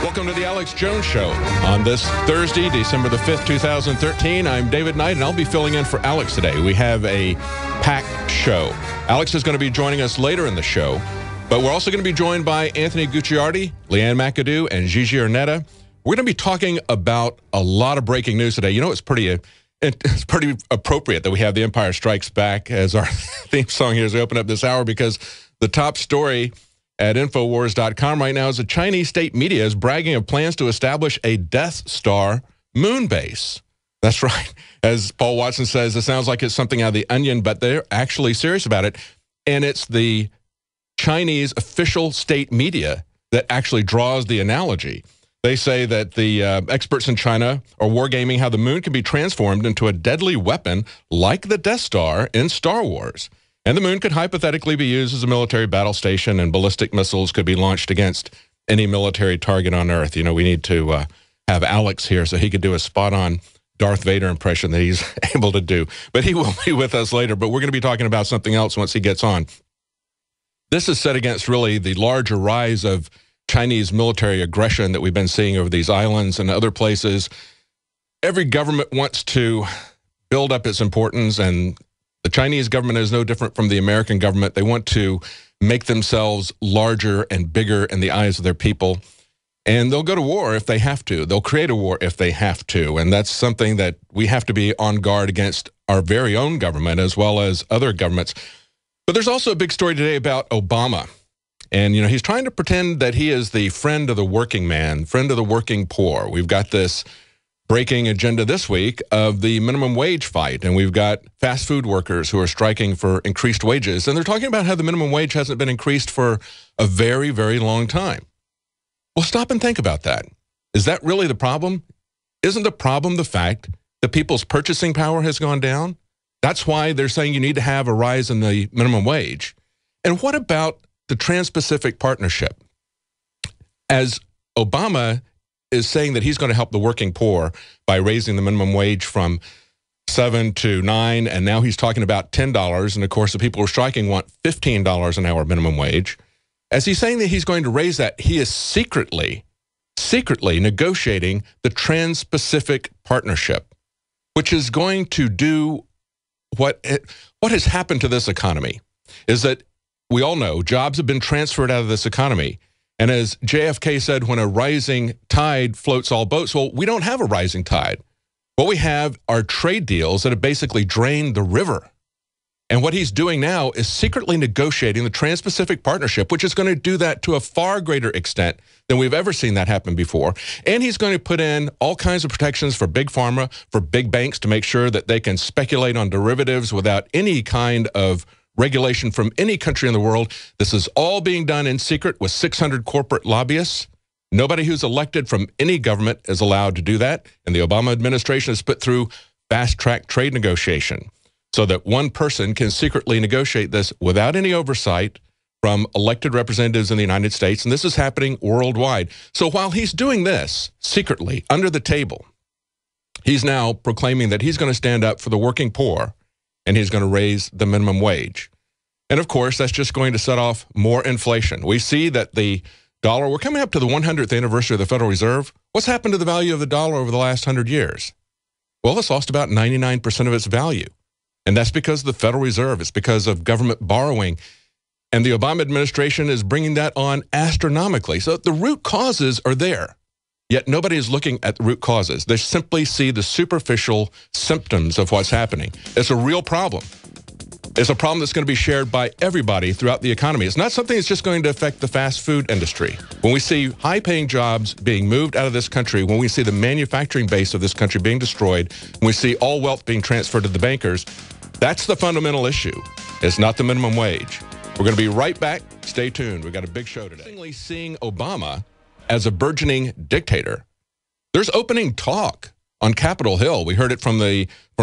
Welcome to the Alex Jones Show. On this Thursday, December the 5th, 2013, I'm David Knight, and I'll be filling in for Alex today. We have a packed show. Alex is going to be joining us later in the show, but we're also going to be joined by Anthony Gucciardi, Leanne McAdoo, and Gigi Arnetta. We're going to be talking about a lot of breaking news today. You know, it's pretty appropriate that we have The Empire Strikes Back as our theme song here as we open up this hour, because the top story at Infowars.com right now is the Chinese state media is bragging of plans to establish a Death Star moon base. That's right. As Paul Watson says, it sounds like it's something out of The Onion, but they're actually serious about it. And it's the Chinese official state media that actually draws the analogy. They say that the experts in China are wargaming how the moon can be transformed into a deadly weapon like the Death Star in Star Wars. And the moon could hypothetically be used as a military battle station, and ballistic missiles could be launched against any military target on Earth. You know, we need to have Alex here so he could do a spot-on Darth Vader impression that he's able to do. But he will be with us later. But we're going to be talking about something else once he gets on. This is set against really the larger rise of Chinese military aggression that we've been seeing over these islands and other places. Every government wants to build up its importance, and the Chinese government is no different from the American government. They want to make themselves larger and bigger in the eyes of their people, and they'll go to war if they have to. They'll create a war if they have to, and that's something that we have to be on guard against our very own government as well as other governments. But there's also a big story today about Obama. And, you know, he's trying to pretend that he is the friend of the working man, friend of the working poor. We've got this breaking agenda this week of the minimum wage fight, and we've got fast food workers who are striking for increased wages, and they're talking about how the minimum wage hasn't been increased for a very, very long time. Well, stop and think about that. Is that really the problem? Isn't the problem the fact that people's purchasing power has gone down? That's why they're saying you need to have a rise in the minimum wage. And what about the Trans-Pacific Partnership? As Obama is saying that he's going to help the working poor by raising the minimum wage from $7 to $9, and now he's talking about $10, and of course the people who are striking want $15 an hour minimum wage. As he's saying that he's going to raise that, he is secretly negotiating the Trans-Pacific Partnership, which is going to do what has happened to this economy is that we all know jobs have been transferred out of this economy. And as JFK said, when a rising tide floats all boats, well, we don't have a rising tide. What we have are trade deals that have basically drained the river. And what he's doing now is secretly negotiating the Trans-Pacific Partnership, which is going to do that to a far greater extent than we've ever seen that happen before. And he's going to put in all kinds of protections for big pharma, for big banks to make sure that they can speculate on derivatives without any kind of regulation from any country in the world. This is all being done in secret with 600 corporate lobbyists. Nobody who's elected from any government is allowed to do that. And the Obama administration has put through fast-track trade negotiation so that one person can secretly negotiate this without any oversight from elected representatives in the United States. And this is happening worldwide. So while he's doing this secretly under the table, he's now proclaiming that he's going to stand up for the working poor, and he's going to raise the minimum wage. And of course, that's just going to set off more inflation. We see that the dollar, we're coming up to the 100th anniversary of the Federal Reserve. What's happened to the value of the dollar over the last 100 years? Well, it's lost about 99% of its value. And that's because of the Federal Reserve. It's because of government borrowing. And the Obama administration is bringing that on astronomically. So the root causes are there. Yet nobody is looking at the root causes. They simply see the superficial symptoms of what's happening. It's a real problem. It's a problem that's going to be shared by everybody throughout the economy. It's not something that's just going to affect the fast food industry. When we see high-paying jobs being moved out of this country, when we see the manufacturing base of this country being destroyed, when we see all wealth being transferred to the bankers, that's the fundamental issue. It's not the minimum wage. We're going to be right back. Stay tuned. We've got a big show today. Seeing Obama as a burgeoning dictator. There's opening talk on Capitol Hill. We heard it from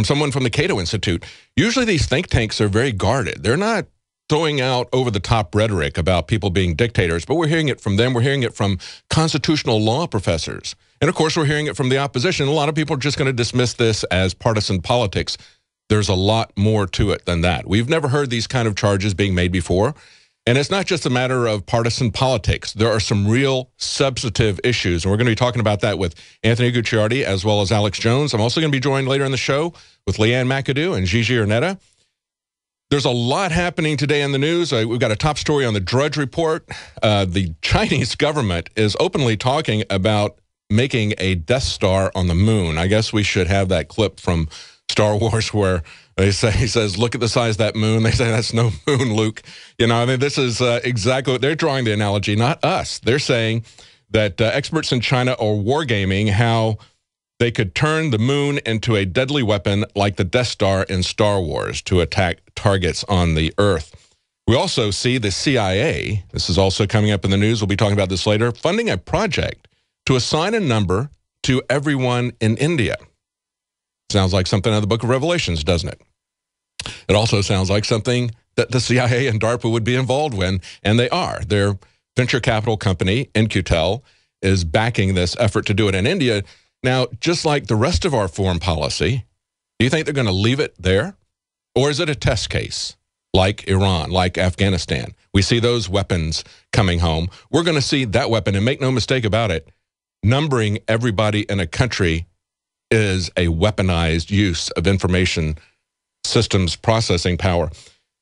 someone from the Cato Institute. Usually these think tanks are very guarded. They're not throwing out over-the-top rhetoric about people being dictators, but we're hearing it from them. We're hearing it from constitutional law professors. And, of course, we're hearing it from the opposition. A lot of people are just going to dismiss this as partisan politics. There's a lot more to it than that. We've never heard these kind of charges being made before. And it's not just a matter of partisan politics. There are some real substantive issues. And we're going to be talking about that with Anthony Gucciardi as well as Alex Jones. I'm also going to be joined later in the show with Leanne McAdoo and Gigi Ernetta. There's a lot happening today in the news. We've got a top story on the Drudge Report. The Chinese government is openly talking about making a Death Star on the moon. I guess we should have that clip from Star Wars where he says, look at the size of that moon. They say, that's no moon, Luke. You know, I mean, this is exactly what they're drawing the analogy, not us. They're saying that experts in China are wargaming how they could turn the moon into a deadly weapon like the Death Star in Star Wars to attack targets on the Earth. We also see the CIA, this is also coming up in the news, we'll be talking about this later, funding a project to assign a number to everyone in India. Sounds like something out of the book of Revelations, doesn't it? It also sounds like something that the CIA and DARPA would be involved in, and they are. Their venture capital company, In-Q-Tel, is backing this effort to do it in India. Now, just like the rest of our foreign policy, do you think they're going to leave it there? Or is it a test case like Iran, like Afghanistan? We see those weapons coming home. We're going to see that weapon, and make no mistake about it, numbering everybody in a country is a weaponized use of information systems processing power.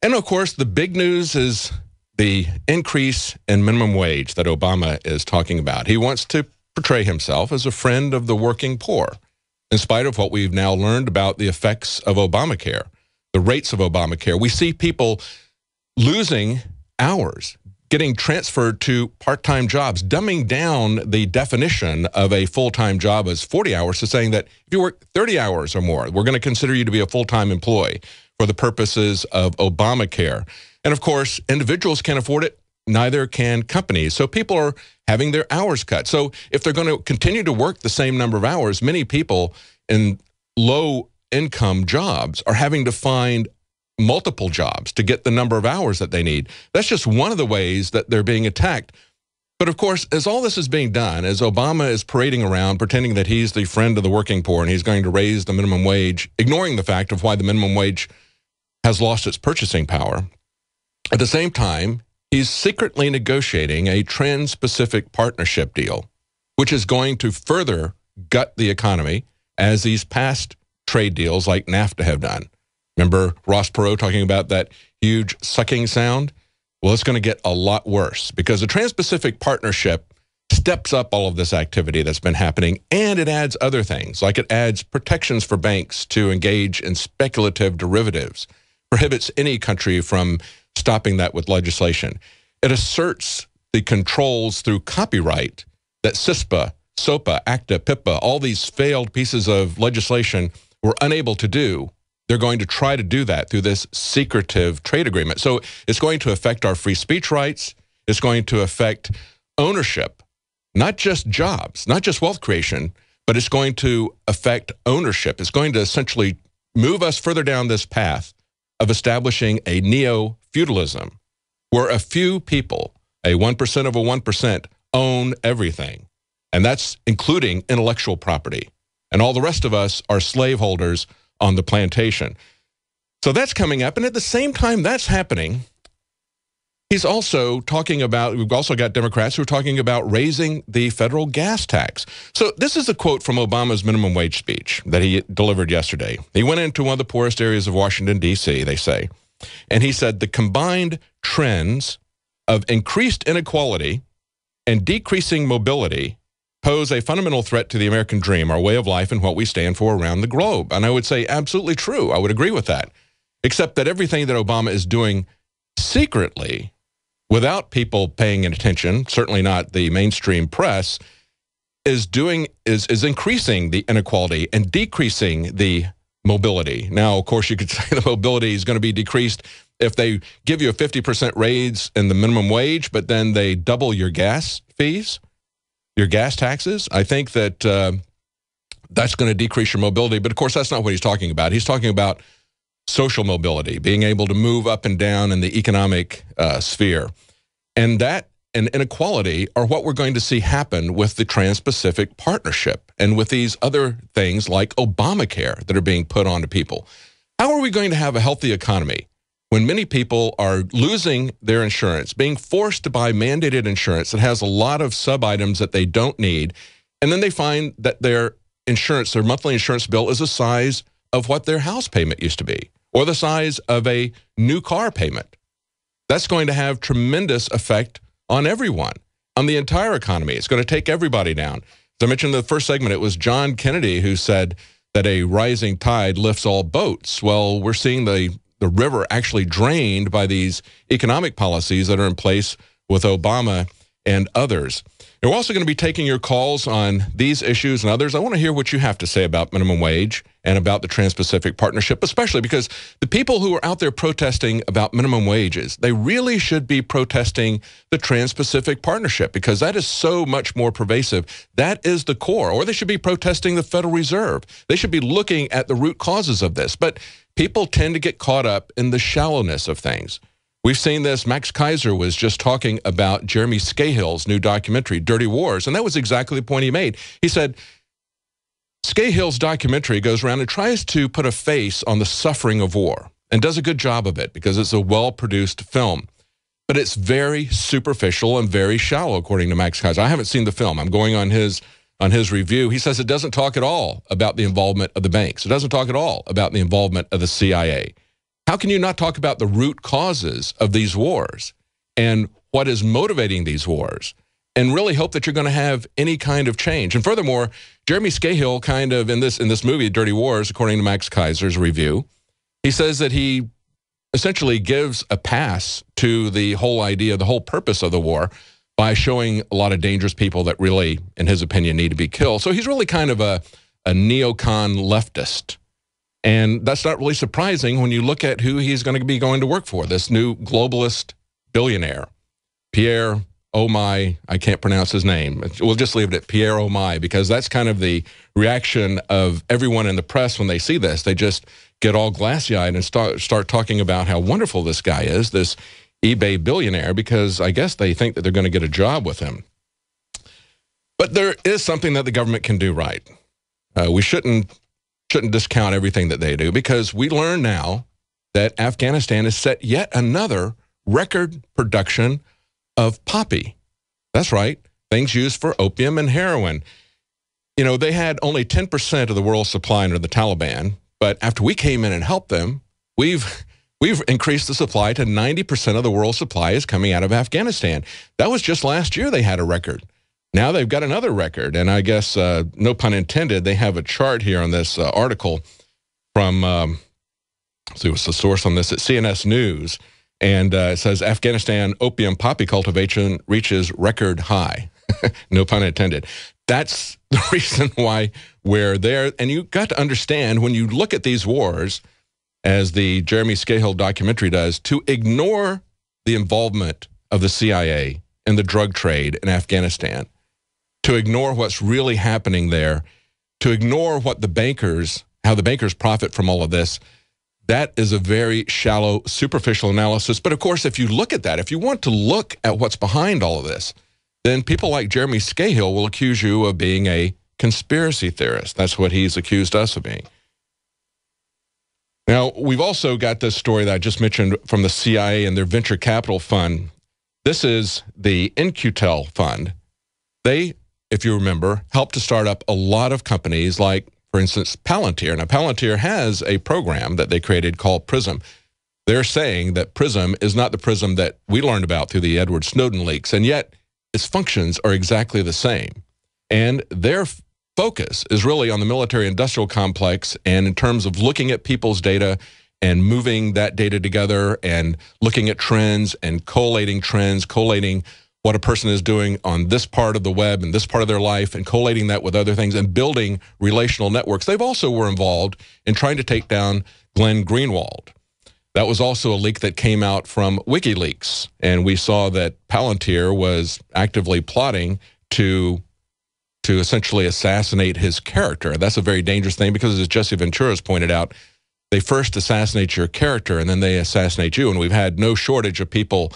And of course, the big news is the increase in minimum wage that Obama is talking about. He wants to portray himself as a friend of the working poor, in spite of what we've now learned about the effects of Obamacare, the rates of Obamacare. We see people losing hours, getting transferred to part-time jobs, dumbing down the definition of a full-time job as 40 hours to saying that if you work 30 hours or more, we're going to consider you to be a full-time employee for the purposes of Obamacare. And of course, individuals can't afford it, neither can companies. So people are having their hours cut. So if they're going to continue to work the same number of hours, many people in low-income jobs are having to find multiple jobs to get the number of hours that they need. That's just one of the ways that they're being attacked. But of course, as all this is being done, as Obama is parading around, pretending that he's the friend of the working poor and he's going to raise the minimum wage, ignoring the fact of why the minimum wage has lost its purchasing power, at the same time, he's secretly negotiating a trans-Pacific partnership deal, which is going to further gut the economy as these past trade deals like NAFTA have done. Remember Ross Perot talking about that huge sucking sound? Well, it's going to get a lot worse because the Trans-Pacific Partnership steps up all of this activity that's been happening, and it adds other things, like it adds protections for banks to engage in speculative derivatives, prohibits any country from stopping that with legislation. It asserts the controls through copyright that CISPA, SOPA, ACTA, PIPA, all these failed pieces of legislation were unable to do. They're going to try to do that through this secretive trade agreement. So it's going to affect our free speech rights. It's going to affect ownership, not just jobs, not just wealth creation, but it's going to affect ownership. It's going to essentially move us further down this path of establishing a neo-feudalism where a few people, a 1% of a 1%, own everything. And that's including intellectual property. And all the rest of us are slaveholders on the plantation. So that's coming up. And at the same time that's happening, he's also talking about, we've also got Democrats who are talking about raising the federal gas tax. So this is a quote from Obama's minimum wage speech that he delivered yesterday. He went into one of the poorest areas of Washington, D.C., they say, and he said the combined trends of increased inequality and decreasing mobility pose a fundamental threat to the American dream, our way of life, and what we stand for around the globe. And I would say absolutely true. I would agree with that. Except that everything that Obama is doing secretly, without people paying attention, certainly not the mainstream press, is increasing the inequality and decreasing the mobility. Now, of course, you could say the mobility is going to be decreased if they give you a 50% raise in the minimum wage, but then they double your gas fees, your gas taxes. I think that that's going to decrease your mobility. But of course, that's not what he's talking about. He's talking about social mobility, being able to move up and down in the economic sphere. And that and inequality are what we're going to see happen with the Trans-Pacific Partnership and with these other things like Obamacare that are being put onto people. How are we going to have a healthy economy when many people are losing their insurance, being forced to buy mandated insurance that has a lot of sub-items that they don't need, and then they find that their insurance, their monthly insurance bill is the size of what their house payment used to be, or the size of a new car payment. That's going to have tremendous effect on everyone, on the entire economy. It's going to take everybody down. As I mentioned in the first segment, it was John Kennedy who said that a rising tide lifts all boats. Well, we're seeing the river actually drained by these economic policies that are in place with Obama and others. And we're also going to be taking your calls on these issues and others. I want to hear what you have to say about minimum wage and about the Trans-Pacific Partnership, especially because the people who are out there protesting about minimum wages, they really should be protesting the Trans-Pacific Partnership because that is so much more pervasive. That is the core. Or they should be protesting the Federal Reserve. They should be looking at the root causes of this. But people tend to get caught up in the shallowness of things. We've seen this. Max Keiser was just talking about Jeremy Scahill's new documentary, Dirty Wars, and that was exactly the point he made. He said, Scahill's documentary goes around and tries to put a face on the suffering of war and does a good job of it because it's a well-produced film. But it's very superficial and very shallow, according to Max Keiser. I haven't seen the film. I'm going on his review. He says it doesn't talk at all about the involvement of the banks. It doesn't talk at all about the involvement of the CIA. How can you not talk about the root causes of these wars and what is motivating these wars and really hope that you're going to have any kind of change? And furthermore, Jeremy Scahill kind of in this movie, Dirty Wars, according to Max Keiser's review, he says that he essentially gives a pass to the whole idea, the whole purpose of the war by showing a lot of dangerous people that really, in his opinion, need to be killed. So he's really kind of a neocon leftist. And that's not really surprising when you look at who he's going to be going to work for, this new globalist billionaire, Pierre Omai. I can't pronounce his name. We'll just leave it at Pierre Omai because that's kind of the reaction of everyone in the press when they see this. They just get all glassy-eyed and start talking about how wonderful this guy is, this eBay billionaire, because I guess they think that they're going to get a job with him. But there is something that the government can do right. We shouldn't discount everything that they do because we learn now that Afghanistan has set yet another record production of poppy. That's right, things used for opium and heroin. You know, they had only 10% of the world's supply under the Taliban, but after we came in and helped them, we've increased the supply to 90% of the world's supply is coming out of Afghanistan. That was just last year they had a record. Now they've got another record, and I guess, no pun intended, they have a chart here on this article from, let's see what's the source on this, it's CNS News, and it says Afghanistan opium poppy cultivation reaches record high. No pun intended. That's the reason why we're there, and you got to understand when you look at these wars, as the Jeremy Scahill documentary does, to ignore the involvement of the CIA in the drug trade in Afghanistan, to ignore what's really happening there, to ignore what the bankers, how the bankers profit from all of this, that is a very shallow, superficial analysis. But of course, if you look at that, if you want to look at what's behind all of this, then people like Jeremy Scahill will accuse you of being a conspiracy theorist. That's what he's accused us of being. Now, we've also got this story that I just mentioned from the CIA and their venture capital fund. This is the In-Q-Tel fund. They, if you remember, helped to start up a lot of companies like, for instance, Palantir. Now, Palantir has a program that they created called PRISM. They're saying that PRISM is not the PRISM that we learned about through the Edward Snowden leaks, and yet its functions are exactly the same. And their focus is really on the military-industrial complex and in terms of looking at people's data and moving that data together and looking at trends and collating trends, collating what a person is doing on this part of the web and this part of their life and collating that with other things and building relational networks. They've also were involved in trying to take down Glenn Greenwald. That was also a leak that came out from WikiLeaks, and we saw that Palantir was actively plotting to essentially assassinate his character. That's a very dangerous thing because, as Jesse Ventura has pointed out, they first assassinate your character and then they assassinate you, and we've had no shortage of people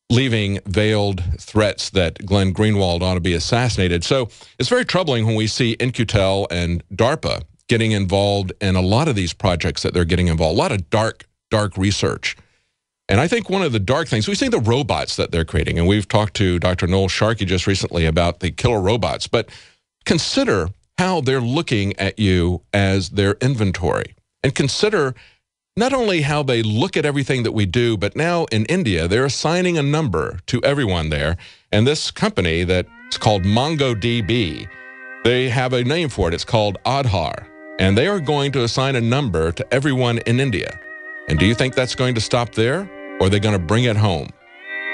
leaving veiled threats that Glenn Greenwald ought to be assassinated. So it's very troubling when we see In-Q-Tel and DARPA getting involved in a lot of these projects that they're getting involved, a lot of dark research. And I think one of the dark things, we see the robots that they're creating, and we've talked to Dr. Noel Sharkey just recently about the killer robots, but consider how they're looking at you as their inventory. And consider not only how they look at everything that we do, but now in India, they're assigning a number to everyone there. And this company that's called MongoDB, they have a name for it. It's called Aadhaar. And they are going to assign a number to everyone in India. And do you think that's going to stop there, or are they going to bring it home?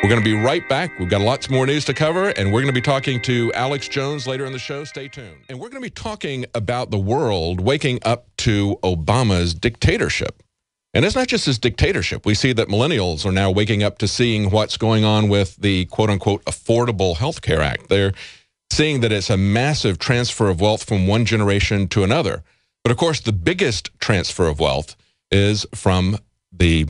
We're going to be right back. We've got lots more news to cover, and we're going to be talking to Alex Jones later in the show. Stay tuned. And we're going to be talking about the world waking up to Obama's dictatorship. And it's not just his dictatorship. We see that millennials are now waking up to seeing what's going on with the quote-unquote Affordable Health Care Act. They're seeing that it's a massive transfer of wealth from one generation to another. But of course, the biggest transfer of wealth is from the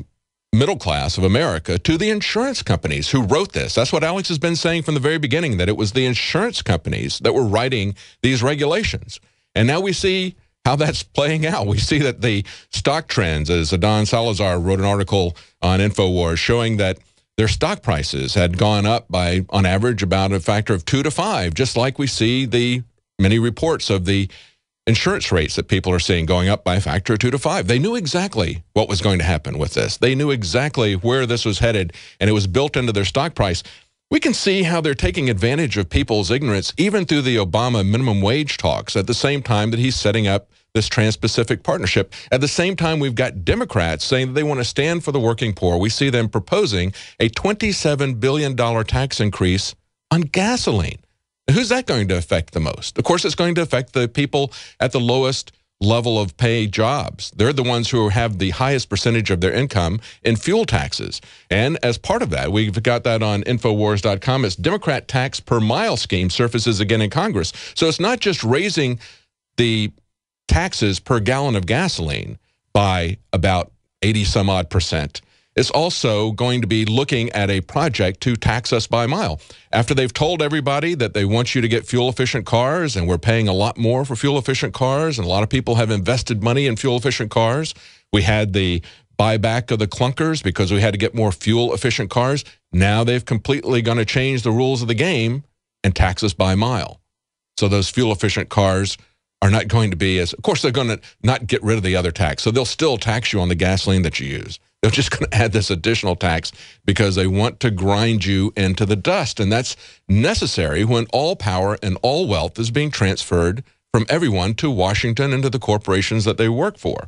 middle class of America to the insurance companies who wrote this. That's what Alex has been saying from the very beginning, that it was the insurance companies that were writing these regulations. And now we see how that's playing out. We see that the stock trends, as Adon Salazar wrote an article on InfoWars showing that their stock prices had gone up by, on average, about a factor of 2 to 5, just like we see the many reports of the insurance rates that people are seeing going up by a factor of 2 to 5. They knew exactly what was going to happen with this. They knew exactly where this was headed, and it was built into their stock price. We can see how they're taking advantage of people's ignorance, even through the Obama minimum wage talks, at the same time that he's setting up this Trans-Pacific Partnership. At the same time, we've got Democrats saying that they want to stand for the working poor. We see them proposing a $27 billion tax increase on gasoline. Who's that going to affect the most? Of course, it's going to affect the people at the lowest level of pay jobs. They're the ones who have the highest percentage of their income in fuel taxes. And as part of that, we've got that on Infowars.com. It's Democrat tax per mile scheme surfaces again in Congress. So it's not just raising the taxes per gallon of gasoline by about 80-some-odd%. It's also going to be looking at a project to tax us by mile. After they've told everybody that they want you to get fuel-efficient cars, and we're paying a lot more for fuel-efficient cars, and a lot of people have invested money in fuel-efficient cars. We had the buyback of the clunkers because we had to get more fuel-efficient cars. Now they've completely going to change the rules of the game and tax us by mile. So those fuel-efficient cars are not going to be as, of course, they're going to not get rid of the other tax. So they'll still tax you on the gasoline that you use. They're just going to add this additional tax because they want to grind you into the dust. And that's necessary when all power and all wealth is being transferred from everyone to Washington and to the corporations that they work for.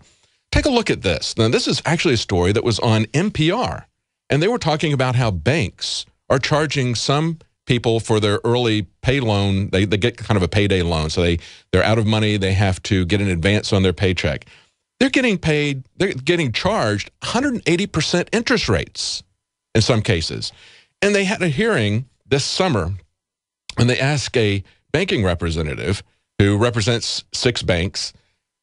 Take a look at this. Now, this is actually a story that was on NPR. And they were talking about how banks are charging some people for their early pay loan. They get kind of a payday loan. So they're out of money. They have to get an advance on their paycheck. They're getting paid, they're getting charged 180% interest rates in some cases. And they had a hearing this summer, and they asked a banking representative who represents 6 banks,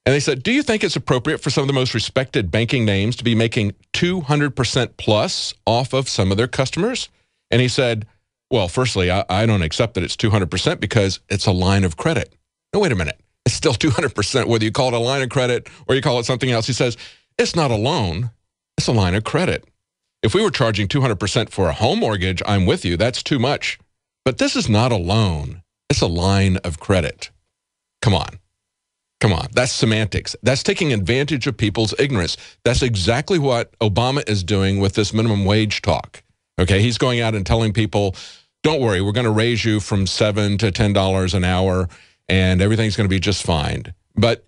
and they said, do you think it's appropriate for some of the most respected banking names to be making 200% plus off of some of their customers? And he said, well, firstly, I don't accept that it's 200% because it's a line of credit. No, wait a minute. It's still 200%, whether you call it a line of credit or you call it something else. He says, it's not a loan, it's a line of credit. If we were charging 200% for a home mortgage, I'm with you, that's too much. But this is not a loan, it's a line of credit. Come on. Come on, that's semantics. That's taking advantage of people's ignorance. That's exactly what Obama is doing with this minimum wage talk. Okay, he's going out and telling people, don't worry, we're going to raise you from $7 to $10 an hour, and everything's going to be just fine. But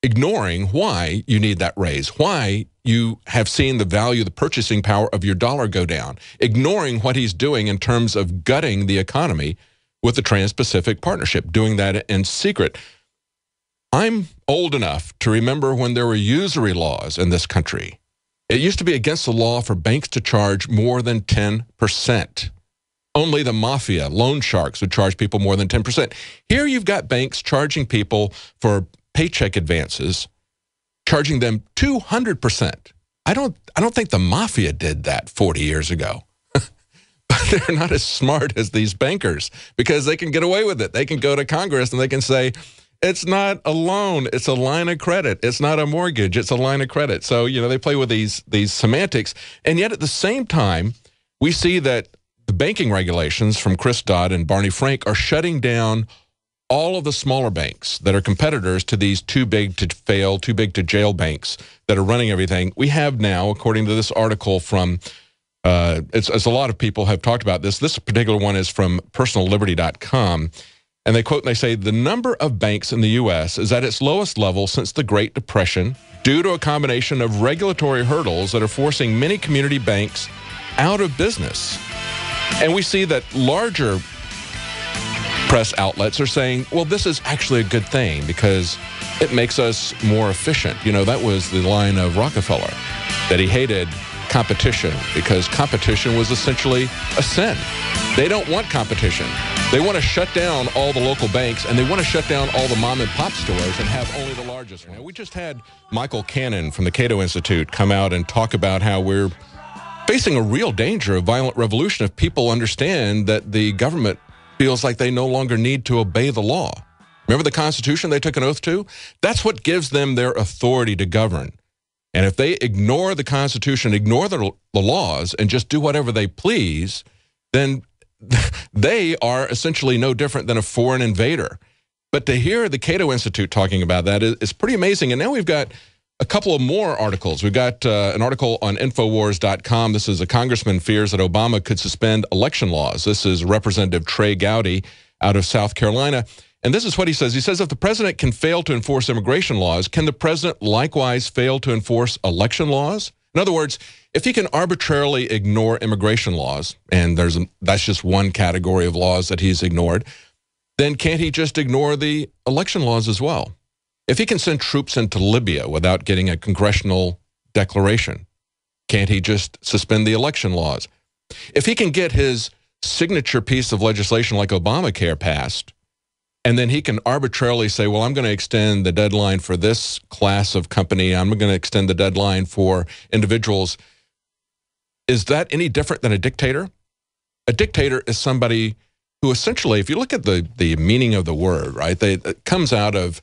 ignoring why you need that raise, why you have seen the value, the purchasing power of your dollar go down, ignoring what he's doing in terms of gutting the economy with the Trans-Pacific Partnership, doing that in secret. I'm old enough to remember when there were usury laws in this country. It used to be against the law for banks to charge more than 10%. Only the mafia, loan sharks, would charge people more than 10%. Here you've got banks charging people for paycheck advances, charging them 200%. I don't think the mafia did that 40 years ago. But they're not as smart as these bankers because they can get away with it. They can go to Congress and they can say, It's not a loan. It's a line of credit. It's not a mortgage. It's a line of credit. So, they play with these semantics. And yet at the same time, we see that the banking regulations from Chris Dodd and Barney Frank are shutting down all of the smaller banks that are competitors to these too big to fail, too big to jail banks that are running everything. We have now, according to this article from, it's a lot of people have talked about this. This particular one is from personalliberty.com. And they quote and they say, the number of banks in the U.S. is at its lowest level since the Great Depression due to a combination of regulatory hurdles that are forcing many community banks out of business. And we see that larger press outlets are saying, well, this is actually a good thing because it makes us more efficient. That was the line of Rockefeller, that he hated competition because competition was essentially a sin. They don't want competition. They want to shut down all the local banks, and they want to shut down all the mom and pop stores and have only the largest. Now, we just had Michael Cannon from the Cato Institute come out and talk about how we're facing a real danger of violent revolution if people understand that the government feels like they no longer need to obey the law. Remember the Constitution they took an oath to? That's what gives them their authority to govern. And if they ignore the Constitution, ignore the laws, and just do whatever they please, then they are essentially no different than a foreign invader. But to hear the Cato Institute talking about that is pretty amazing. And now we've got a couple of more articles. We've got an article on Infowars.com. This is a congressman fears that Obama could suspend election laws. This is Representative Trey Gowdy out of South Carolina. And this is what he says. He says, if the president can fail to enforce immigration laws, can the president likewise fail to enforce election laws? In other words, if he can arbitrarily ignore immigration laws, and that's just one category of laws that he's ignored, then can't he just ignore the election laws as well? If he can send troops into Libya without getting a congressional declaration, can't he just suspend the election laws? If he can get his signature piece of legislation like Obamacare passed, and then he can arbitrarily say, well, I'm going to extend the deadline for this class of company, I'm going to extend the deadline for individuals, is that any different than a dictator? A dictator is somebody who essentially, if you look at the meaning of the word, right, it comes out of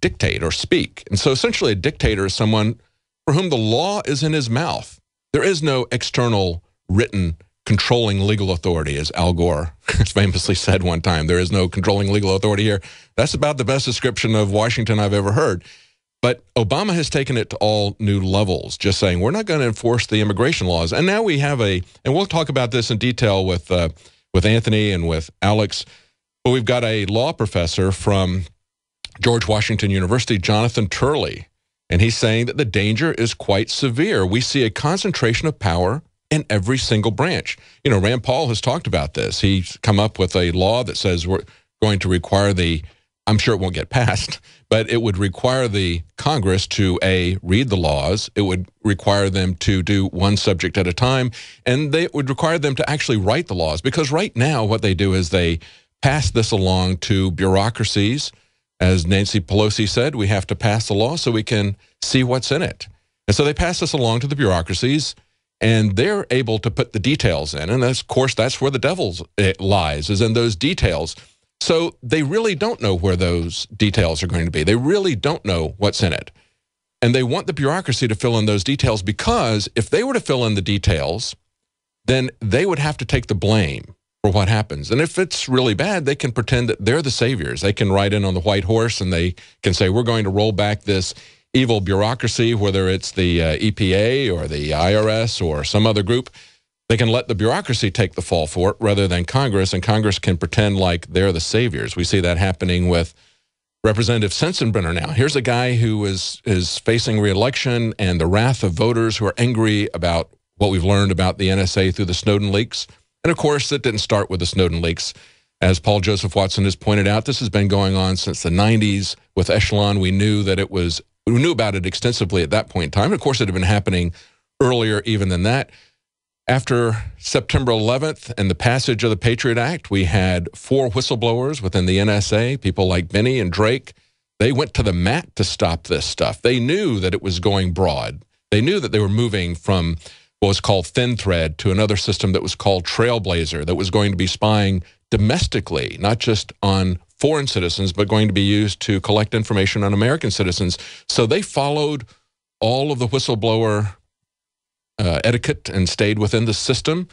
dictate or speak. And so essentially a dictator is someone for whom the law is in his mouth. There is no external written controlling legal authority, as Al Gore famously said one time. There is no controlling legal authority here. That's about the best description of Washington I've ever heard. But Obama has taken it to all new levels, just saying we're not going to enforce the immigration laws. And now we have and we'll talk about this in detail with Anthony and with Alex, but we've got a law professor from George Washington University, Jonathan Turley, and he's saying that the danger is quite severe. We see a concentration of power in every single branch. Rand Paul has talked about this. He's come up with a law that says we're going to require I'm sure it won't get passed, but it would require the Congress to, read the laws. It would require them to do one subject at a time, and they would require them to actually write the laws. Because right now what they do is they pass this along to bureaucracies. As Nancy Pelosi said, we have to pass the law so we can see what's in it. And so they pass this along to the bureaucracies, and they're able to put the details in. And of course, that's where the devil lies, is in those details. So they really don't know where those details are going to be. They really don't know what's in it. And they want the bureaucracy to fill in those details, because if they were to fill in the details, then they would have to take the blame for what happens. And if it's really bad, they can pretend that they're the saviors. They can ride in on the white horse and they can say, we're going to roll back this evil bureaucracy, whether it's the EPA or the IRS or some other group. They can let the bureaucracy take the fall for it rather than Congress, and Congress can pretend like they're the saviors. We see that happening with Representative Sensenbrenner now. Here's a guy who is facing re-election and the wrath of voters who are angry about what we've learned about the NSA through the Snowden leaks. And of course, it didn't start with the Snowden leaks. As Paul Joseph Watson has pointed out, this has been going on since the 90s. With Echelon, we knew about it extensively at that point in time. Of course, it had been happening earlier even than that. After September 11th and the passage of the Patriot Act, we had 4 whistleblowers within the NSA, people like Benny and Drake. They went to the mat to stop this stuff. They knew that it was going broad. They knew that they were moving from what was called ThinThread to another system that was called Trailblazer that was going to be spying domestically, not just on foreign citizens, but going to be used to collect information on American citizens. So they followed all of the whistleblower etiquette and stayed within the system.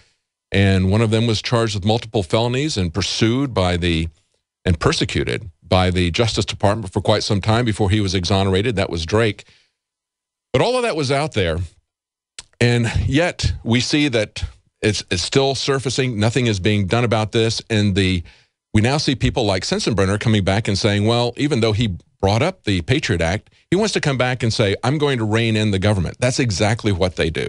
And one of them was charged with multiple felonies and pursued by and persecuted by the Justice Department for quite some time before he was exonerated. That was Drake. But all of that was out there. And yet we see that it's still surfacing. Nothing is being done about this. And we now see people like Sensenbrenner coming back and saying, well, even though he brought up the Patriot Act, he wants to come back and say, I'm going to rein in the government. That's exactly what they do.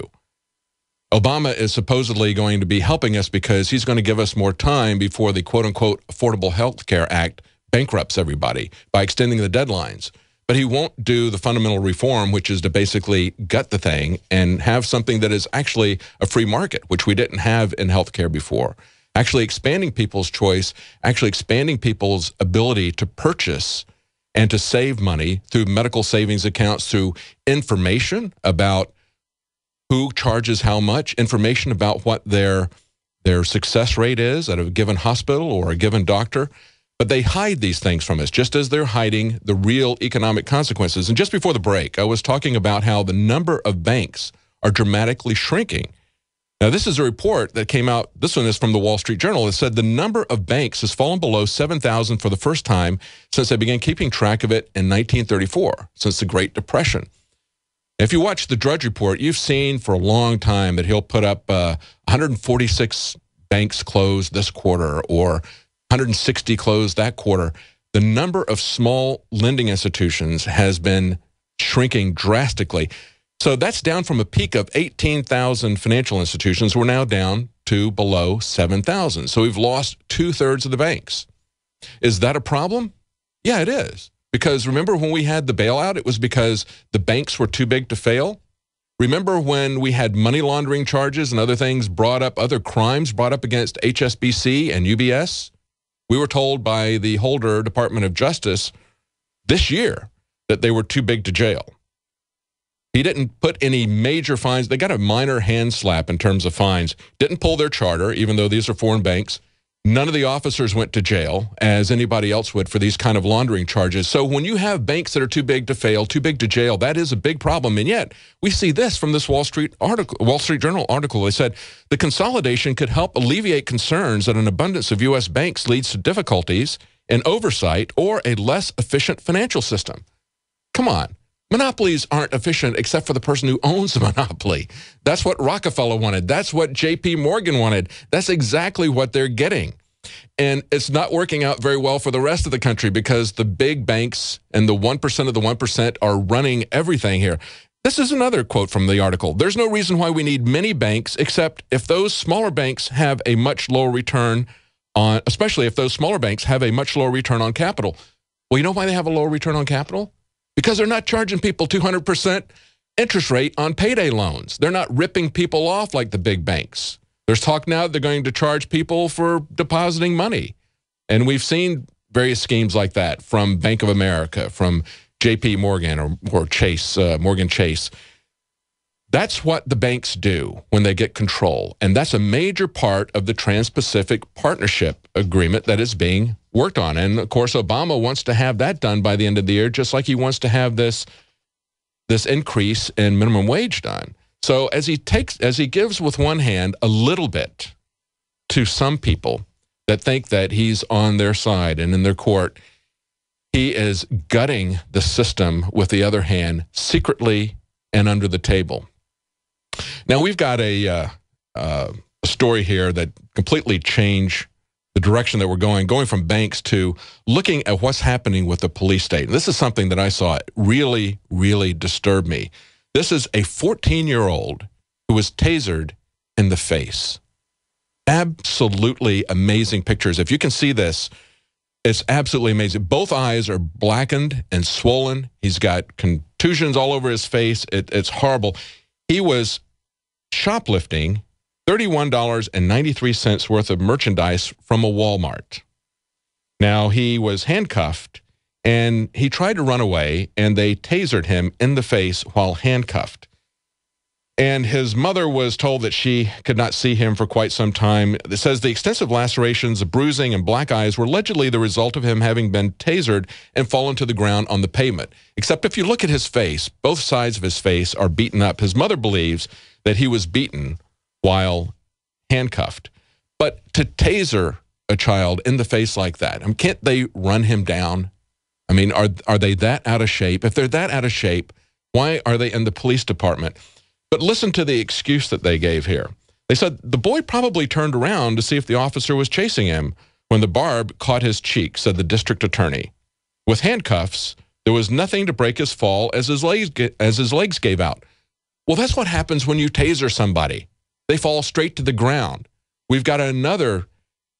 Obama is supposedly going to be helping us because he's going to give us more time before the quote-unquote Affordable Health Care Act bankrupts everybody by extending the deadlines. But he won't do the fundamental reform, which is to basically gut the thing and have something that is actually a free market, which we didn't have in healthcare before. Actually expanding people's choice, actually expanding people's ability to purchase and to save money through medical savings accounts, through information about who charges how much, information about what their success rate is at a given hospital or a given doctor. But they hide these things from us, just as they're hiding the real economic consequences. And just before the break, I was talking about how the number of banks are dramatically shrinking. Now, this is a report that came out. This one is from the Wall Street Journal. It said the number of banks has fallen below 7,000 for the first time since they began keeping track of it in 1934, since the Great Depression. If you watch the Drudge Report, you've seen for a long time that he'll put up 146 banks closed this quarter or 160 closed that quarter. The number of small lending institutions has been shrinking drastically. So that's down from a peak of 18,000 financial institutions. We're now down to below 7,000. So we've lost 2/3 of the banks. Is that a problem? Yeah, it is. Because remember when we had the bailout, it was because the banks were too big to fail. Remember when we had money laundering charges and other things brought up, other crimes brought up against HSBC and UBS? We were told by the Holder Department of Justice this year that they were too big to jail. He didn't put any major fines. They got a minor hand slap in terms of fines. Didn't pull their charter, even though these are foreign banks. None of the officers went to jail, as anybody else would, for these kind of laundering charges. So when you have banks that are too big to fail, too big to jail, that is a big problem. And yet, we see this from this Wall Street Journal article. They said the consolidation could help alleviate concerns that an abundance of U.S. banks leads to difficulties in oversight or a less efficient financial system. Come on. Monopolies aren't efficient except for the person who owns the monopoly. That's what Rockefeller wanted. That's what J.P. Morgan wanted. That's exactly what they're getting. And it's not working out very well for the rest of the country because the big banks and the 1% of the 1% are running everything here. This is another quote from the article. There's no reason why we need many banks except if those smaller banks have a much lower return on, especially if those smaller banks have a much lower return on capital. Well, you know why they have a lower return on capital? Because they're not charging people 200% interest rate on payday loans. They're not ripping people off like the big banks. There's talk now that they're going to charge people for depositing money. And we've seen various schemes like that from Bank of America, from J.P. Morgan or Chase, Morgan Chase. That's what the banks do when they get control. And that's a major part of the Trans-Pacific Partnership Agreement that is being worked on. And, of course, Obama wants to have that done by the end of the year, just like he wants to have this increase in minimum wage done. So as he gives with one hand a little bit to some people that think that he's on their side and in their court, he is gutting the system with the other hand secretly and under the table. Now, we've got a story here that completely changed the direction that we're going from banks to looking at what's happening with the police state. And this is something that I saw really, really disturbed me. This is a 14-year-old who was tasered in the face. Absolutely amazing pictures. If you can see this, it's absolutely amazing. Both eyes are blackened and swollen. He's got contusions all over his face. It's horrible. He was shoplifting $31.93 worth of merchandise from a Walmart. Now, he was handcuffed, and he tried to run away, and they tasered him in the face while handcuffed. And his mother was told that she could not see him for quite some time. It says the extensive lacerations, bruising, and black eyes were allegedly the result of him having been tasered and fallen to the ground on the pavement. Except if you look at his face, both sides of his face are beaten up. His mother believes that he was beaten while handcuffed. But to taser a child in the face like that, can't they run him down? I mean, are they that out of shape? If they're that out of shape, why are they in the police department? But listen to the excuse that they gave here. They said the boy probably turned around to see if the officer was chasing him when the barb caught his cheek, said the district attorney. With handcuffs, there was nothing to break his fall as his legs gave out. Well, that's what happens when you taser somebody. They fall straight to the ground. We've got another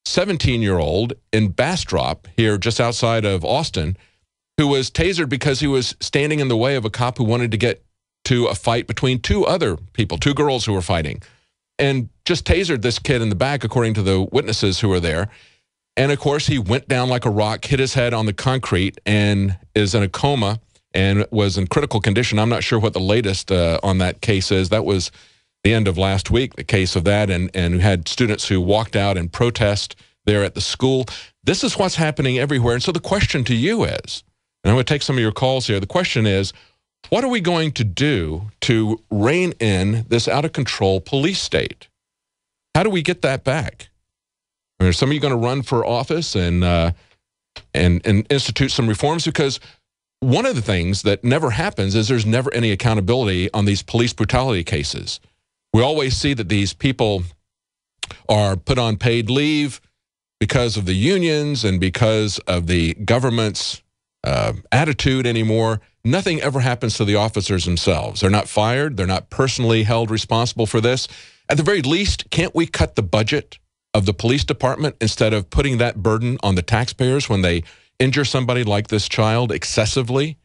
17-year-old in Bastrop here just outside of Austin who was tasered because he was standing in the way of a cop who wanted to get to a fight between two other people, two girls who were fighting, and just tasered this kid in the back, according to the witnesses who were there. And, of course, he went down like a rock, hit his head on the concrete, and is in a coma and was in critical condition. I'm not sure what the latest on that case is. That was the end of last week, the case of that, and we had students who walked out and protest there at the school. This is what's happening everywhere. And so the question to you is, and I'm going to take some of your calls here, the question is, what are we going to do to rein in this out-of-control police state? How do we get that back? Are some of you going to run for office and institute some reforms? Because one of the things that never happens is there's never any accountability on these police brutality cases. We always see that these people are put on paid leave because of the unions and because of the government's attitude anymore. Nothing ever happens to the officers themselves. They're not fired. They're not personally held responsible for this. At the very least, can't we cut the budget of the police department instead of putting that burden on the taxpayers when they injure somebody like this child excessively?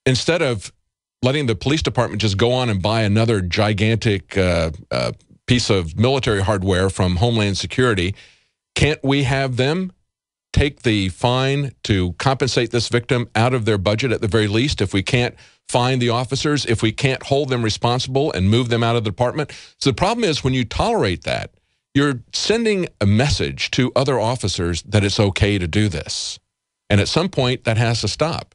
Instead of letting the police department just go on and buy another gigantic piece of military hardware from Homeland Security, can't we have them take the fine to compensate this victim out of their budget at the very least? If we can't fine the officers, if we can't hold them responsible and move them out of the department. So the problem is when you tolerate that, you're sending a message to other officers that it's okay to do this. And at some point, that has to stop.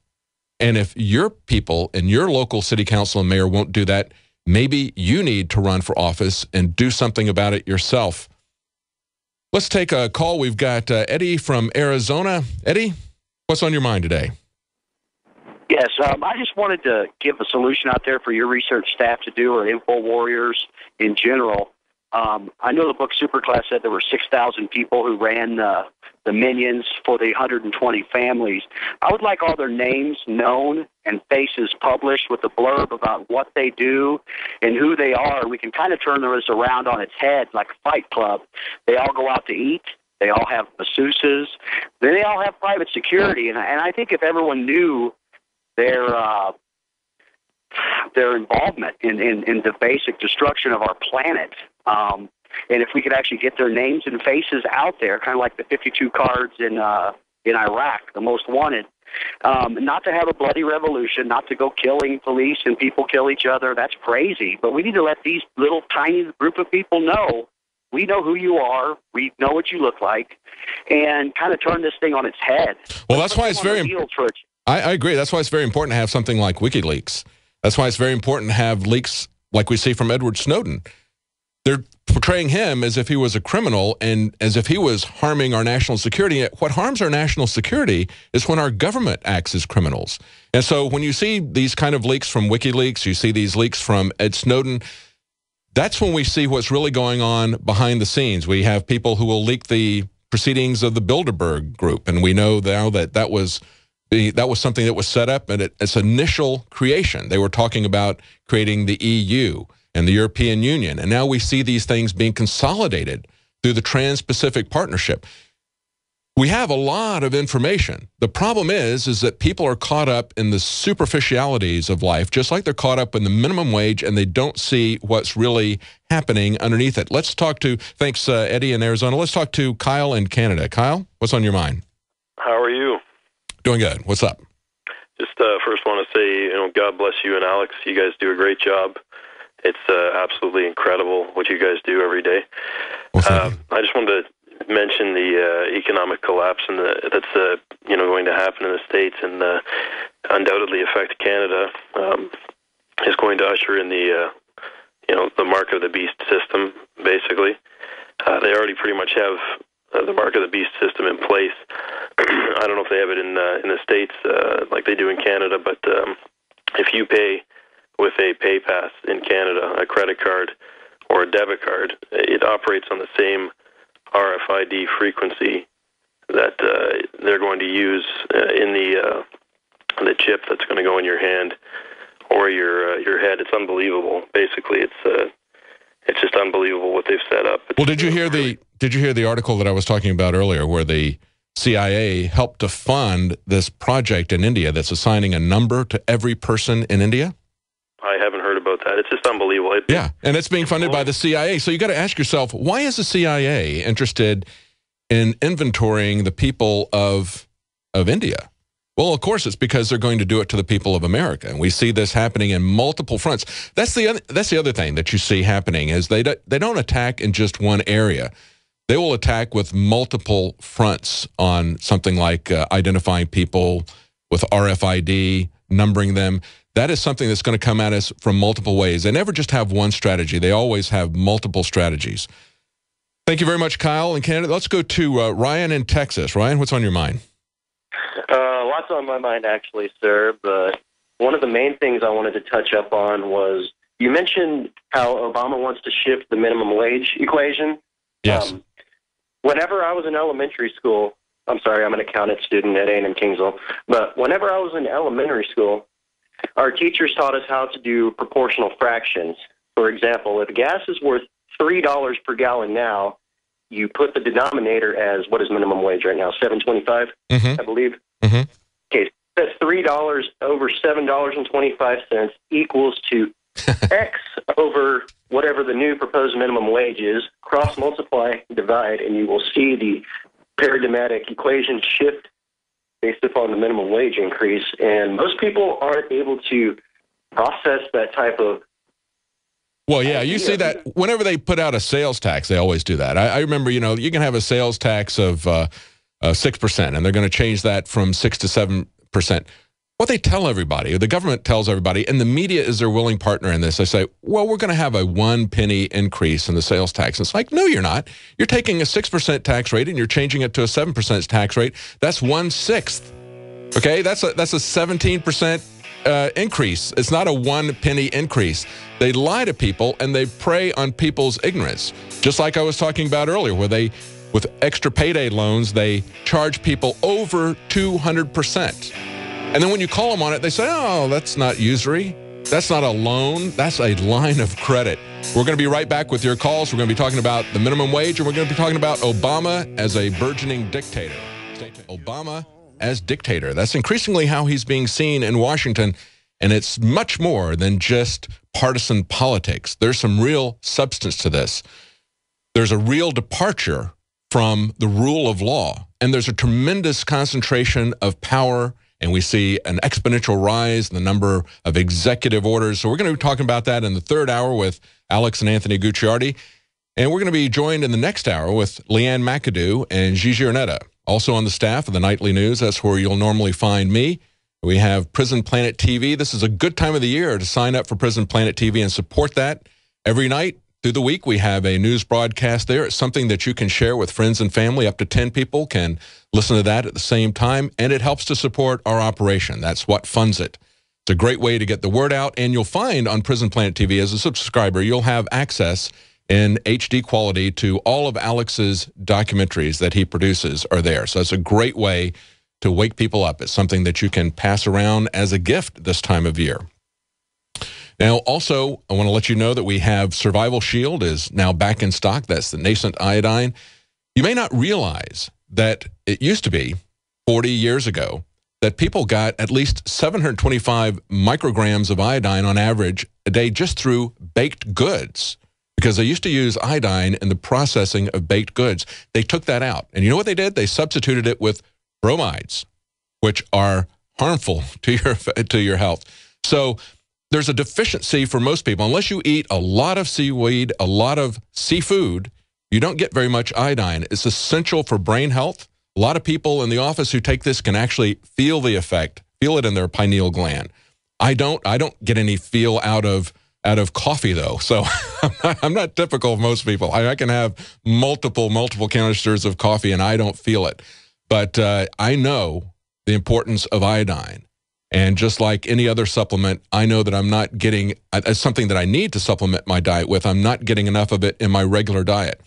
And if your people in your local city council and mayor won't do that, maybe you need to run for office and do something about it yourself. Let's take a call. We've got Eddie from Arizona. Eddie, what's on your mind today? Yes, I just wanted to give a solution out there for your research staff to do, or info warriors in general. I know the book Superclass said there were 6,000 people who ran the minions for the 120 families. I would like all their names known and faces published with a blurb about what they do and who they are. We can kind of turn this around on its head like a fight club. They all go out to eat. They all have masseuses. They all have private security. And I think if everyone knew their involvement in the basic destruction of our planet, and if we could actually get their names and faces out there, kind of like the 52 cards in Iraq, the most wanted, not to have a bloody revolution, not to go killing police and people kill each other, that's crazy. But we need to let these little tiny group of people know, we know who you are, we know what you look like, and kind of turn this thing on its head. Well, that's why it's very important. I agree. That's why it's very important to have something like WikiLeaks. That's why it's very important to have leaks like we see from Edward Snowden. They're portraying him as if he was a criminal and as if he was harming our national security. What harms our national security is when our government acts as criminals. And so when you see these kind of leaks from WikiLeaks, you see these leaks from Ed Snowden, that's when we see what's really going on behind the scenes. We have people who will leak the proceedings of the Bilderberg Group, and we know now that that was something that was set up at its initial creation. They were talking about creating the EU and the European Union, and now we see these things being consolidated through the Trans-Pacific Partnership. We have a lot of information. The problem is that people are caught up in the superficialities of life, just like they're caught up in the minimum wage, and they don't see what's really happening underneath it. Let's talk to, thanks Eddie in Arizona, let's talk to Kyle in Canada. Kyle, what's on your mind? How are you? Doing good. What's up? Just first want to say, God bless you and Alex. You guys do a great job. It's absolutely incredible what you guys do every day. Well, thank you. I just wanted to mention the economic collapse that's going to happen in the States and undoubtedly affect Canada. Is going to usher in the mark of the beast system. Basically, they already pretty much have the mark of the beast system in place. I don't know if they have it in the States like they do in Canada, but if you pay with a PayPass in Canada, a credit card or a debit card, it operates on the same RFID frequency that they're going to use in the chip that's going to go in your hand or your head. It's unbelievable. Basically, it's just unbelievable what they've set up. Well, did you hear the article that I was talking about earlier, where the CIA helped to fund this project in India that's assigning a number to every person in India? I haven't heard about that. It's just unbelievable. Yeah, and it's being funded by the CIA. So you got to ask yourself, why is the CIA interested in inventorying the people of India? Well, of course, it's because they're going to do it to the people of America, and we see this happening in multiple fronts. That's the other thing that you see happening is they don't attack in just one area. They will attack with multiple fronts on something like identifying people with RFID, numbering them. That is something that's going to come at us from multiple ways. They never just have one strategy. They always have multiple strategies. Thank you very much, Kyle in Canada. Let's go to Ryan in Texas. Ryan, what's on your mind? Lots on my mind, actually, sir. But one of the main things I wanted to touch up on was you mentioned how Obama wants to shift the minimum wage equation. Yes. Whenever I was in elementary school, I'm sorry, I'm an accountant student at A&M Kingsville, but whenever I was in elementary school, our teachers taught us how to do proportional fractions. For example, if gas is worth $3 per gallon now, you put the denominator as, what is minimum wage right now, $7.25, I believe? Mm-hmm. Okay, that's $3 over $7.25 equals to X over whatever the new proposed minimum wage is, cross multiply, divide, and you will see the paradigmatic equation shift based upon the minimum wage increase. And most people aren't able to process that type of... Well, yeah, you see that whenever they put out a sales tax, they always do that. I remember, you can have a sales tax of 6%, and they're going to change that from 6 to 7%. What they tell everybody, or the government tells everybody, and the media is their willing partner in this, they say, well, we're going to have a 1 penny increase in the sales tax. It's like, no, you're not. You're taking a 6% tax rate and you're changing it to a 7% tax rate. That's 1/6. Okay, that's a 17% increase. It's not a 1 penny increase. They lie to people and they prey on people's ignorance. Just like I was talking about earlier, where they, with extra payday loans, they charge people over 200%. And then when you call them on it, they say, oh, that's not usury. That's not a loan. That's a line of credit. We're going to be right back with your calls. We're going to be talking about the minimum wage, and we're going to be talking about Obama as a burgeoning dictator. Obama as dictator. That's increasingly how he's being seen in Washington, and it's much more than just partisan politics. There's some real substance to this. There's a real departure from the rule of law, and there's a tremendous concentration of power, and we see an exponential rise in the number of executive orders. So we're going to be talking about that in the third hour with Alex and Anthony Gucciardi. And we're going to be joined in the next hour with Leanne McAdoo and Gigi Arnetta, also on the staff of the Nightly News. That's where you'll normally find me. We have Prison Planet TV. This is a good time of the year to sign up for Prison Planet TV and support that. Every night through the week, we have a news broadcast there. It's something that you can share with friends and family. Up to 10 people can listen to that at the same time, and it helps to support our operation. That's what funds it. It's a great way to get the word out, and you'll find on Prison Planet TV, as a subscriber, you'll have access in HD quality to all of Alex's documentaries that he produces are there. So it's a great way to wake people up. It's something that you can pass around as a gift this time of year. Now, also, I want to let you know that we have Survival Shield is now back in stock. That's the nascent iodine. You may not realize that it used to be 40 years ago that people got at least 725 micrograms of iodine on average a day just through baked goods, because they used to use iodine in the processing of baked goods. They took that out. And you know what they did? They substituted it with bromides, which are harmful to your health. So there's a deficiency for most people. Unless you eat a lot of seaweed, a lot of seafood, you don't get very much iodine. It's essential for brain health. A lot of people in the office who take this can actually feel the effect, feel it in their pineal gland. I don't get any feel out of coffee, though. So I'm not typical of most people. I can have multiple canisters of coffee and I don't feel it. But I know the importance of iodine. And just like any other supplement, I know that I'm not getting, as something that I need to supplement my diet with, I'm not getting enough of it in my regular diet.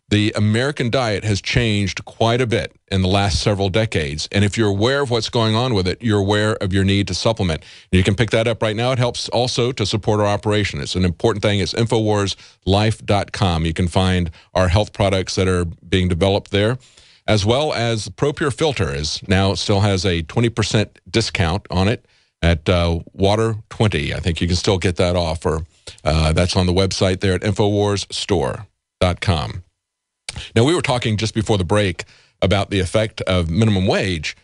The American diet has changed quite a bit in the last several decades. And if you're aware of what's going on with it, you're aware of your need to supplement. And you can pick that up right now. It helps also to support our operation. It's an important thing. It's InfoWarsLife.com. You can find our health products that are being developed there, as well as ProPure Filter is now still has a 20% discount on it at Water20. I think you can still get that offer. That's on the website there at InfoWarsStore.com. Now, we were talking just before the break about the effect of minimum wage.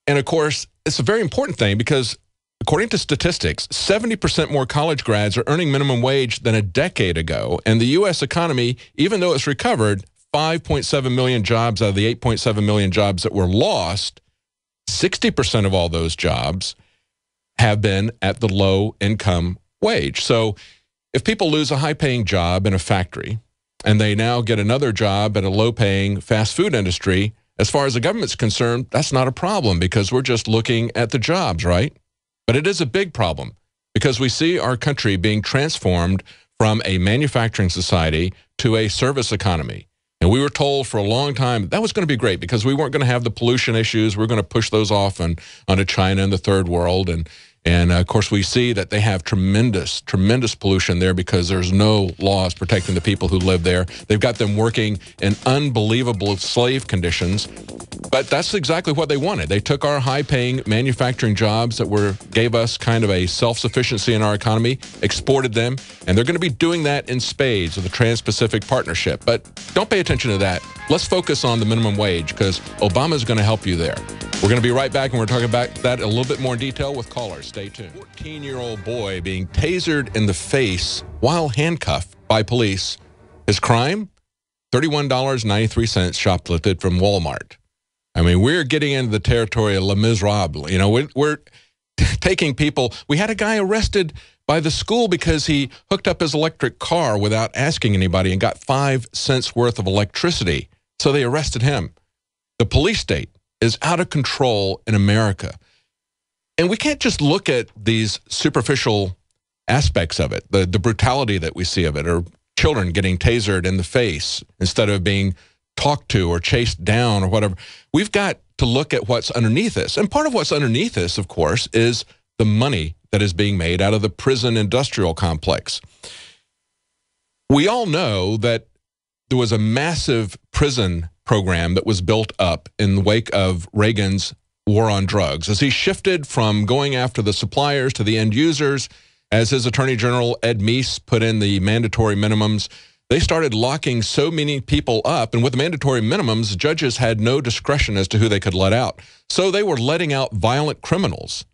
And, of course, it's a very important thing because, according to statistics, 70% more college grads are earning minimum wage than a decade ago. And the U.S. economy, even though it's recovered 5.7 million jobs out of the 8.7 million jobs that were lost, 60% of all those jobs have been at the low-income wage. So if people lose a high-paying job in a factory, and they now get another job at a low-paying fast food industry, as far as the government's concerned, that's not a problem because we're just looking at the jobs, right? But it is a big problem because we see our country being transformed from a manufacturing society to a service economy. And we were told for a long time that was going to be great because we weren't going to have the pollution issues. We're going to push those off onto China and the third world. And of course, we see that they have tremendous pollution there because there's no laws protecting the people who live there. They've got them working in unbelievable slave conditions. But that's exactly what they wanted. They took our high-paying manufacturing jobs that gave us kind of a self-sufficiency in our economy, exported them, and they're going to be doing that in spades with the Trans-Pacific Partnership. But don't pay attention to that. Let's focus on the minimum wage because Obama's going to help you there. We're going to be right back, and we're talking about that a little bit more in detail with callers. Stay tuned. 14-year-old boy being tasered in the face while handcuffed by police. His crime? $31.93 shoplifted from Walmart. I mean, we're getting into the territory of Les Miserables. You know, we're taking people. We had a guy arrested by the school because he hooked up his electric car without asking anybody and got 5 cents worth of electricity. So they arrested him. The police state is out of control in America. And we can't just look at these superficial aspects of it, the brutality that we see of it, or children getting tasered in the face instead of being talked to or chased down or whatever. We've got to look at what's underneath this. And part of what's underneath this, of course, is the money that is being made out of the prison industrial complex. We all know that there was a massive prison program that was built up in the wake of Reagan's war on drugs. As he shifted from going after the suppliers to the end users, as his Attorney General Ed Meese put in the mandatory minimums, they started locking so many people up. And with the mandatory minimums, judges had no discretion as to who they could let out. So they were letting out violent criminals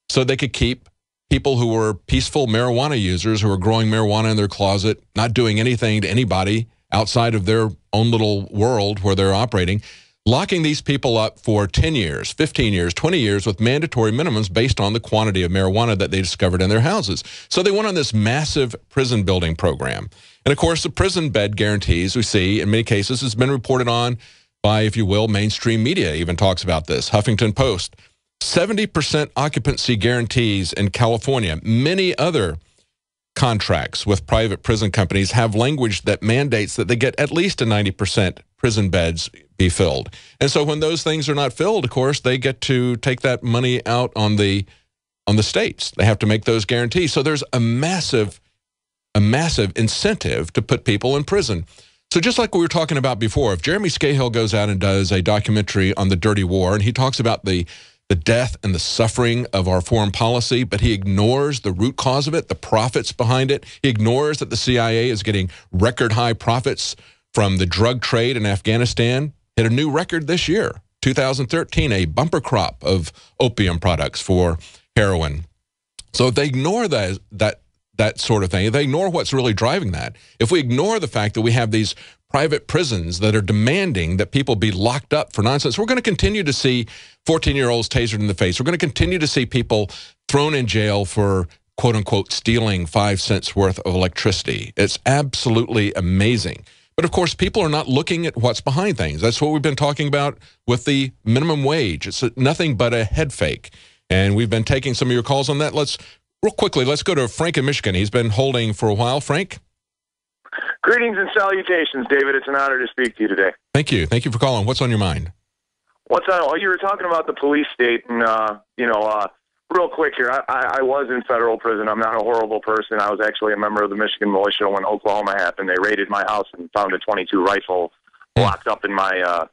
so they could keep people who were peaceful marijuana users who were growing marijuana in their closet, not doing anything to anybody outside of their own little world where they're operating, locking these people up for 10 years, 15 years, 20 years with mandatory minimums based on the quantity of marijuana that they discovered in their houses. So they went on this massive prison building program. And, of course, the prison bed guarantees we see in many cases has been reported on by, if you will, mainstream media even talks about this. Huffington Post, 70% occupancy guarantees in California. Many other contracts with private prison companies have language that mandates that they get at least a 90% prison beds be filled. And so when those things are not filled, of course, they get to take that money out on the states. They have to make those guarantees. So there's a massive incentive to put people in prison. So just like we were talking about before, if Jeremy Scahill goes out and does a documentary on the dirty war, and he talks about the death and the suffering of our foreign policy, but he ignores the root cause of it, the profits behind it. He ignores that the CIA is getting record high profits from the drug trade in Afghanistan. Hit a new record this year, 2013, a bumper crop of opium products for heroin. So if they ignore that sort of thing, if they ignore what's really driving that, if we ignore the fact that we have these private prisons that are demanding that people be locked up for nonsense, we're going to continue to see 14-year-olds tasered in the face. We're going to continue to see people thrown in jail for, quote-unquote, stealing 5 cents worth of electricity. It's absolutely amazing. But, of course, people are not looking at what's behind things. That's what we've been talking about with the minimum wage. It's nothing but a head fake. And we've been taking some of your calls on that. Real quickly, let's go to Frank in Michigan. He's been holding for a while. Frank? Greetings and salutations, David. It's an honor to speak to you today. Thank you. Thank you for calling. What's on your mind? What's on? Oh, you were talking about the police state, and, real quick here, I was in federal prison. I'm not a horrible person. I was actually a member of the Michigan militia when Oklahoma happened. They raided my house and found a .22 rifle locked up in my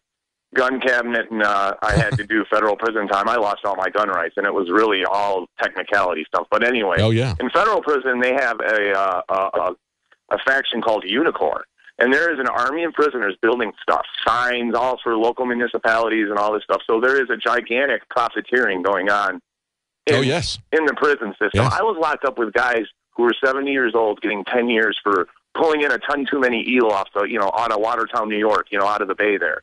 gun cabinet, and I had to do federal prison time. I lost all my gun rights, and it was really all technicality stuff. But anyway, in federal prison, they have a faction called Unicor. And there is an army of prisoners building stuff, signs, all for local municipalities and all this stuff. So there is a gigantic profiteering going on in the prison system. Yes. I was locked up with guys who were 70 years old getting 10 years for pulling in a ton too many eel off the, out of Watertown, New York, out of the bay there.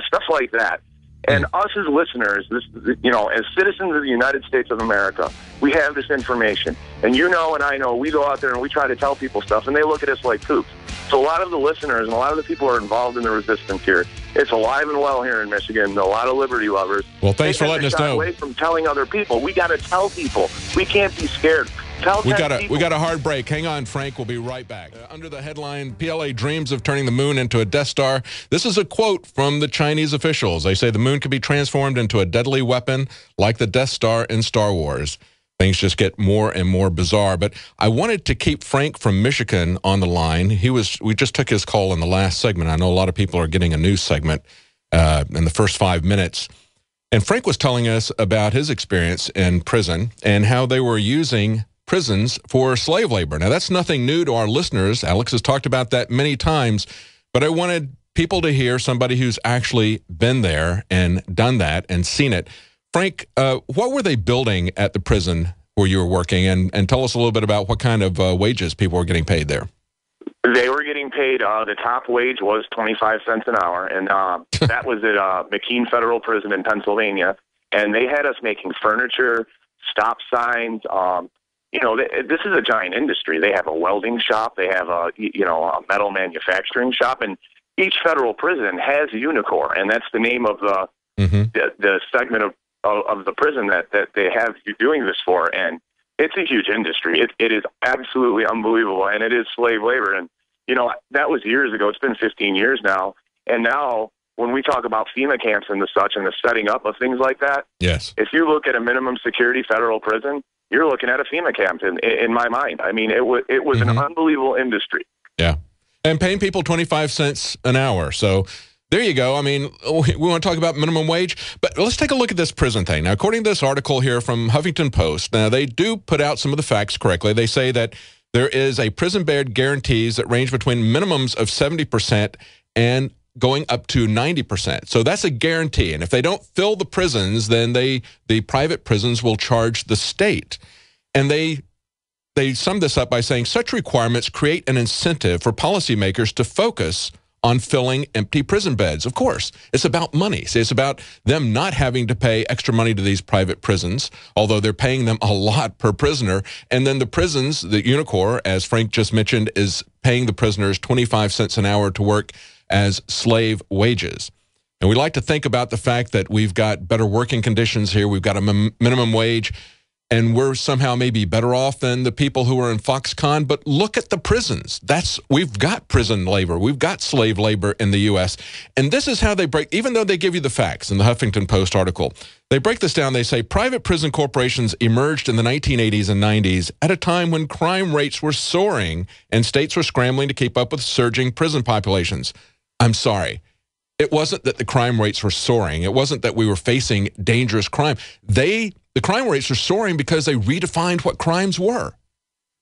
Stuff like that. And us as listeners, as citizens of the United States of America, we have this information. And and I know, we go out there and we try to tell people stuff, and they look at us like kooks. So a lot of the listeners and a lot of the people who are involved in the resistance here, it's alive and well here in Michigan. A lot of liberty lovers. Well, thanks for letting us know. Away from telling other people. We got to tell people. We can't be scared. We got a hard break. Hang on, Frank. We'll be right back. Under the headline, PLA dreams of turning the moon into a Death Star. This is a quote from the Chinese officials. They say the moon could be transformed into a deadly weapon like the Death Star in Star Wars. Things just get more and more bizarre. But I wanted to keep Frank from Michigan on the line. We just took his call in the last segment. I know a lot of people are getting a news segment in the first 5 minutes. And Frank was telling us about his experience in prison and how they were using prisons for slave labor. Now, that's nothing new to our listeners. Alex has talked about that many times, but I wanted people to hear somebody who's actually been there and done that and seen it. Frank, what were they building at the prison where you were working? And tell us a little bit about what kind of wages people were getting paid there. They were getting paid, the top wage was 25 cents an hour, and that was at McKean Federal Prison in Pennsylvania. And they had us making furniture, stop signs. This is a giant industry. They have a welding shop. They have a metal manufacturing shop. And each federal prison has Unicor, and that's the name of the segment of the prison that they have you doing this for. And it's a huge industry. It is absolutely unbelievable, and it is slave labor. And, that was years ago. It's been 15 years now. And now when we talk about FEMA camps and the such and the setting up of things like that, yes, if you look at a minimum security federal prison, you're looking at a FEMA camp in my mind. I mean, it was an unbelievable industry. Yeah. And paying people 25 cents an hour. So there you go. I mean, we want to talk about minimum wage, but let's take a look at this prison thing. Now, according to this article here from Huffington Post, now they do put out some of the facts correctly. They say that there is a prison bed guarantees that range between minimums of 70% and going up to 90%. So that's a guarantee. And if they don't fill the prisons, then the private prisons will charge the state. And they sum this up by saying such requirements create an incentive for policymakers to focus on filling empty prison beds. Of course, it's about money. See, it's about them not having to pay extra money to these private prisons, although they're paying them a lot per prisoner. And then the prisons, the Unicor, as Frank just mentioned, is paying the prisoners 25 cents an hour to work as slave wages. And we like to think about the fact that we've got better working conditions here. We've got a minimum wage, and we're somehow maybe better off than the people who are in Foxconn. But look at the prisons. We've got prison labor. We've got slave labor in the U.S. And this is how they break, even though they give you the facts in the Huffington Post article, they break this down. They say private prison corporations emerged in the 1980s and 90s at a time when crime rates were soaring and states were scrambling to keep up with surging prison populations. I'm sorry. It wasn't that the crime rates were soaring. It wasn't that we were facing dangerous crime. The crime rates were soaring because they redefined what crimes were.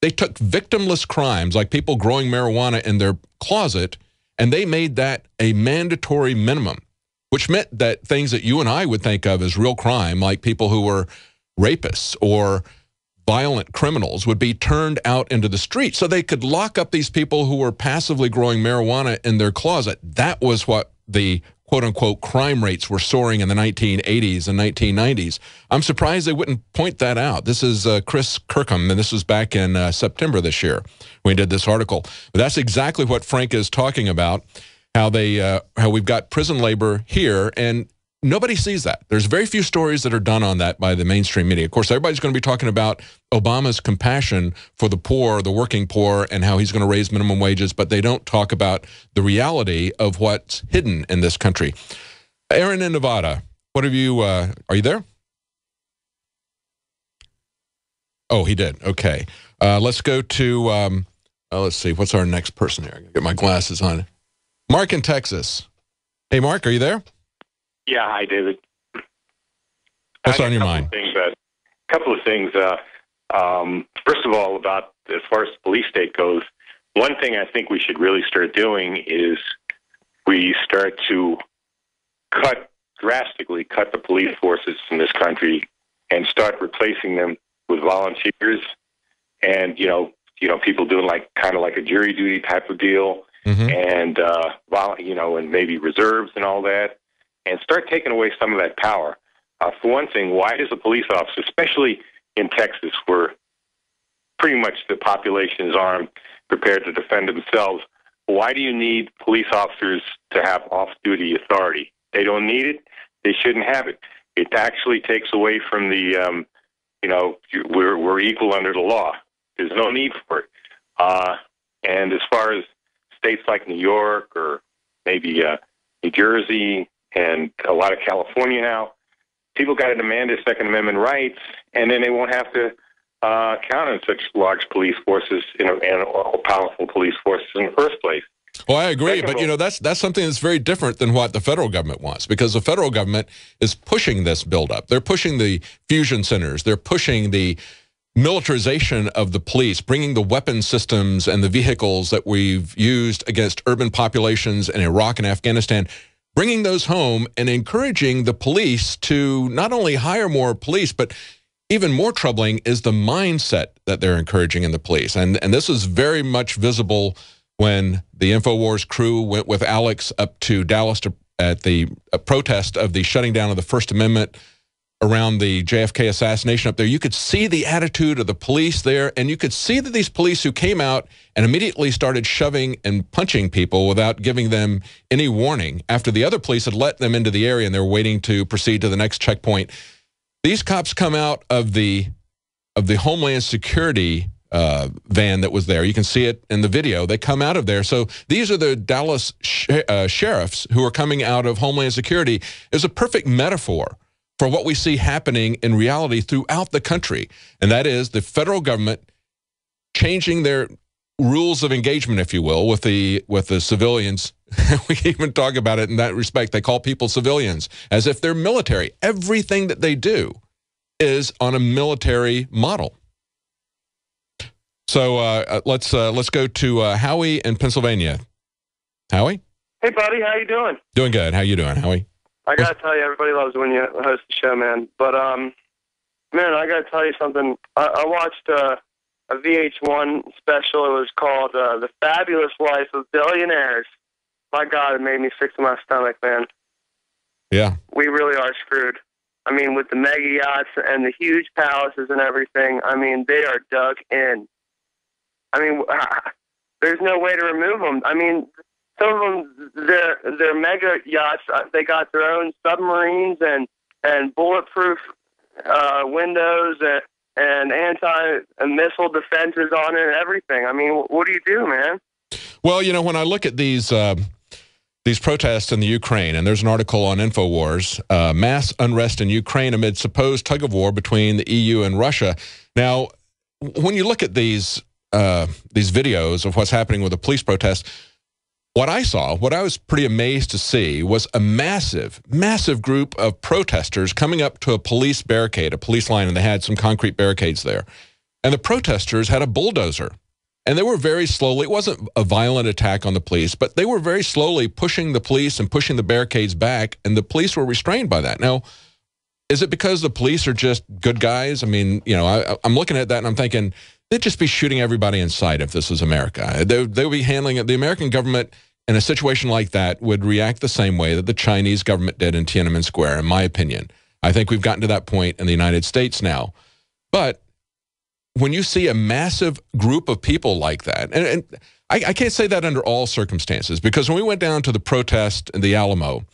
They took victimless crimes, like people growing marijuana in their closet, and they made that a mandatory minimum, which meant that things that you and I would think of as real crime, like people who were rapists or violent criminals would be turned out into the street so they could lock up these people who were passively growing marijuana in their closet. That was what the quote-unquote crime rates were soaring in the 1980s and 1990s. I'm surprised they wouldn't point that out. This is Chris Kirkham, and this was back in September this year when we did this article. But that's exactly what Frank is talking about, how we've got prison labor here, and nobody sees that. There's very few stories that are done on that by the mainstream media. Of course, everybody's going to be talking about Obama's compassion for the poor, the working poor, and how he's going to raise minimum wages, but they don't talk about the reality of what's hidden in this country. Aaron in Nevada, what have you, are you there? Oh, he did. Okay. Let's go to, let's see, what's our next person here? I'm going to get my glasses on. Mark in Texas. Hey, Mark, are you there? Yeah, hi, David. What's on your mind? A couple of things. First of all, about as far as the police state goes, one thing I think we should really start doing is we start to drastically cut the police forces in this country and start replacing them with volunteers and, people doing kind of like a jury duty type of deal, and, and maybe reserves and all that. And start taking away some of that power. For one thing, why does a police officer, especially in Texas, where pretty much the population is armed, prepared to defend themselves, why do you need police officers to have off-duty authority? They don't need it. They shouldn't have it. It actually takes away from the, we're equal under the law. There's no need for it. And as far as states like New York or maybe New Jersey, and a lot of California now, people got to demand their Second Amendment rights, and then they won't have to count on such large police forces and powerful police forces in the first place. Well, I agree, but that's something that's very different than what the federal government wants, because the federal government is pushing this buildup. They're pushing the fusion centers. They're pushing the militarization of the police, bringing the weapon systems and the vehicles that we've used against urban populations in Iraq and Afghanistan, bringing those home and encouraging the police to not only hire more police, but even more troubling is the mindset that they're encouraging in the police. And this is very much visible when the InfoWars crew went with Alex up to Dallas at the protest of the shutting down of the First Amendment around the JFK assassination up there. You could see the attitude of the police there, and you could see that these police who came out and immediately started shoving and punching people without giving them any warning after the other police had let them into the area and they were waiting to proceed to the next checkpoint. These cops come out of the Homeland Security van that was there. You can see it in the video. They come out of there. So these are the Dallas sheriffs who are coming out of Homeland Security. It's a perfect metaphor for what we see happening in reality throughout the country, and that is the federal government changing their rules of engagement, if you will, with the civilians. We even talk about it in that respect. They call people civilians as if they're military. Everything that they do is on a military model. So let's go to Howie in Pennsylvania. Howie? Hey, buddy, how you doing? Doing good. How you doing, Howie? I gotta tell you, everybody loves when you host the show, man. But man, I gotta tell you something. I watched a VH1 special. It was called "The Fabulous Life of Billionaires." My God, it made me sick to my stomach, man. Yeah, we really are screwed. I mean, with the mega yachts and the huge palaces and everything. I mean, they are dug in. I mean, there's no way to remove them. I mean, some of them, they're mega yachts. They got their own submarines and bulletproof windows and anti-missile defenses on it and everything. I mean, what do you do, man? Well, when I look at these protests in the Ukraine, and there's an article on InfoWars, mass unrest in Ukraine amid supposed tug-of-war between the EU and Russia. Now, when you look at these videos of what's happening with the police protests, what I was pretty amazed to see was a massive, massive group of protesters coming up to a police barricade, a police line, and they had some concrete barricades there. And the protesters had a bulldozer. And they were very slowly, it wasn't a violent attack on the police, but they were very slowly pushing the police and pushing the barricades back, and the police were restrained by that. Now, Is it because the police are just good guys? I mean, you know, I'm looking at that and I'm thinking they'd just be shooting everybody in sight if this was America. They would be handling it. The American government in a situation like that would react the same way that the Chinese government did in Tiananmen Square, in my opinion. I think we've gotten to that point in the United States now. But when you see a massive group of people like that, and I can't say that under all circumstances, because when we went down to the protest in the Alamo,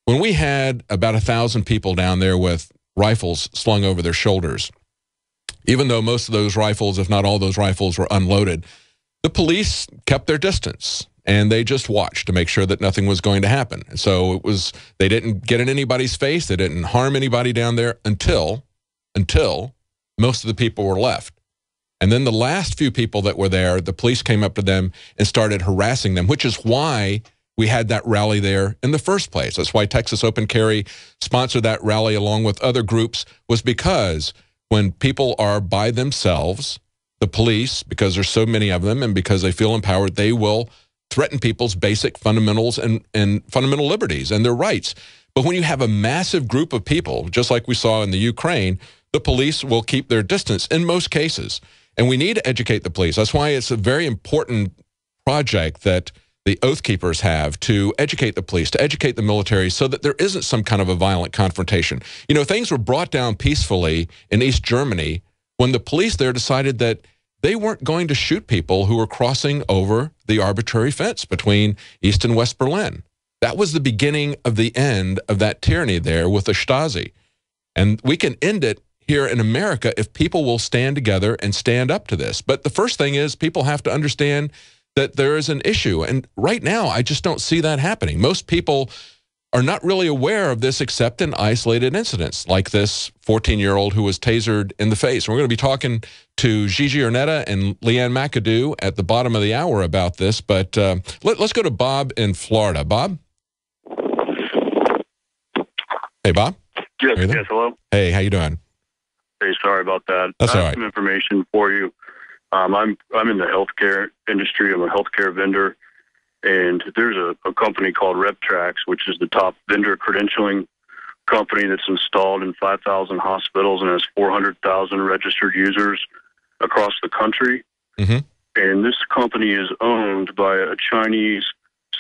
when we had about 1,000 people down there with rifles slung over their shoulders, even though most of those rifles, if not all those rifles, were unloaded, the police kept their distance and they just watched to make sure that nothing was going to happen. And so they didn't get in anybody's face, they didn't harm anybody down there until most of the people were left. And then the last few people that were there, the police came up to them and started harassing them, which is why we had that rally there in the first place. That's why Texas Open Carry sponsored that rally along with other groups, was because when people are by themselves, the police, because there's so many of them and because they feel empowered, they will threaten people's basic fundamentals and fundamental liberties and their rights. But when you have a massive group of people, just like we saw in the Ukraine, the police will keep their distance in most cases. And we need to educate the police. That's why it's a very important project that the Oath Keepers have to educate the police, to educate the military so that there isn't some kind of a violent confrontation. You know, things were brought down peacefully in East Germany when the police there decided that they weren't going to shoot people who were crossing over the arbitrary fence between East and West Berlin. That was the beginning of the end of that tyranny there with the Stasi. And we can end it here in America if people will stand together and stand up to this. But the first thing is people have to understand that there is an issue. And right now, I just don't see that happening. Most people are not really aware of this except in isolated incidents, like this 14-year-old who was tasered in the face. We're going to be talking to Gigi Arnetta and Leanne McAdoo at the bottom of the hour about this. But let's go to Bob in Florida. Bob? Hey, Bob? Yes, hello. Hey, how you doing? Hey, sorry about that. That's all I have right. some information for you. I'm in the healthcare industry. I'm a healthcare vendor, and there's a company called RepTrax, which is the top vendor credentialing company that's installed in 5,000 hospitals and has 400,000 registered users across the country. Mm-hmm. And this company is owned by a Chinese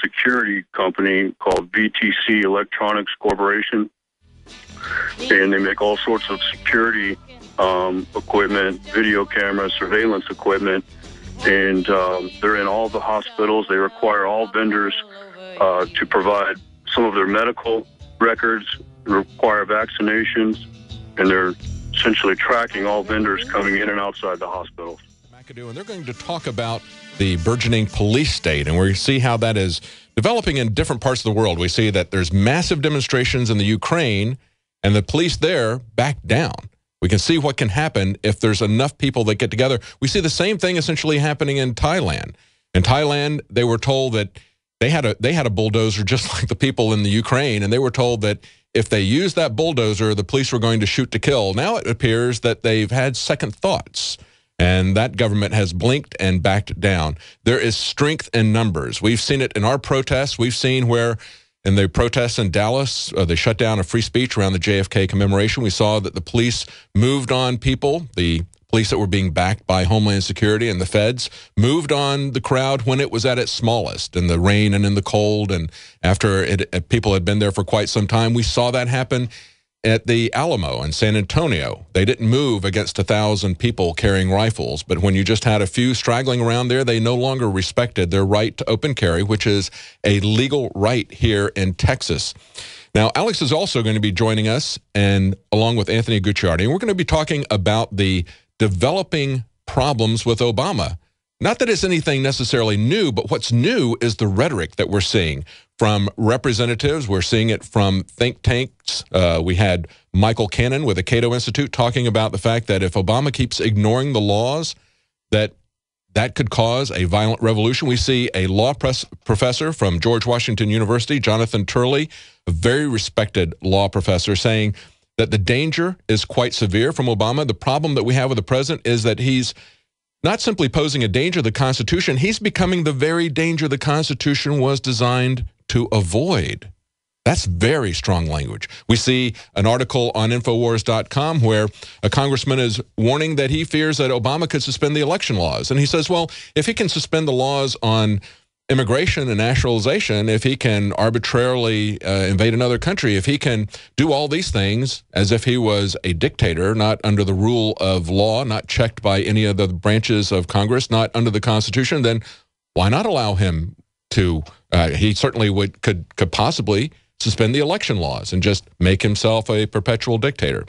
security company called VTC Electronics Corporation. And they make all sorts of security equipment, video cameras, surveillance equipment, and they're in all the hospitals. They require all vendors to provide some of their medical records, require vaccinations, and they're essentially tracking all vendors coming in and outside the hospitals. And they're going to talk about the burgeoning police state, and we see how that is developing in different parts of the world. We see that there's massive demonstrations in the Ukraine, and the police there back down. We can see what can happen if there's enough people that get together. We see the same thing essentially happening in Thailand. In Thailand, they were told that they had a bulldozer just like the people in the Ukraine, and they were told that if they used that bulldozer, the police were going to shoot to kill. Now it appears that they've had second thoughts, and that government has blinked and backed down. There is strength in numbers. We've seen it in our protests. We've seen where in the protests in Dallas, they shut down a free speech around the JFK commemoration. We saw that the police moved on people, the police that were being backed by Homeland Security and the feds, moved on the crowd when it was at its smallest, in the rain and in the cold, and after people had been there for quite some time. We saw that happen at the Alamo in San Antonio. They didn't move against 1,000 people carrying rifles, but when you just had a few straggling around there, they no longer respected their right to open carry, which is a legal right here in Texas. Now, Alex is also going to be joining us, and along with Anthony Gucciardi, and we're going to be talking about the developing problems with Obama. Not that it's anything necessarily new, but what's new is the rhetoric that we're seeing from representatives. We're seeing it from think tanks. We had Michael Cannon with the Cato Institute talking about the fact that if Obama keeps ignoring the laws, that could cause a violent revolution. We see a law professor from George Washington University, Jonathan Turley, a very respected law professor, saying that the danger is quite severe from Obama. The problem that we have with the president is that he's not simply posing a danger to the Constitution, he's becoming the very danger the Constitution was designed to avoid. That's very strong language. We see an article on Infowars.com where a congressman is warning that he fears that Obama could suspend the election laws. And he says, well, if he can suspend the laws on immigration and naturalization, if he can arbitrarily invade another country, if he can do all these things as if he was a dictator, not under the rule of law, not checked by any of the branches of Congress, not under the Constitution, then why not allow him to, he certainly could possibly suspend the election laws and just make himself a perpetual dictator.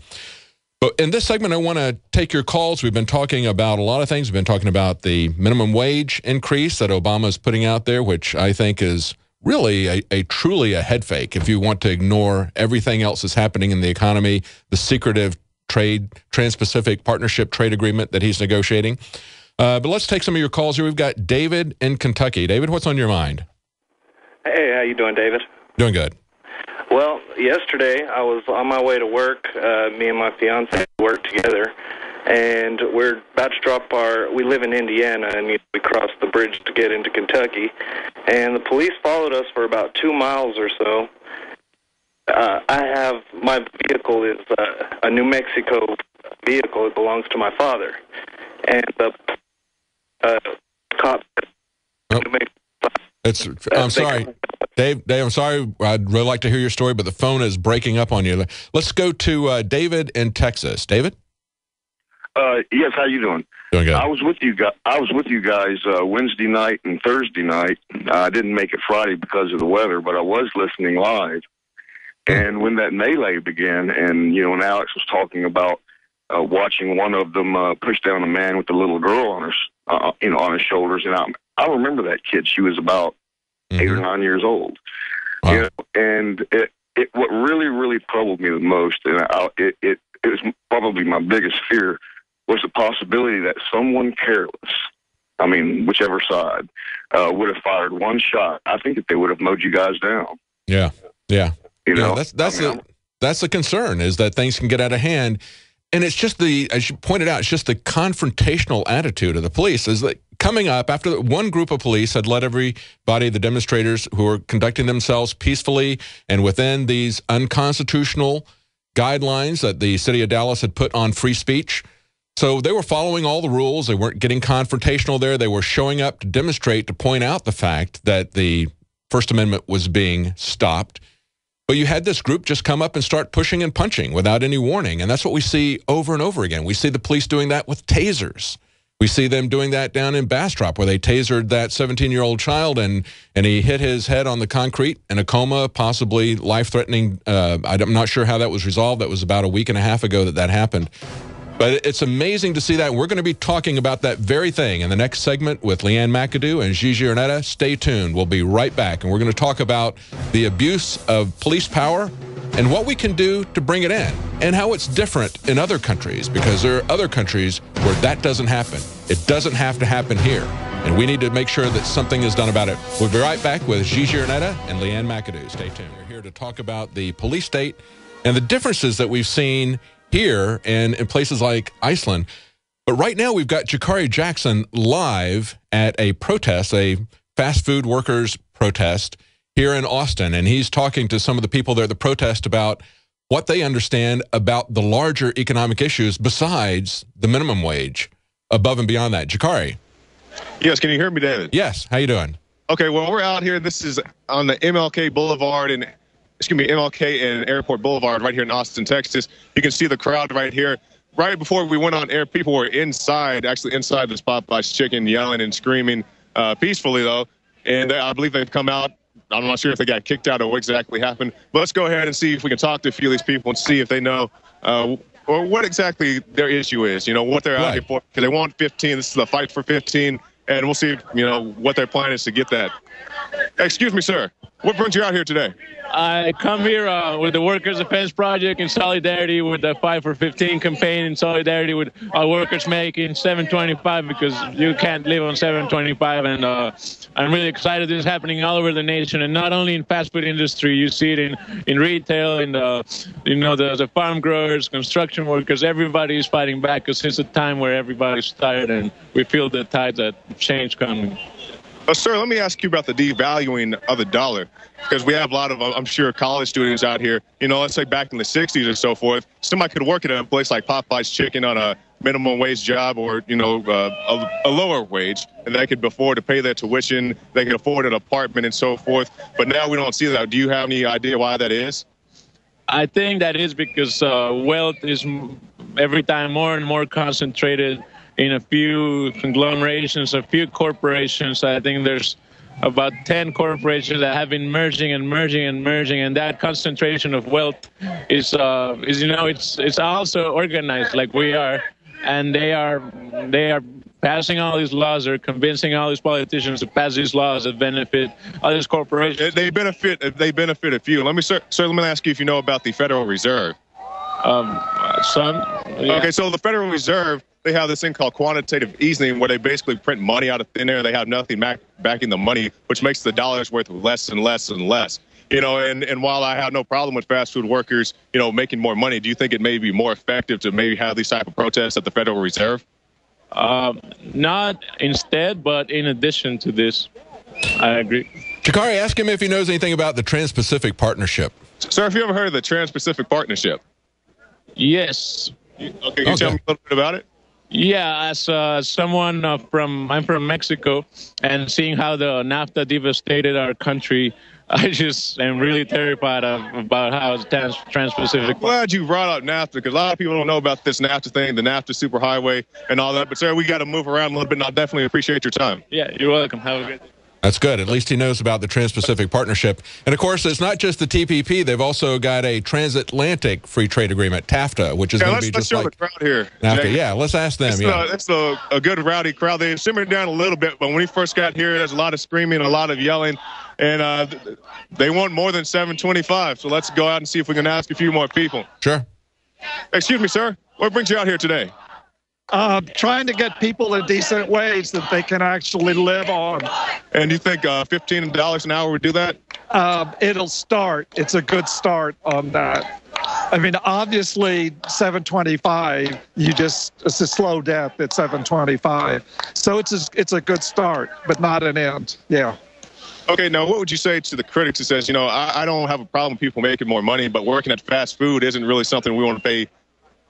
But in this segment, I want to take your calls. We've been talking about a lot of things. We've been talking about the minimum wage increase that Obama is putting out there, which I think is really truly a head fake if you want to ignore everything else that's happening in the economy, the secretive Trans-Pacific Partnership trade agreement that he's negotiating. But let's take some of your calls here. We've got David in Kentucky. David, what's on your mind? Hey, how you doing, David? Doing good. Well, yesterday I was on my way to work. Me and my fiance work together, and we're about to drop we live in Indiana, and we crossed the bridge to get into Kentucky, and the police followed us for about 2 miles or so. My vehicle is a New Mexico vehicle. It belongs to my father, and the cop. I'm sorry, Dave, I'm sorry. I'd really like to hear your story, but the phone is breaking up on you. Let's go to David in Texas. David? Yes, how you doing? Doing good. I was with you guys Wednesday night and Thursday night. I didn't make it Friday because of the weather, but I was listening live. And when that melee began, and when Alex was talking about watching one of them push down a man with a little girl on on his shoulders, and I remember that kid. She was about 8 or 9 years old. Wow. And what really troubled me the most, and it was probably my biggest fear, was the possibility that someone careless, whichever side, would have fired one shot. I think that they would have mowed you guys down. Yeah. That's the concern, is that things can get out of hand. And it's just as you pointed out, it's just the confrontational attitude of the police. Is that coming up after one group of police had let everybody, the demonstrators who were conducting themselves peacefully and within these unconstitutional guidelines that the city of Dallas had put on free speech. So they were following all the rules. They weren't getting confrontational there. They were showing up to demonstrate, to point out the fact that the First Amendment was being stopped. But you had this group just come up and start pushing and punching without any warning. And that's what we see over and over again. We see the police doing that with tasers. We see them doing that down in Bastrop, where they tasered that 17-year-old child, and he hit his head on the concrete in a coma, possibly life-threatening. I'm not sure how that was resolved. That was about a week and a half ago that happened. But it's amazing to see that. We're going to be talking about that very thing in the next segment with Leanne McAdoo and Gigi Arnetta. Stay tuned. We'll be right back, and we're going to talk about the abuse of police power and what we can do to bring it in, and how it's different in other countries, because there are other countries where that doesn't happen. It doesn't have to happen here, and we need to make sure that something is done about it. We'll be right back with Gigi Arnetta and Leanne McAdoo. Stay tuned. We're here to talk about the police state and the differences that we've seen here and in places like Iceland. But right now we've got Jakari Jackson live at a protest, a fast food workers protest here in Austin. And he's talking to some of the people there at the protest about what they understand about the larger economic issues besides the minimum wage, above and beyond that. Jakari. Yes, can you hear me, David? Yes, how you doing? Okay, well, we're out here. This is on the MLK and Airport Boulevard right here in Austin, Texas. You can see the crowd right here. Right before we went on air, people were inside the Popeyes Chicken, yelling and screaming peacefully, though. And I believe they've come out. I'm not sure if they got kicked out or what exactly happened. But let's go ahead and see if we can talk to a few of these people and see if they know or what exactly their issue is, what they're out here for. Because they want 15. This is the fight for 15. And we'll see, what their plan is to get that. Excuse me, sir. What brings you out here today? I come here with the Workers' Defense Project in solidarity with the 5 for 15 campaign, in solidarity with our workers making $7.25, because you can't live on $7.25. And I'm really excited this is happening all over the nation, and not only in fast food industry. You see it in retail, in the farm growers, construction workers. Everybody is fighting back, because it's a time where everybody's tired, and we feel the tide that change coming. Sir, let me ask you about the devaluing of the dollar, because we have a lot of, I'm sure, college students out here. Let's say back in the 60s or so forth, somebody could work at a place like Popeye's Chicken on a minimum wage job or, a lower wage, and they could afford to pay their tuition. They could afford an apartment and so forth. But now we don't see that. Do you have any idea why that is? I think that is because wealth is every time more and more concentrated in a few conglomerations, a few corporations. I think there's about 10 corporations that have been merging, and that concentration of wealth is it's also organized like we are, and they are passing all these laws, or convincing all these politicians to pass these laws that benefit all these corporations. They benefit a few. Let me ask you if you know about the Federal Reserve. Yeah. Okay, so the Federal Reserve, they have this thing called quantitative easing, where they basically print money out of thin air. They have nothing backing the money, which makes the dollars worth less and less and less. And while I have no problem with fast food workers, making more money, do you think it may be more effective to maybe have these type of protests at the Federal Reserve? Not instead, but in addition to this. I agree. Jakari, ask him if he knows anything about the Trans-Pacific Partnership. Sir, have you ever heard of the Trans-Pacific Partnership? Yes. Okay, can you tell me a little bit about it? Yeah, as someone I'm from Mexico, and seeing how the NAFTA devastated our country, I just am really terrified about how it's Trans-Pacific. I'm glad you brought up NAFTA, because a lot of people don't know about this NAFTA thing, the NAFTA superhighway and all that. But, sir, we got to move around a little bit, and I definitely appreciate your time. Yeah, you're welcome. Have a good day. That's good. At least he knows about the Trans-Pacific Partnership. And, of course, it's not just the TPP. They've also got a transatlantic free trade agreement, TAFTA, which is going to be just like... Let's show the crowd here. NAFTA. Jake. Yeah, let's ask them. It's a good rowdy crowd. They simmered down a little bit, but when we first got here, there's a lot of screaming, a lot of yelling, and they want more than $7.25. So let's go out and see if we can ask a few more people. Sure. Excuse me, sir. What brings you out here today? Trying to get people a decent wage that they can actually live on. And you think $15 an hour would do that? It'll start. It's a good start on that. I mean, obviously, $7.25. It's a slow death at $7.25. So it's a good start, but not an end. Yeah. Okay, now what would you say to the critics who says, I don't have a problem with people making more money, but working at fast food isn't really something we want to pay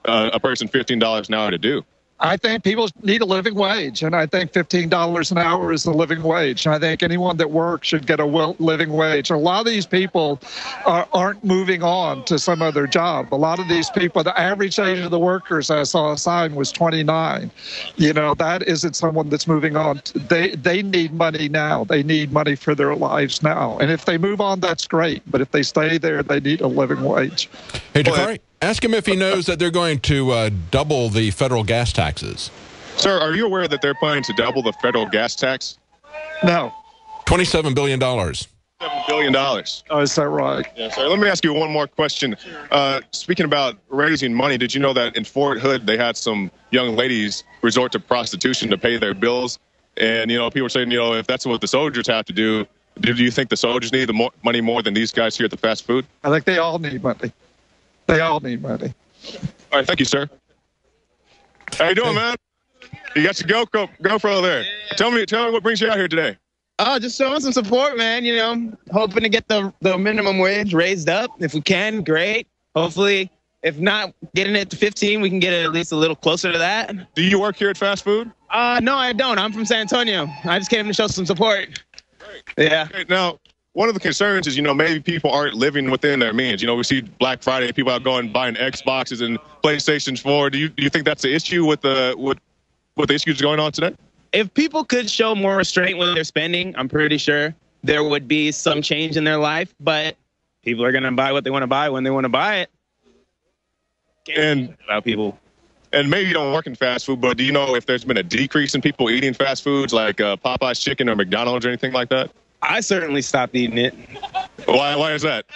a person $15 an hour to do? I think people need a living wage, and I think $15 an hour is the living wage. And I think anyone that works should get a living wage. A lot of these people aren't moving on to some other job. A lot of these people, the average age of the workers I saw a sign was 29. That isn't someone that's moving on. They need money now. They need money for their lives now. And if they move on, that's great. But if they stay there, they need a living wage. Hey, Jakari, ask him if he knows that they're going to double the federal gas taxes. Sir, are you aware that they're planning to double the federal gas tax? No. $27 billion. $7 billion. Oh, is that right? Yeah, sir. Let me ask you one more question. Speaking about raising money, did you know that in Fort Hood they had some young ladies resort to prostitution to pay their bills? And, people are saying, if that's what the soldiers have to do, do you think the soldiers need the money more than these guys here at the fast food? I think they all need money. They all need money. All right, thank you, sir. How you doing, man? You got your GoPro there. Tell me what brings you out here today. Just showing some support, man. Hoping to get the minimum wage raised up. If we can, great. Hopefully, if not getting it to 15, we can get it at least a little closer to that. Do you work here at fast food? No, I don't. I'm from San Antonio. I just came to show some support. Great. Yeah. Okay, now, one of the concerns is, maybe people aren't living within their means. We see Black Friday, people out going buying Xboxes and PlayStation 4. Do you think that's the issue with the issues going on today? If people could show more restraint with their spending, I'm pretty sure there would be some change in their life. But people are going to buy what they want to buy when they want to buy it. And about people. And maybe you don't work in fast food, but do you know if there's been a decrease in people eating fast foods like Popeye's Chicken or McDonald's or anything like that? I certainly stopped eating it. Why is that?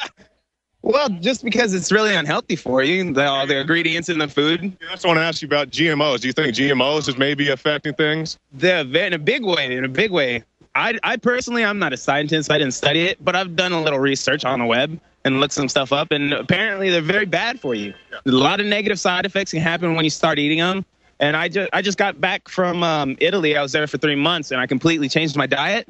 Well, just because it's really unhealthy for you, all the ingredients in the food. Yeah, that's what I want to ask you about GMOs. Do you think GMOs is maybe affecting things? In a big way. I personally, I'm not a scientist. I didn't study it, but I've done a little research on the web and looked some stuff up, and apparently they're very bad for you. A lot of negative side effects can happen when you start eating them. And I just got back from Italy. I was there for 3 months, and I completely changed my diet.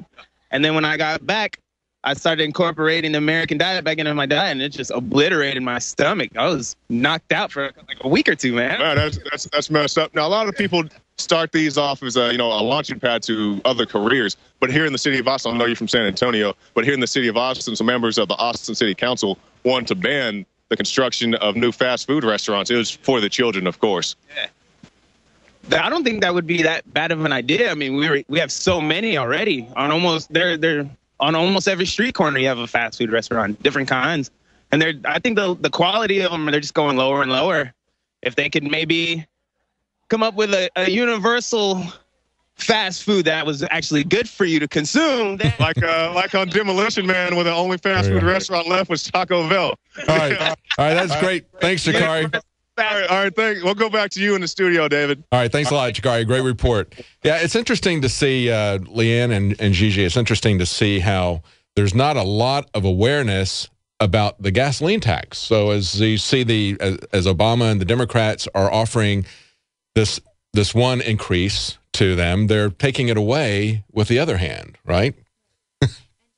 And then when I got back, I started incorporating the American diet back into my diet, and it just obliterated my stomach. I was knocked out for like a week or two, man. Man, that's messed up. Now, a lot of people start these off as a launching pad to other careers. But here in the city of Austin, I know you're from San Antonio, but here in the city of Austin, some members of the Austin City Council want to ban the construction of new fast food restaurants. It was for the children, of course. Yeah. I don't think that would be that bad of an idea. I mean, we have so many already on almost they're on almost every street corner. You have a fast food restaurant, different kinds, and I think the quality of them, they're just going lower and lower. If they could maybe come up with a universal fast food that was actually good for you to consume, then like on Demolition Man, where the only fast food restaurant left was Taco Bell. All right, that's great. Thanks, Jakari. All right, thanks. We'll go back to you in the studio, David. All right, thanks a lot, Jakari. Great report. Yeah, it's interesting to see, Leanne and Gigi, it's interesting to see how there's not a lot of awareness about the gasoline tax. So as you see, as Obama and the Democrats are offering this one increase to them, they're taking it away with the other hand, right?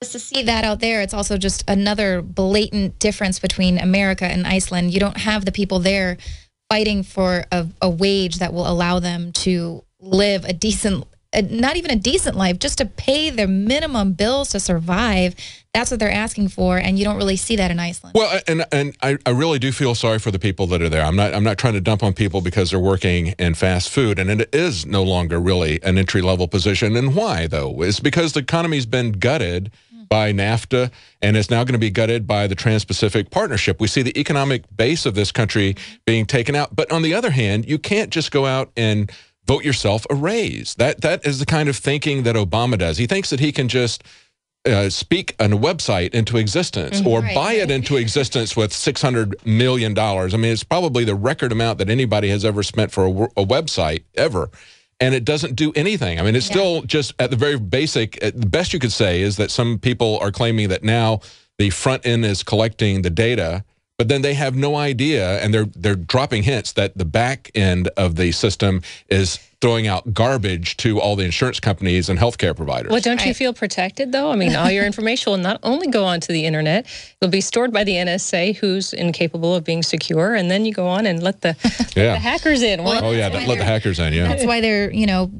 Just to see that out there, it's also just another blatant difference between America and Iceland. You don't have the people there fighting for a wage that will allow them to live a decent, not even a decent life, just to pay their minimum bills to survive. That's what they're asking for, and you don't really see that in Iceland. Well, and I really do feel sorry for the people that are there. I'm not trying to dump on people because they're working in fast food, and it is no longer really an entry-level position. And why, though? It's because the economy's been gutted by NAFTA, and it's now going to be gutted by the Trans-Pacific Partnership. We see the economic base of this country being taken out. But on the other hand, you can't just go out and vote yourself a raise. That is the kind of thinking that Obama does. He thinks that he can just speak a website into existence or buy it into existence with $600 million. I mean, it's probably the record amount that anybody has ever spent for a website ever. And it doesn't do anything. I mean, it's still just at the very basic, the best you could say is that some people are claiming that now the front end is collecting the data, but then they have no idea, and they're dropping hints that the back end of the system is throwing out garbage to all the insurance companies and healthcare providers. Well, don't you feel protected, though? I mean, all your information will not only go onto the internet, it'll be stored by the NSA, who's incapable of being secure, and then you go on and let the hackers in. Well, let the hackers in, That's why they're,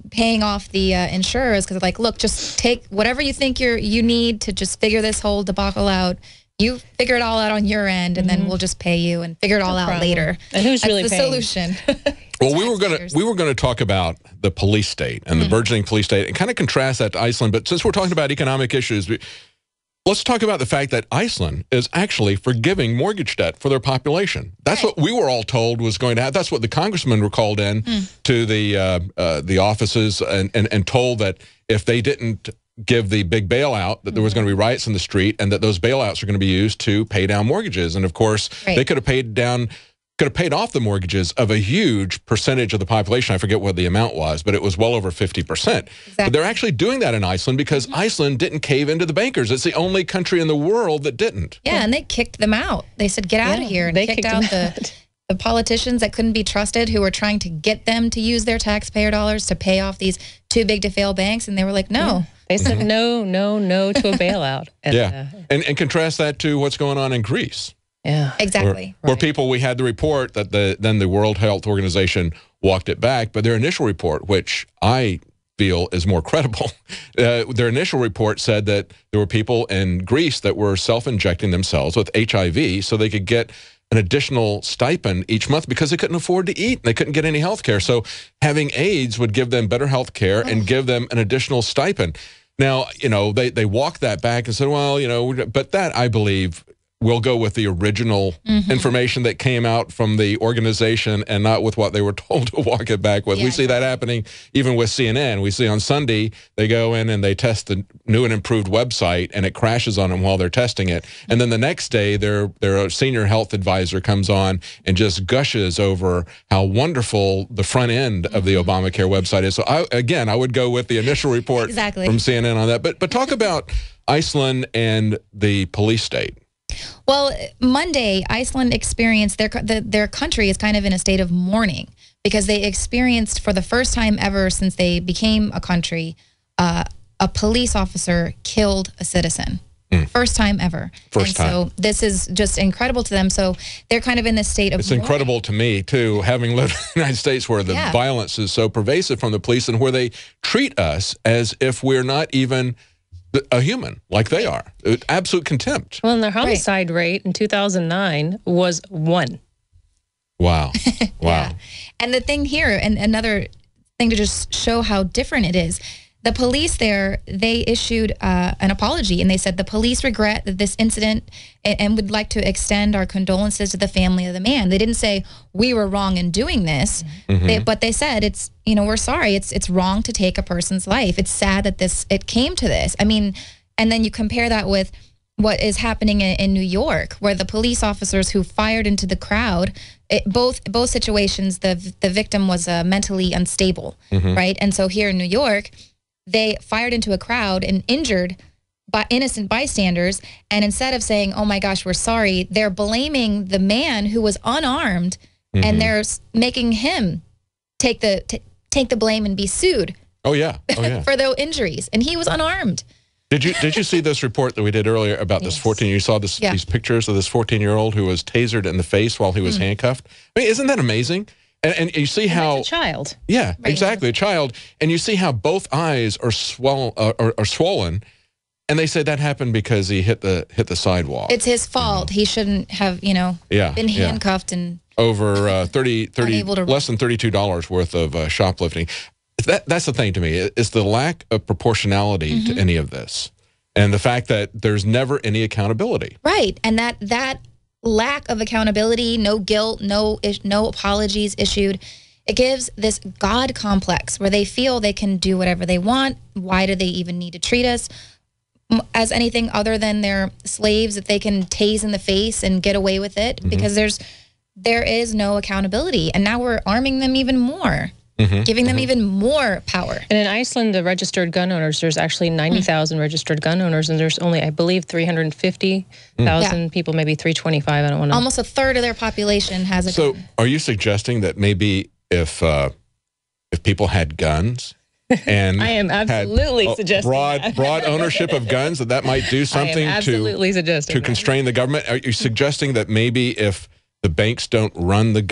paying off the insurers, because they're like, look, just take whatever you think you need to just figure this whole debacle out. You figure it all out on your end, and then we'll just pay you and figure it all out later. And who's really the paying? Solution? Well, we were going to talk about the police state and the burgeoning police state and kind of contrast that to Iceland. But since we're talking about economic issues, let's talk about the fact that Iceland is actually forgiving mortgage debt for their population. That's what we were all told was going to happen. That's what the congressmen were called in to the offices and told that if they didn't give the big bailout, that there was going to be riots in the street, and that those bailouts are going to be used to pay down mortgages. And of course, they could have paid off the mortgages of a huge percentage of the population. I forget what the amount was, but it was well over 50%. Exactly. But they're actually doing that in Iceland because Iceland didn't cave into the bankers. It's the only country in the world that didn't. Yeah, and they kicked them out. They said, get out of here. And they kicked out the politicians that couldn't be trusted, who were trying to get them to use their taxpayer dollars to pay off these too big to fail banks. And they were like, no. Yeah. They said no to a bailout. And, and contrast that to what's going on in Greece. Yeah, exactly. Where people, we had the report that then the World Health Organization walked it back, but their initial report, which I feel is more credible, their initial report said that there were people in Greece that were self-injecting themselves with HIV so they could get an additional stipend each month because they couldn't afford to eat. They couldn't get any health care. So having AIDS would give them better health care and give them an additional stipend. Now, they walked that back and said, well, but that, I believe, we'll go with the original information that came out from the organization and not with what they were told to walk it back with. We see that happening even with CNN. We see on Sunday, they go in and they test the new and improved website, and it crashes on them while they're testing it. And then the next day, their senior health advisor comes on and just gushes over how wonderful the front end of the Obamacare website is. So, I would go with the initial report from CNN on that. But talk about Iceland and the police state. Well, Monday, Iceland experienced their country is kind of in a state of mourning because they experienced for the first time ever since they became a country a police officer killed a citizen. First time ever. First time. So this is just incredible to them. So they're kind of in this state of It's incredible to me, too, having lived in the United States where the violence is so pervasive from the police and where they treat us as if we're not even a human like they are. Absolute contempt. Well, and their homicide rate in 2009 was 1. Wow. Wow. And the thing here, and another thing to just show how different it is, the police there, they issued an apology, and they said the police regret that this incident and would like to extend our condolences to the family of the man. They didn't say we were wrong in doing this, but they said it's, we're sorry. It's wrong to take a person's life. It's sad that it came to this. I mean, and then you compare that with what is happening in New York, where the police officers who fired into the crowd, both situations, the victim was mentally unstable, right? And so here in New York, they fired into a crowd and injured innocent bystanders. And instead of saying, oh my gosh, we're sorry, they're blaming the man who was unarmed, and they're making him take the blame and be sued. Oh, yeah. For those injuries. And he was unarmed. Did you see this report that we did earlier about this 14? You saw these pictures of this 14-year-old who was tasered in the face while he was handcuffed? I mean, isn't that amazing? And you see how... It's a child. Yeah, exactly, a child. And you see how both eyes are swollen. And they say that happened because he hit the sidewalk. It's his fault. He shouldn't have, been handcuffed and... Over less than $32 worth of shoplifting. That's the thing to me. It's the lack of proportionality to any of this. And the fact that there's never any accountability. Right. And that lack of accountability, no guilt, no apologies issued, it gives this God complex where they feel they can do whatever they want. Why do they even need to treat us as anything other than they're slaves that they can tase in the face and get away with it? Because there is no accountability. And now we're arming them even more. Giving them even more power. And in Iceland, the registered gun owners, there's actually 90,000 registered gun owners, and there's only, I believe, 350,000 people, maybe 325. I don't want to... Almost a third of their population has a gun. So are you suggesting that maybe if people had guns and I am absolutely had suggesting broad ownership of guns, that might do something to constrain the government? Are you suggesting that maybe if the banks don't run the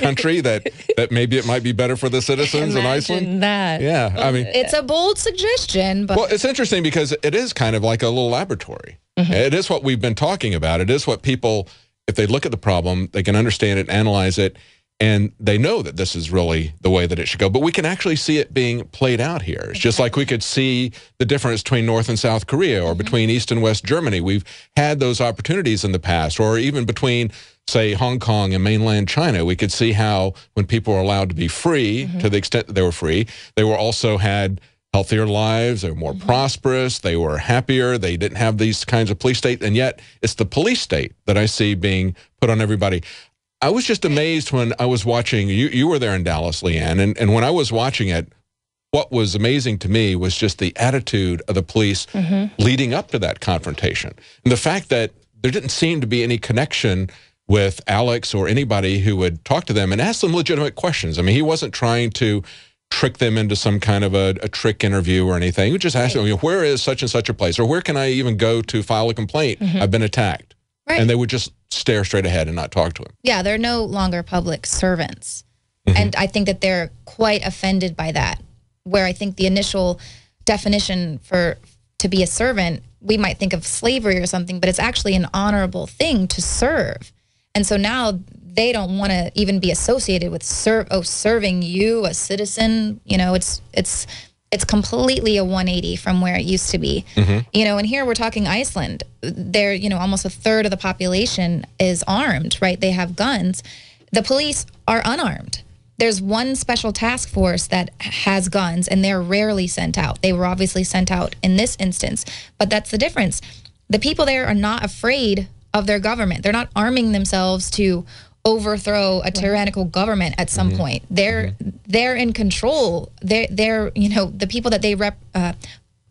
country, that maybe it might be better for the citizens in Iceland? That. Yeah, I mean, it's a bold suggestion, but well, it's interesting because it is kind of like a little laboratory. It is what we've been talking about. It is what people, if they look at the problem, they can understand it, analyze it, and they know that this is really the way that it should go. But we can actually see it being played out here. It's just like we could see the difference between North and South Korea or between East and West Germany. We've had those opportunities in the past, or even between, say, Hong Kong and mainland China. We could see how when people were allowed to be free, to the extent that they were free, they were also had healthier lives, they were more prosperous, they were happier, they didn't have these kinds of police state, and yet it's the police state that I see being put on everybody. I was just amazed when I was watching, you were there in Dallas, Leanne, and when I was watching it, what was amazing to me was just the attitude of the police leading up to that confrontation. And the fact that there didn't seem to be any connection with Alex or anybody who would talk to them and ask them legitimate questions. I mean, he wasn't trying to trick them into some kind of a trick interview or anything. He would just ask them, where is such and such a place? Or where can I even go to file a complaint? I've been attacked. And they would just stare straight ahead and not talk to him. Yeah, they're no longer public servants. And I think that they're quite offended by that, where I think the initial definition to be a servant, we might think of slavery or something, but it's actually an honorable thing to serve. And so now they don't want to even be associated with serving you, a citizen. It's completely a 180 from where it used to be. And here we're talking Iceland. They're, almost a third of the population is armed, right? They have guns. The police are unarmed. There's one special task force that has guns, and they're rarely sent out. They were obviously sent out in this instance, but that's the difference. The people there are not afraid of their government. They're not arming themselves to overthrow a tyrannical government at some point. They're in control. They're the people that they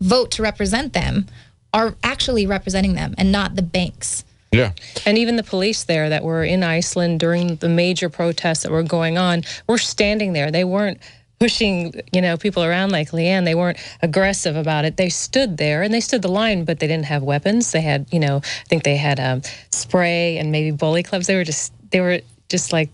vote to represent them are actually representing them and not the banks. Yeah. And even the police there that were in Iceland during the major protests that were going on were standing there. They weren't pushing, people around like Leanne. They weren't aggressive about it. They stood there and they stood the line, but they didn't have weapons. They had, I think they had spray and maybe bully clubs. They were just like,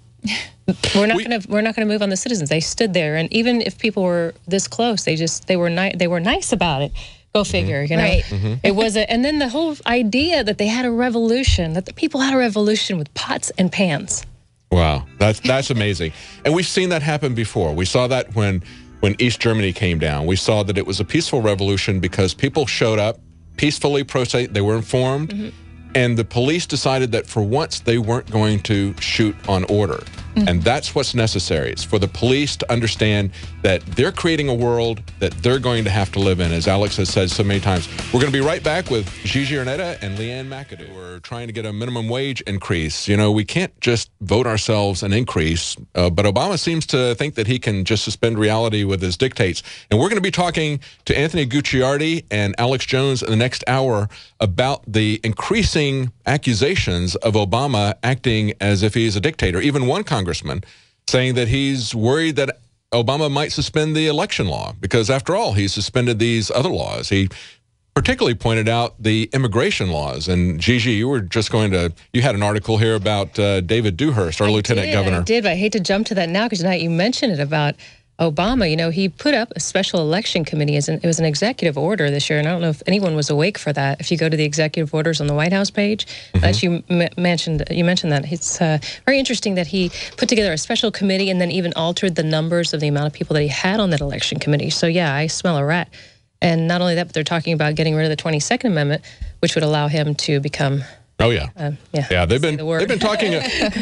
we're not going to move on the citizens. They stood there, and even if people were this close, they were nice about it. Go figure, Right. It was and then the whole idea that they had a revolution, that the people had a revolution with pots and pans. Wow, that's amazing. And we've seen that happen before. We saw that when East Germany came down. We saw that it was a peaceful revolution because people showed up peacefully, they were informed, and the police decided that for once they weren't going to shoot on order. And that's what's necessary. It's for the police to understand that they're creating a world that they're going to have to live in, as Alex has said so many times. We're going to be right back with Gigi Arnetta and Leanne McAdoo. We're trying to get a minimum wage increase. We can't just vote ourselves an increase, but Obama seems to think that he can just suspend reality with his dictates. And we're going to be talking to Anthony Gucciardi and Alex Jones in the next hour about the increasing accusations of Obama acting as if he's a dictator. Even one congressman saying that he's worried that Obama might suspend the election law because, after all, he suspended these other laws. He particularly pointed out the immigration laws. And Gigi, you had an article here about David Dewhurst, our lieutenant governor. I did, but I hate to jump to that now because tonight you mentioned it about Obama. He put up a special election committee. It was an executive order this year, and I don't know if anyone was awake for that. If you go to the executive orders on the White House page, that you mentioned that. It's very interesting that he put together a special committee and then even altered the numbers of the amount of people that he had on that election committee. So yeah, I smell a rat. And not only that, but they're talking about getting rid of the 22nd Amendment, which would allow him to become... Oh, yeah. They've been talking.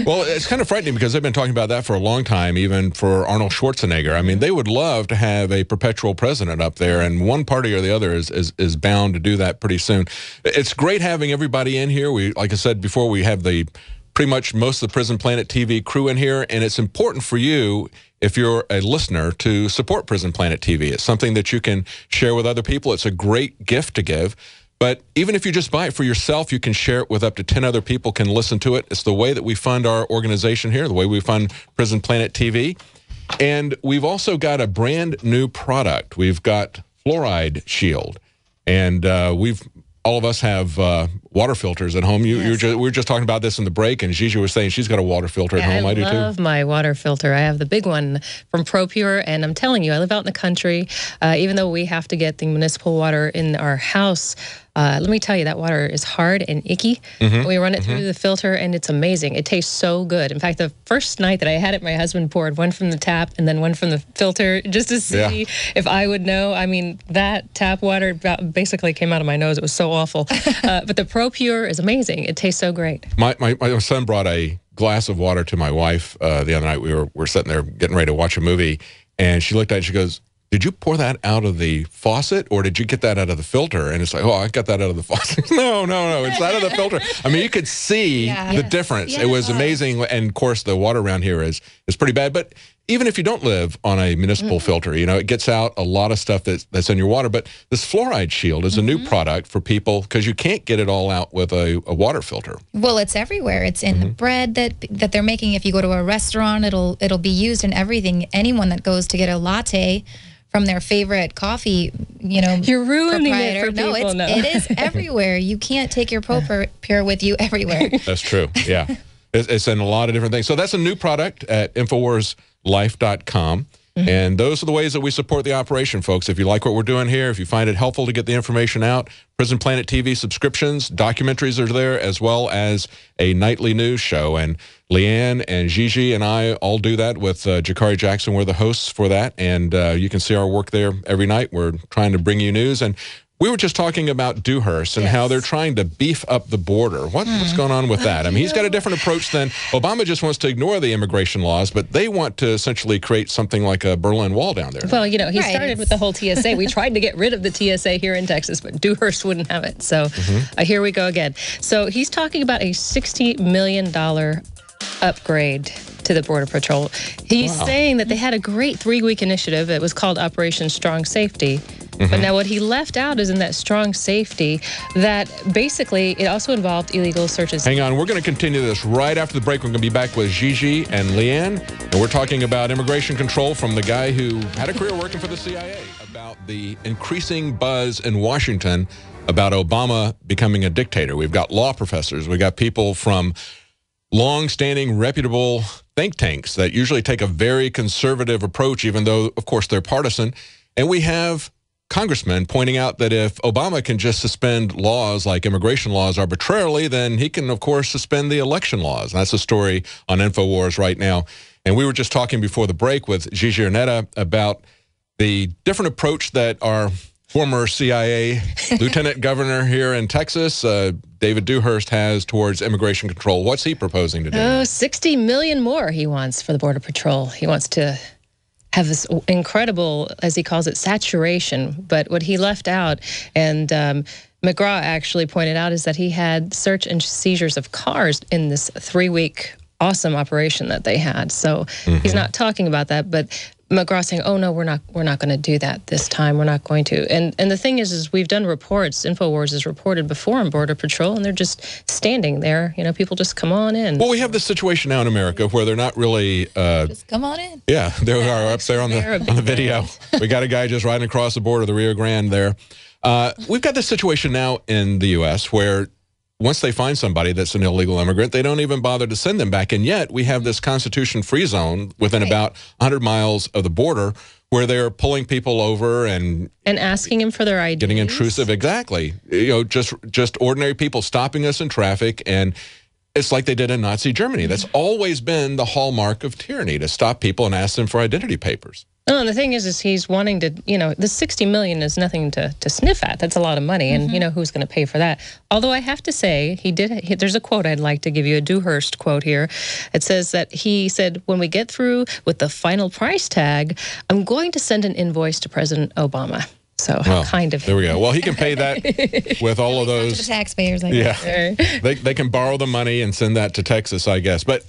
Well, it's kind of frightening because they've been talking about that for a long time, even for Arnold Schwarzenegger. I mean, they would love to have a perpetual president up there, and one party or the other is bound to do that pretty soon. It's great having everybody in here. Like I said before, we have pretty much most of the Prison Planet TV crew in here, and it's important for you, if you're a listener, to support Prison Planet TV. It's something that you can share with other people. It's a great gift to give. But even if you just buy it for yourself, you can share it with up to 10 other people can listen to it. It's the way that we fund our organization here, the way we fund Prison Planet TV. And we've also got a brand new product. We've got Fluoride Shield. And all of us have water filters at home. We were just talking about this in the break, and Gigi was saying she's got a water filter at home. I do too. I love my water filter. I have the big one from ProPure, and I'm telling you, I live out in the country. Even though we have to get the municipal water in our house, let me tell you, that water is hard and icky. We run it through the filter, and it's amazing. It tastes so good. In fact, the first night that I had it, my husband poured one from the tap and then one from the filter just to see if I would know. I mean, that tap water basically came out of my nose. It was so awful. But the ProPure is amazing. It tastes so great. My son brought a glass of water to my wife the other night. We were sitting there getting ready to watch a movie, and she looked at it and she goes, "Did you pour that out of the faucet, or did you get that out of the filter?" And it's like, "Oh, I got that out of the faucet." No, it's out of the filter. I mean, you could see the difference. It was amazing. And of course, the water around here is pretty bad. But even if you don't live on a municipal filter, it gets out a lot of stuff that's in your water. But this Fluoride Shield is a new product for people because you can't get it all out with a water filter. Well, it's everywhere. It's in the bread that they're making. If you go to a restaurant, it'll be used in everything. Anyone that goes to get a latte from their favorite coffee, you're ruining it for people. It is everywhere. You can't take your ProPure with you everywhere. That's true. Yeah, it's in a lot of different things. So that's a new product at InfoWarsLife.com. And those are the ways that we support the operation, folks. If you like what we're doing here, if you find it helpful to get the information out, Prison Planet TV subscriptions, documentaries are there, as well as a nightly news show. And Leanne and Gigi and I all do that with Jakari Jackson. We're the hosts for that. And you can see our work there every night. We're trying to bring you news. And we were just talking about Dewhurst and how they're trying to beef up the border. What's going on with that? I mean, he's got a different approach than Obama. Just wants to ignore the immigration laws, but they want to essentially create something like a Berlin Wall down there. Well, he started with the whole TSA. We tried to get rid of the TSA here in Texas, but Dewhurst wouldn't have it. So here we go again. So he's talking about a $60 million upgrade to the Border Patrol. He's saying that they had a great 3-week initiative. It was called Operation Strong Safety. But now what he left out is in that strong safety that basically it also involved illegal searches. Hang on, we're going to continue this right after the break. We're going to be back with Gigi and Leanne, and we're talking about immigration control from the guy who had a career working for the CIA, about the increasing buzz in Washington about Obama becoming a dictator. We've got law professors, we've got people from long-standing, reputable think tanks that usually take a very conservative approach, even though, of course, they're partisan. And we have congressmen pointing out that if Obama can just suspend laws like immigration laws arbitrarily, then he can, of course, suspend the election laws. And that's a story on InfoWars right now. And we were just talking before the break with Gigi Arnetta about the different approach that our former CIA lieutenant governor here in Texas, David Dewhurst, has towards immigration control. What's he proposing to do? Oh, 60 million more he wants for the Border Patrol. He wants to have this incredible, as he calls it, saturation. But what he left out, and McGraw actually pointed out, is that he had search and seizures of cars in this 3-week awesome operation that they had. So he's not talking about that, but McGraw saying, "Oh no, we're not going to do that this time. We're not going to." And the thing is we've done reports. InfoWars has reported before on Border Patrol, and they're just standing there. You know, people just come on in. Well, we have this situation now in America where they're not really. Just come on in. Yeah, there we are up there on the video. We got a guy just riding across the border, the Rio Grande there. We've got this situation now in the U.S. where once they find somebody that's an illegal immigrant, they don't even bother to send them back. And yet we have this Constitution-free zone within about 100 miles of the border where they're pulling people over and asking them for their ID. Getting intrusive, exactly. You know, just ordinary people stopping us in traffic, and it's like they did in Nazi Germany. That's always been the hallmark of tyranny, to stop people and ask them for identity papers. Oh, and the thing is he's wanting to, you know, the 60 million is nothing to sniff at. That's a lot of money, and you know who's going to pay for that. Although I have to say, there's a quote I'd like to give you, a Dewhurst quote here. It says that he said, "When we get through with the final price tag, I'm going to send an invoice to President Obama." So kind of. There we go. Well, he can pay that with all of those. To the taxpayers, I guess. Yeah. They can borrow the money and send that to Texas, I guess. But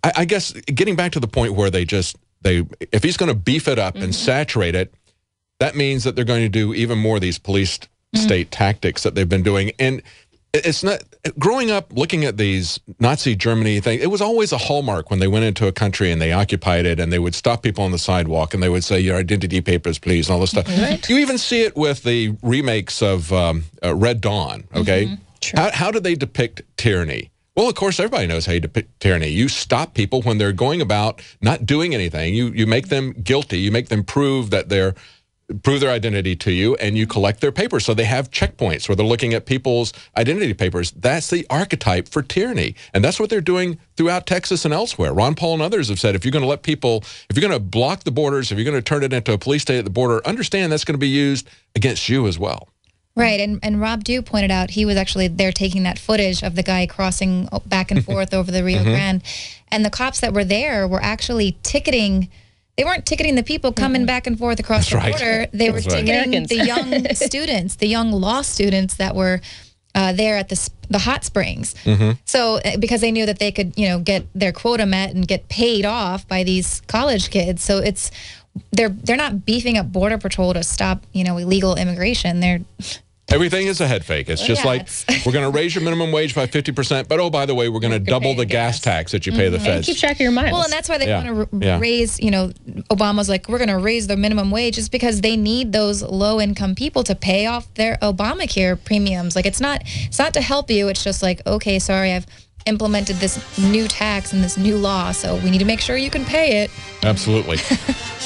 I guess getting back to the point where if he's going to beef it up and saturate it, that means that they're going to do even more of these police state tactics that they've been doing. And it's not, growing up looking at these Nazi Germany things, it was always a hallmark when they went into a country and they occupied it, and they would stop people on the sidewalk and they would say, "Your identity papers, please," and all this stuff. Right. You even see it with the remakes of Red Dawn, okay? How do they depict tyranny? Well, of course, everybody knows how you depict tyranny. You stop people when they're going about not doing anything. You make them guilty. You make them prove their identity to you, and you collect their papers. So they have checkpoints where they're looking at people's identity papers. That's the archetype for tyranny. And that's what they're doing throughout Texas and elsewhere. Ron Paul and others have said, if you're going to block the borders, if you're going to turn it into a police state at the border, understand that's going to be used against you as well. Right, and Rob Dew pointed out he was actually there taking that footage of the guy crossing back and forth over the Rio Grande, and the cops that were there were actually ticketing. They weren't ticketing the people coming back and forth across the border. They were ticketing the young students, the young law students that were there at the hot springs. So because they knew that they could, get their quota met and get paid off by these college kids. So they're not beefing up Border Patrol to stop, illegal immigration. Everything is a head fake. It's just like, we're going to raise your minimum wage by 50%, but oh, by the way, we're going to double the gas tax that you pay the feds. And keep track of your miles. Well, and that's why they want to raise, Obama's like, we're going to raise the minimum wage, is because they need those low-income people to pay off their Obamacare premiums. Like, it's not to help you. It's just like, okay, sorry, I've implemented this new tax and this new law, so we need to make sure you can pay it. Absolutely.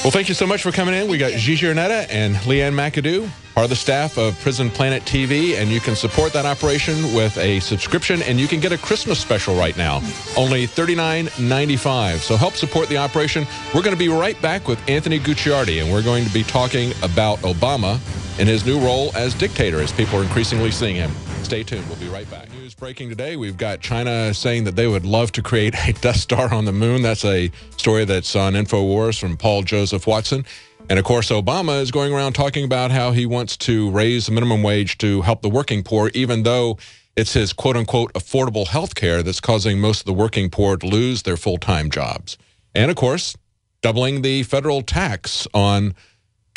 Well, thank you so much for coming in. We got Gigi Arnetta and Leanne McAdoo, part of the staff of Prison Planet TV, and you can support that operation with a subscription, and you can get a Christmas special right now, only $39.95. So help support the operation. We're going to be right back with Anthony Gucciardi, and we're going to be talking about Obama in his new role as dictator, as people are increasingly seeing him. Stay tuned. We'll be right back. News breaking today. We've got China saying that they would love to create a Death Star on the moon. That's a story that's on InfoWars from Paul Joseph Watson. And, of course, Obama is going around talking about how he wants to raise the minimum wage to help the working poor, even though it's his quote-unquote affordable health care that's causing most of the working poor to lose their full-time jobs. And, of course, doubling the federal tax on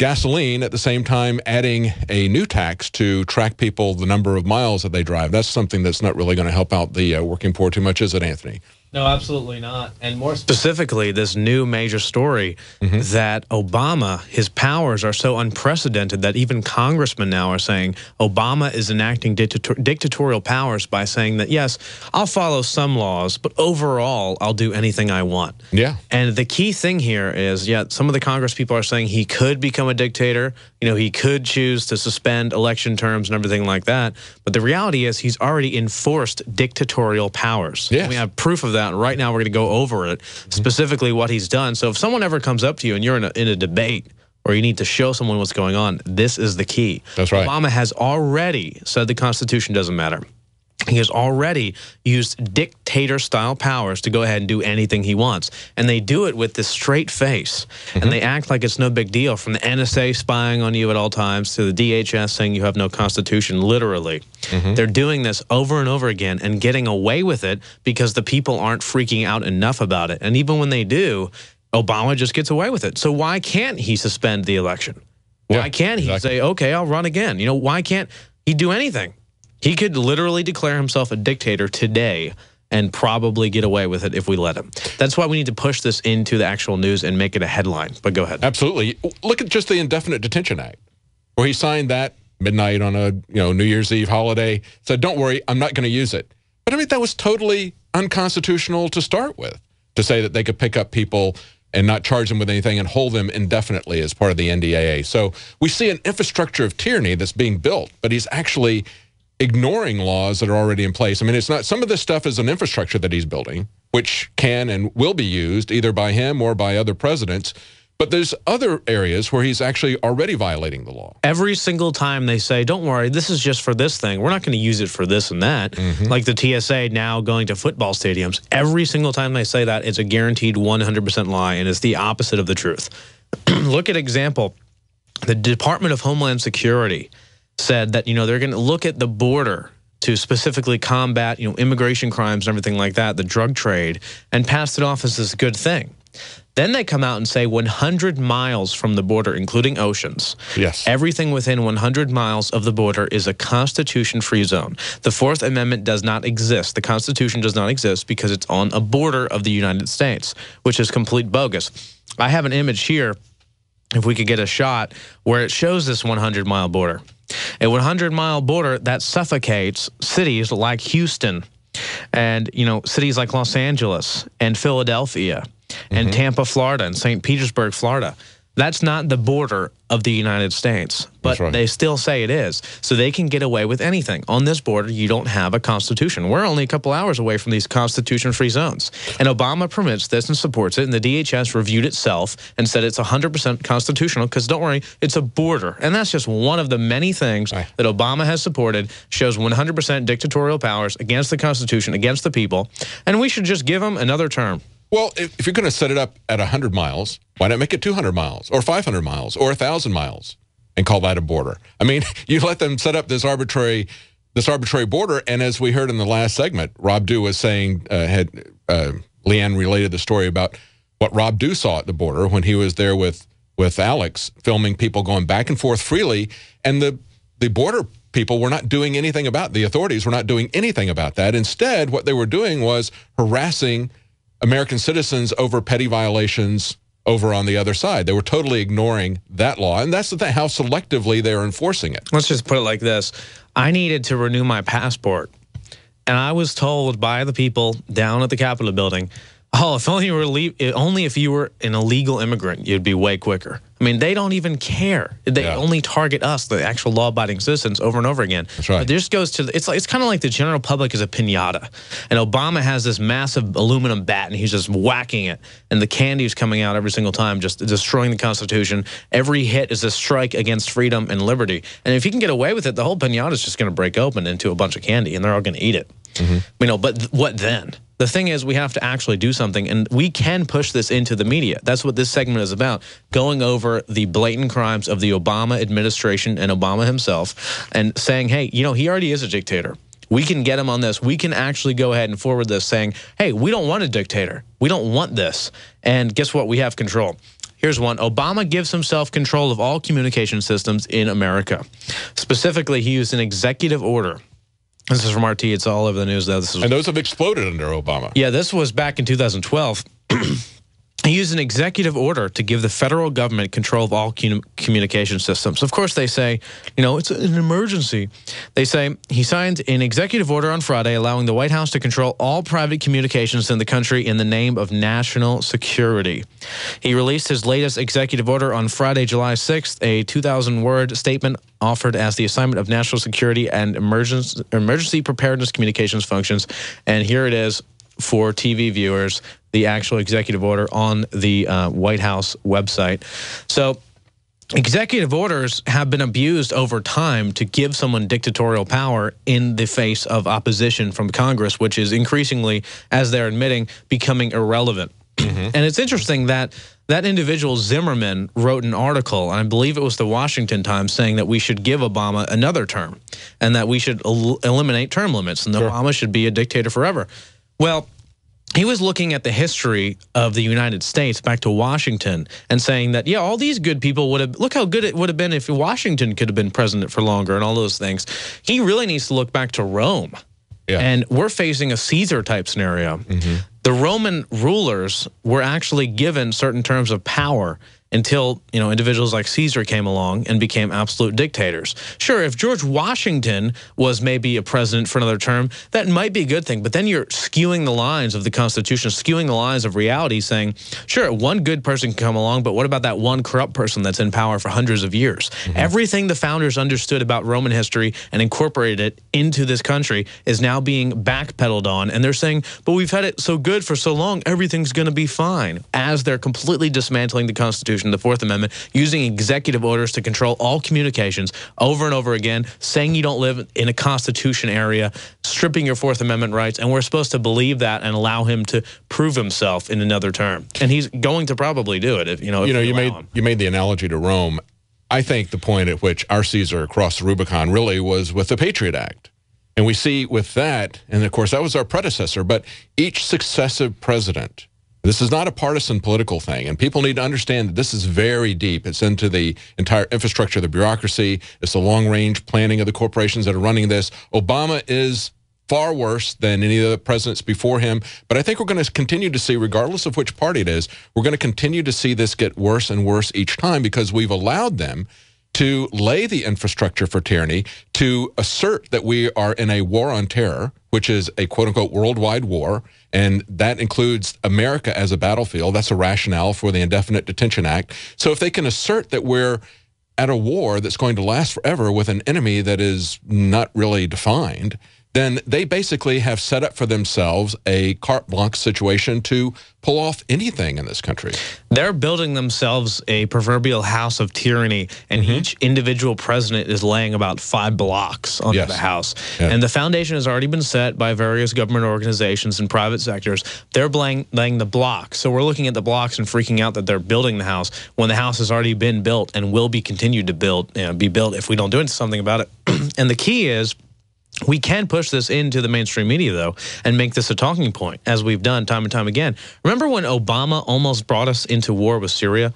gasoline at the same time adding a new tax to track people the number of miles that they drive. That's something that's not really going to help out the working poor too much, is it, Anthony? No, absolutely not. And more specifically, this new major story that Obama, his powers are so unprecedented that even congressmen now are saying Obama is enacting dictatorial powers by saying that, yes, I'll follow some laws, but overall, I'll do anything I want. Yeah. And the key thing here is, yeah, some of the Congress people are saying he could become a dictator. You know, he could choose to suspend election terms and everything like that. But the reality is he's already enforced dictatorial powers. Yes. We have proof of that. Right now, we're going to go over it, specifically what he's done. So if someone ever comes up to you and you're in a debate or you need to show someone what's going on, this is the key. That's right. Obama has already said the Constitution doesn't matter. He has already used dictator-style powers to go ahead and do anything he wants. And they do it with this straight face. And they act like it's no big deal, from the NSA spying on you at all times to the DHS saying you have no constitution, literally. They're doing this over and over again and getting away with it because the people aren't freaking out enough about it. And even when they do, Obama just gets away with it. So why can't he suspend the election? Why can't he say, okay, I'll run again? You know, why can't he do anything? He could literally declare himself a dictator today and probably get away with it if we let him. That's why we need to push this into the actual news and make it a headline. But go ahead. Absolutely. Look at just the Indefinite Detention Act, where he signed that midnight on a New Year's Eve holiday, said, don't worry, I'm not going to use it. But I mean, that was totally unconstitutional to start with, to say that they could pick up people and not charge them with anything and hold them indefinitely as part of the NDAA. So we see an infrastructure of tyranny that's being built, but he's actually ignoring laws that are already in place. I mean, it's not, some of this stuff is an infrastructure that he's building, which can and will be used either by him or by other presidents. But there's other areas where he's actually already violating the law. Every single time they say, don't worry, this is just for this thing. We're not going to use it for this and that. Like the TSA now going to football stadiums. Every single time they say that, it's a guaranteed 100% lie, and it's the opposite of the truth. Look at example. The Department of Homeland Security said that, they're going to look at the border to specifically combat, immigration crimes and everything like that, the drug trade, and passed it off as this good thing. Then they come out and say 100 miles from the border, including oceans, everything within 100 miles of the border is a Constitution-free zone. The Fourth Amendment does not exist. The Constitution does not exist because it's on a border of the United States, which is complete bogus. I have an image here, if we could get a shot, where it shows this 100-mile border. A 100-mile border that suffocates cities like Houston and, cities like Los Angeles and Philadelphia and Tampa, Florida, and St. Petersburg, Florida. That's not the border of the United States, but they still say it is. So they can get away with anything. On this border, you don't have a constitution. We're only a couple hours away from these constitution-free zones. And Obama permits this and supports it, and the DHS reviewed itself and said it's 100% constitutional because, don't worry, it's a border. And that's just one of the many things that Obama has supported, shows 100% dictatorial powers against the Constitution, against the people, and we should just give him another term. Well, if you're going to set it up at 100 miles, why not make it 200 miles or 500 miles or 1,000 miles and call that a border? I mean, you let them set up this arbitrary border, and as we heard in the last segment, Rob Dew was saying, Leanne related the story about what Rob Dew saw at the border when he was there with Alex, filming people going back and forth freely, and the border people were not doing anything about it. The authorities were not doing anything about that. Instead, what they were doing was harassing American citizens over petty violations over on the other side. They were totally ignoring that law, and that's the thing, how selectively they're enforcing it. Let's just put it like this. I needed to renew my passport, and I was told by the people down at the Capitol building, oh, if only if you were an illegal immigrant, you'd be way quicker. I mean, they don't even care. They only target us, the actual law-abiding citizens, over and over again. That's right. But this goes to, it's kind of like the general public is a piñata. And Obama has this massive aluminum bat, and he's just whacking it. And the candy's coming out every single time, just destroying the Constitution. Every hit is a strike against freedom and liberty. And if you can get away with it, the whole piñata is just going to break open into a bunch of candy, and they're all going to eat it. But what then? The thing is, we have to actually do something, and we can push this into the media. That's what this segment is about, going over the blatant crimes of the Obama administration and Obama himself and saying, hey, he already is a dictator. We can get him on this. We can actually go ahead and forward this saying, hey, we don't want a dictator. We don't want this. And guess what? We have control. Here's one. Obama gives himself control of all communication systems in America. Specifically, he used an executive order. This is from RT. It's all over the news, though. And those have exploded under Obama. Yeah, this was back in 2012. He used an executive order to give the federal government control of all communication systems. Of course, they say, it's an emergency. They say he signed an executive order on Friday allowing the White House to control all private communications in the country in the name of national security. He released his latest executive order on Friday, July 6th, a 2,000-word statement offered as the assignment of national security and emergency preparedness communications functions. And here it is for TV viewers, the actual executive order on the White House website. So executive orders have been abused over time to give someone dictatorial power in the face of opposition from Congress, which is increasingly, as they're admitting, becoming irrelevant. And it's interesting that that individual, Zimmerman, wrote an article, and I believe it was the Washington Times, saying that we should give Obama another term and that we should eliminate term limits and Obama should be a dictator forever. Well, he was looking at the history of the United States back to Washington and saying that, yeah, all these good people would have, look how good it would have been if Washington could have been president for longer and all those things. He really needs to look back to Rome. And we're facing a Caesar-type scenario. The Roman rulers were actually given certain terms of power until, individuals like Caesar came along and became absolute dictators. Sure, if George Washington was maybe a president for another term, that might be a good thing. But then you're skewing the lines of the Constitution, skewing the lines of reality, saying, sure, one good person can come along, but what about that one corrupt person that's in power for hundreds of years? Everything the founders understood about Roman history and incorporated it into this country is now being backpedaled on. And they're saying, but we've had it so good for so long, everything's going to be fine, as they're completely dismantling the Constitution, the Fourth Amendment, using executive orders to control all communications over and over again, saying you don't live in a Constitution area, stripping your Fourth Amendment rights, and we're supposed to believe that and allow him to prove himself in another term. And he's going to probably do it if you made the analogy to Rome. I think the point at which our Caesar crossed the Rubicon really was with the Patriot Act. And we see with that, and of course that was our predecessor, but each successive president, this is not a partisan political thing, and people need to understand that this is very deep. It's into the entire infrastructure of the bureaucracy. It's the long-range planning of the corporations that are running this. Obama is far worse than any of the presidents before him, but I think we're going to continue to see, regardless of which party it is, we're going to continue to see this get worse and worse each time because we've allowed them to lay the infrastructure for tyranny, to assert that we are in a war on terror, which is a quote-unquote worldwide war, and that includes America as a battlefield. That's a rationale for the Indefinite Detention Act. So if they can assert that we're at a war that's going to last forever with an enemy that is not really defined, then they basically have set up for themselves a carte blanche situation to pull off anything in this country. They're building themselves a proverbial house of tyranny, and each individual president is laying about 5 blocks onto the house. And the foundation has already been set by various government organizations and private sectors. They're laying the blocks. So we're looking at the blocks and freaking out that they're building the house when the house has already been built and will be continued to be built if we don't do something about it. And the key is, we can push this into the mainstream media, though, and make this a talking point, as we've done time and time again. Remember when Obama almost brought us into war with Syria,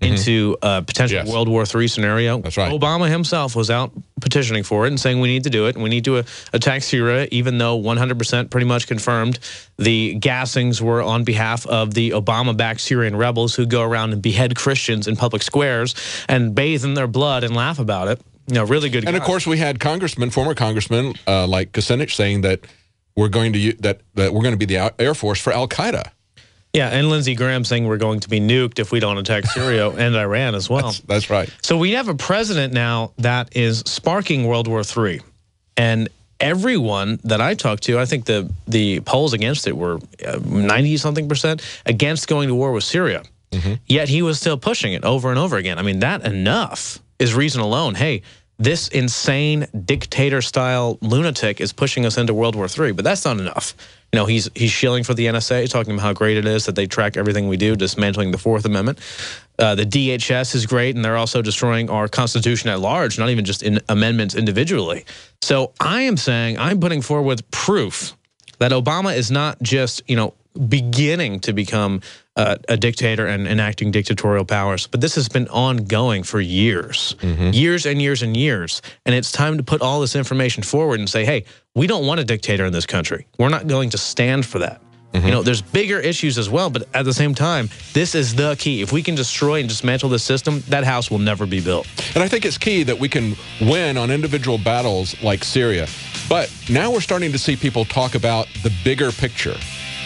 into a potential World War III scenario? That's right. Obama himself was out petitioning for it and saying we need to do it, and we need to attack Syria, even though 100% pretty much confirmed the gassings were on behalf of the Obama-backed Syrian rebels who go around and behead Christians in public squares and bathe in their blood and laugh about it. Really good guys. And of course, we had former congressmen like Kucinich saying that we're going to that we're going to be the Air Force for Al Qaeda. Yeah, and Lindsey Graham saying we're going to be nuked if we don't attack Syria and Iran as well. That's right. So we have a president now that is sparking World War III, and everyone that I talked to, I think the polls against it were 90-something% against going to war with Syria. Yet he was still pushing it over and over again. I mean, that enough is reason alone. Hey, this insane dictator-style lunatic is pushing us into World War III, but that's not enough. He's shilling for the NSA, talking about how great it is that they track everything we do, dismantling the Fourth Amendment. The DHS is great, and they're also destroying our Constitution at large, not even just in amendments individually. So I'm putting forward proof that Obama is not just, beginning to become a dictator and enacting dictatorial powers. But this has been ongoing for years, years and years and years. And it's time to put all this information forward and say, hey, we don't want a dictator in this country. We're not going to stand for that. You know, there's bigger issues as well, but at the same time, this is the key. If we can destroy and dismantle the system, that house will never be built. And I think it's key that we can win on individual battles like Syria. But now we're starting to see people talk about the bigger picture,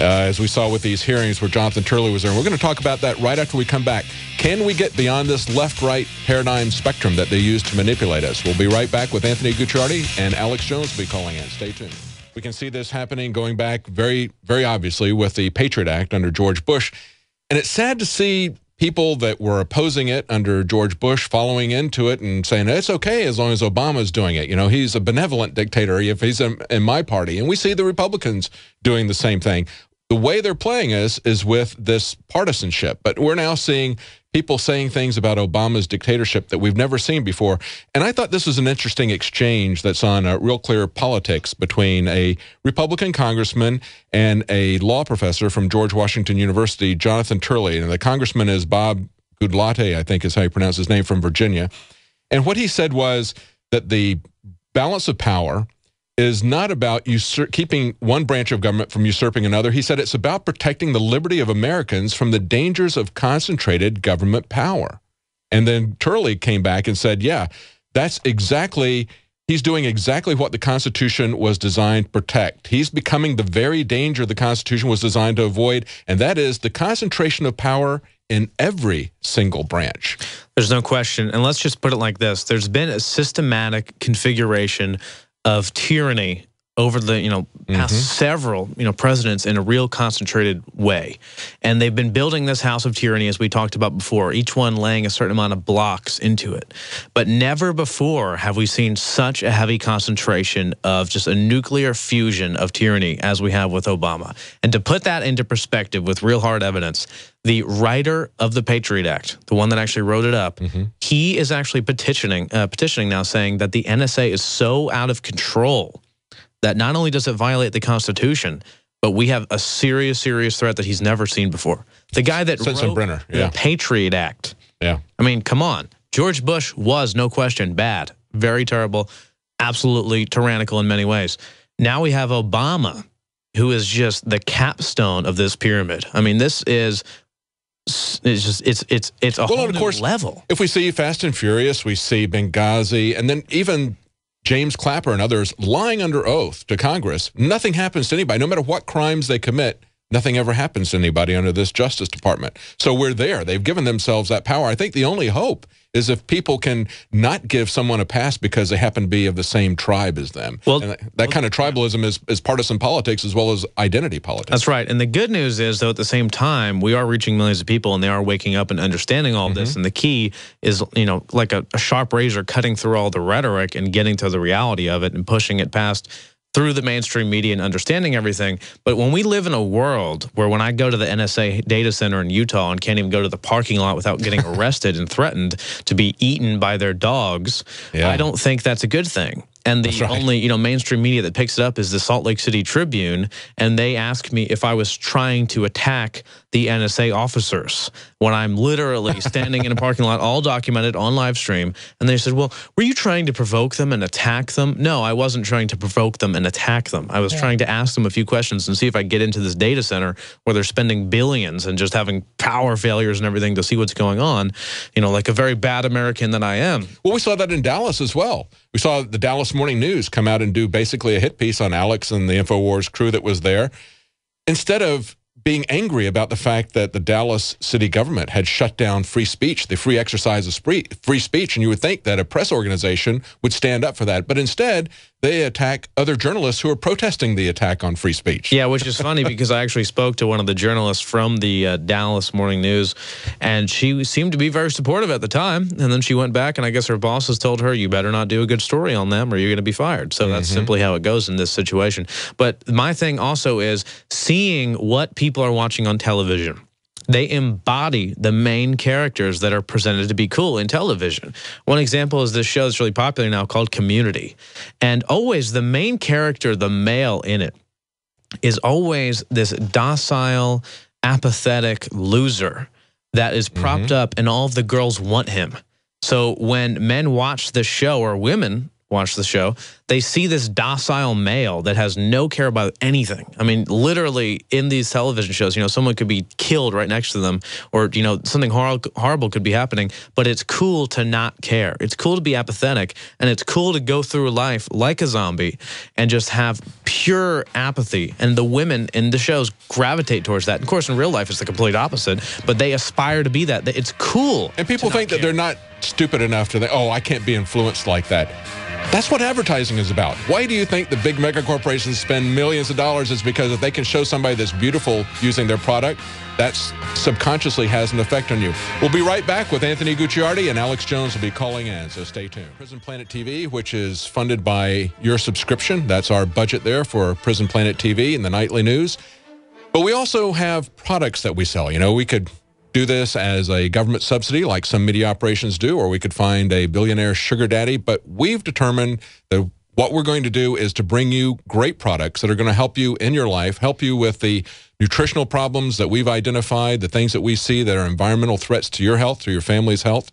as we saw with these hearings where Jonathan Turley was there. And we're going to talk about that right after we come back. Can we get beyond this left-right paradigm spectrum that they use to manipulate us? We'll be right back with Anthony Gucciardi, and Alex Jones will be calling in. Stay tuned. We can see this happening going back very, very obviously with the Patriot Act under George Bush. And it's sad to see people that were opposing it under George Bush following into it and saying it's okay as long as Obama's doing it. You know, he's a benevolent dictator if he's in my party. And we see the Republicans doing the same thing. The way they're playing is with this partisanship. But we're now seeing people saying things about Obama's dictatorship that we've never seen before. And I thought this was an interesting exchange that's on Real Clear Politics between a Republican congressman and a law professor from George Washington University, Jonathan Turley. And the congressman is Bob Gudlate, I think is how you pronounce his name, from Virginia. And what he said was that the balance of power is not about keeping one branch of government from usurping another. He said it's about protecting the liberty of Americans from the dangers of concentrated government power. And then Turley came back and said, yeah, that's exactly, he's doing exactly what the Constitution was designed to protect. He's becoming the very danger the Constitution was designed to avoid, and that is the concentration of power in every single branch. There's no question. And let's just put it like this. There's been a systematic configuration of tyranny over the past several presidents in a real concentrated way, and they've been building this house of tyranny, as we talked about before, each one laying a certain amount of blocks into it. But never before have we seen such a heavy concentration of just a nuclear fusion of tyranny as we have with Obama. And to put that into perspective with real hard evidence, the writer of the Patriot Act, the one that actually wrote it up, he is actually petitioning now, saying that the NSA is so out of control that not only does it violate the Constitution, but we have a serious, serious threat that he's never seen before. The guy that wrote the Patriot Act. Yeah. I mean, come on. George Bush was, no question, bad, very terrible, absolutely tyrannical in many ways. Now we have Obama, who is just the capstone of this pyramid. I mean, this is... It's a whole new level. If we see Fast and Furious, we see Benghazi, and then even James Clapper and others lying under oath to Congress, nothing happens to anybody. No matter what crimes they commit, nothing ever happens to anybody under this Justice Department. So we're there. They've given themselves that power. I think the only hope is if people can not give someone a pass because they happen to be of the same tribe as them. Well, and that kind of tribalism is partisan politics as well as identity politics. That's right. And the good news is, though, at the same time, we are reaching millions of people and they are waking up and understanding all of this. And the key is, like a sharp razor cutting through all the rhetoric and getting to the reality of it and pushing it past through the mainstream media and understanding everything. But when we live in a world where when I go to the NSA data center in Utah and can't even go to the parking lot without getting arrested and threatened to be eaten by their dogs, I don't think that's a good thing. And the only mainstream media that picks it up is the Salt Lake City Tribune, and they asked me if I was trying to attack the NSA officers when I'm literally standing in a parking lot, all documented on live stream. And they said, well, were you trying to provoke them and attack them? No, I wasn't trying to provoke them and attack them. I was trying to ask them a few questions and see if I get into this data center where they're spending billions and just having power failures and everything to see what's going on, like a very bad American that I am. Well, we saw that in Dallas as well. We saw the Dallas Morning News come out and do basically a hit piece on Alex and the InfoWars crew that was there. Instead of being angry about the fact that the Dallas city government had shut down free speech, the free exercise of free speech, and you would think that a press organization would stand up for that. But instead, they attack other journalists who are protesting the attack on free speech. Yeah, which is funny because I actually spoke to one of the journalists from the Dallas Morning News, and she seemed to be very supportive at the time. And then she went back, and I guess her bosses told her, you better not do a good story on them or you're going to be fired. So that's simply how it goes in this situation. But my thing also is seeing what people are watching on television. They embody the main characters that are presented to be cool in television. One example is this show that's really popular now called Community. And always the main character, the male in it, is always this docile, apathetic loser that is propped up and all of the girls want him. So when men watch the show, or women watch the show, they see this docile male that has no care about anything. I mean, literally in these television shows, someone could be killed right next to them, or, something horrible could be happening, but it's cool to not care. It's cool to be apathetic, and it's cool to go through life like a zombie and just have pure apathy. And the women in the shows gravitate towards that. Of course, in real life, it's the complete opposite, but they aspire to be that. It's cool. And people think that they're not stupid enough to think, oh, I can't be influenced like that. That's what advertising is about. Why do you think the big mega corporations spend millions of dollars? Is because if they can show somebody that's beautiful using their product, that subconsciously has an effect on you. We'll be right back with Anthony Gucciardi, and Alex Jones will be calling in, so stay tuned. Prison Planet TV, which is funded by your subscription. That's our budget there for Prison Planet TV and the nightly news. But we also have products that we sell. We could do this as a government subsidy like some media operations do, or we could find a billionaire sugar daddy. But we've determined that what we're going to do is to bring you great products that are going to help you in your life, help you with the nutritional problems that we've identified, the things that we see that are environmental threats to your health, to your family's health.